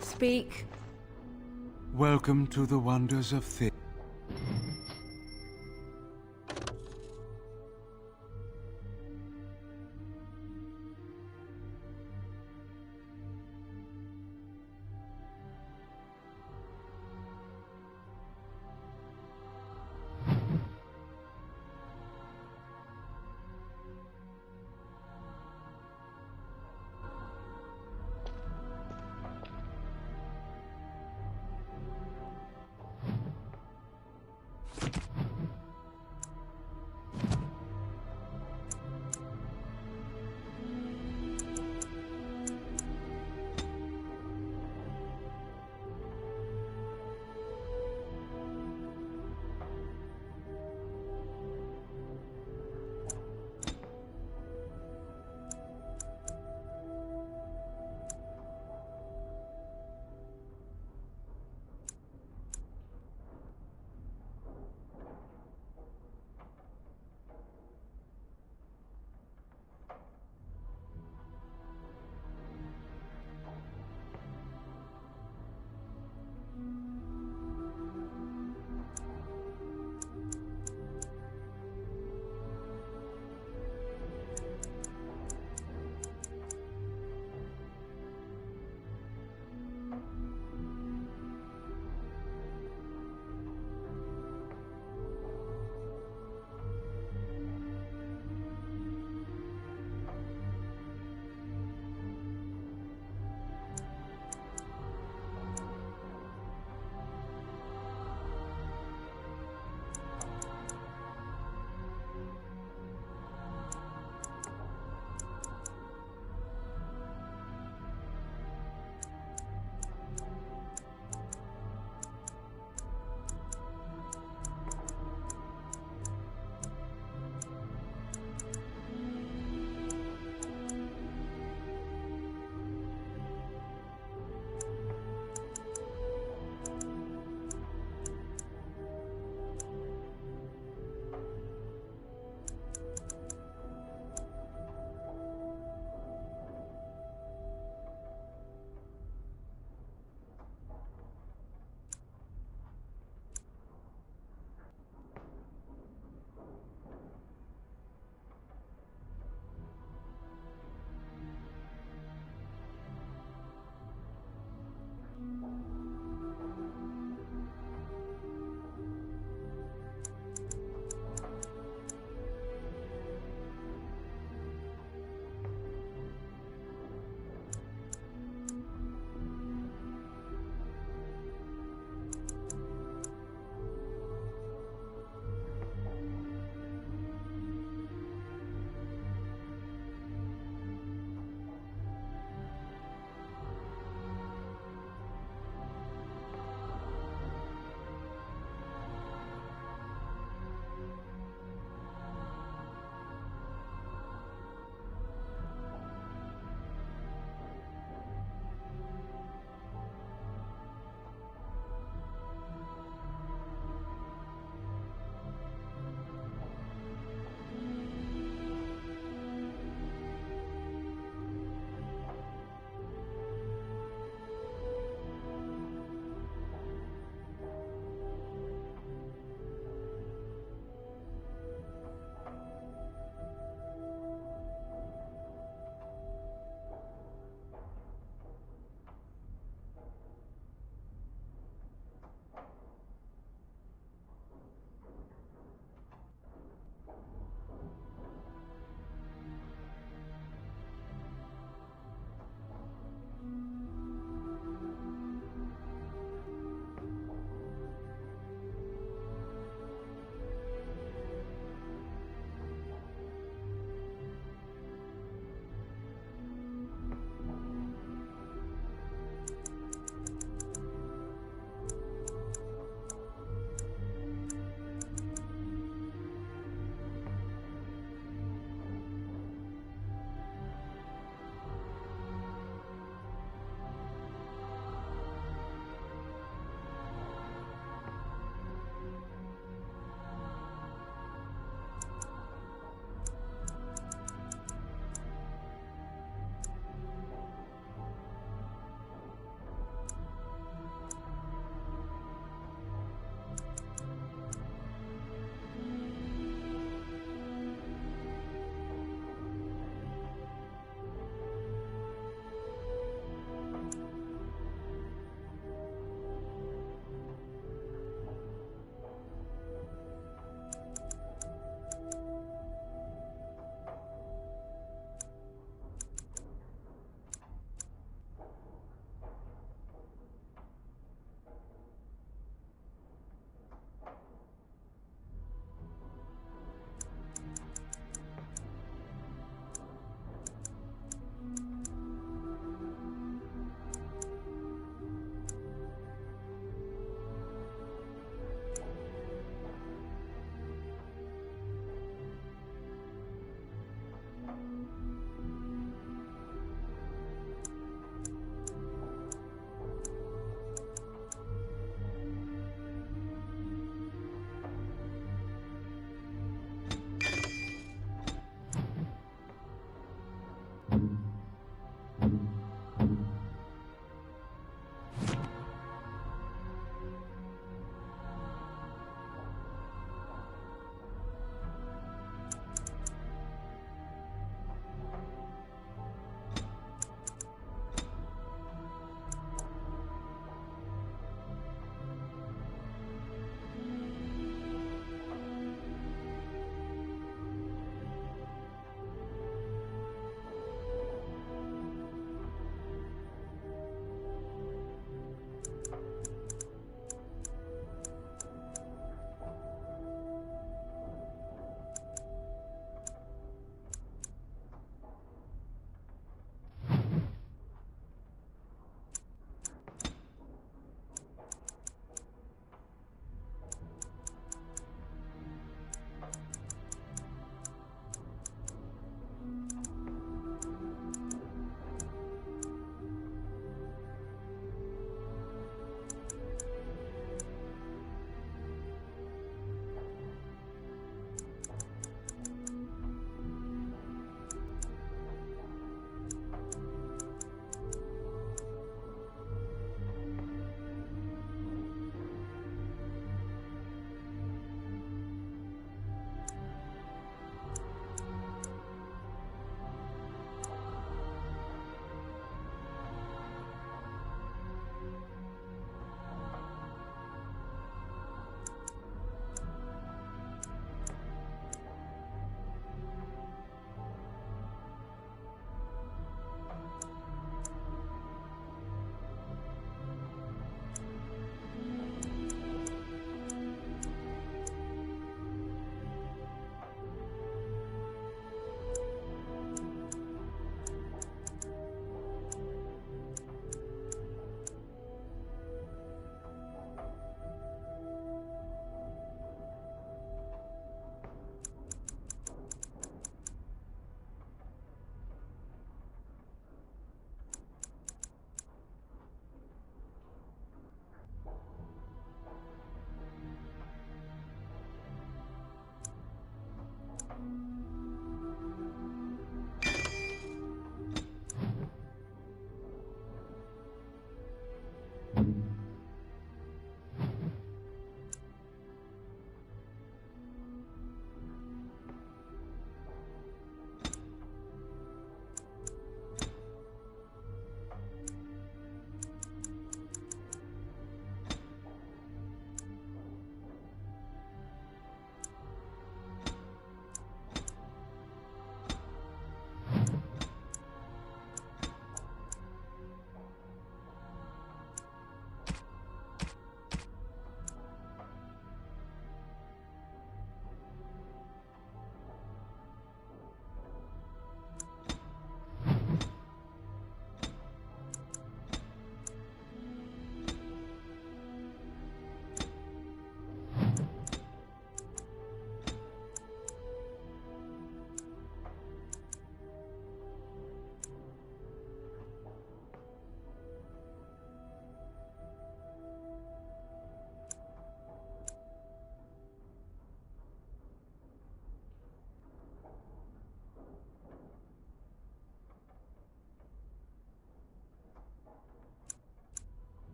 Speak. Welcome to the wonders of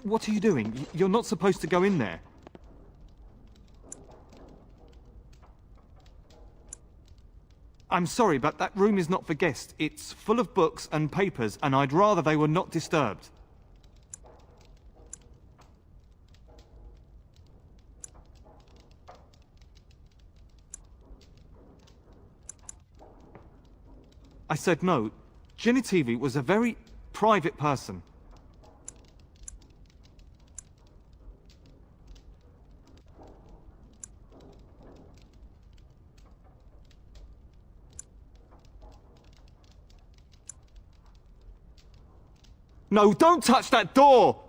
What are you doing? You're not supposed to go in there. I'm sorry, but that room is not for guests. It's full of books and papers, and I'd rather they were not disturbed. I said no. Genitivi was a very private person. No, don't touch that door!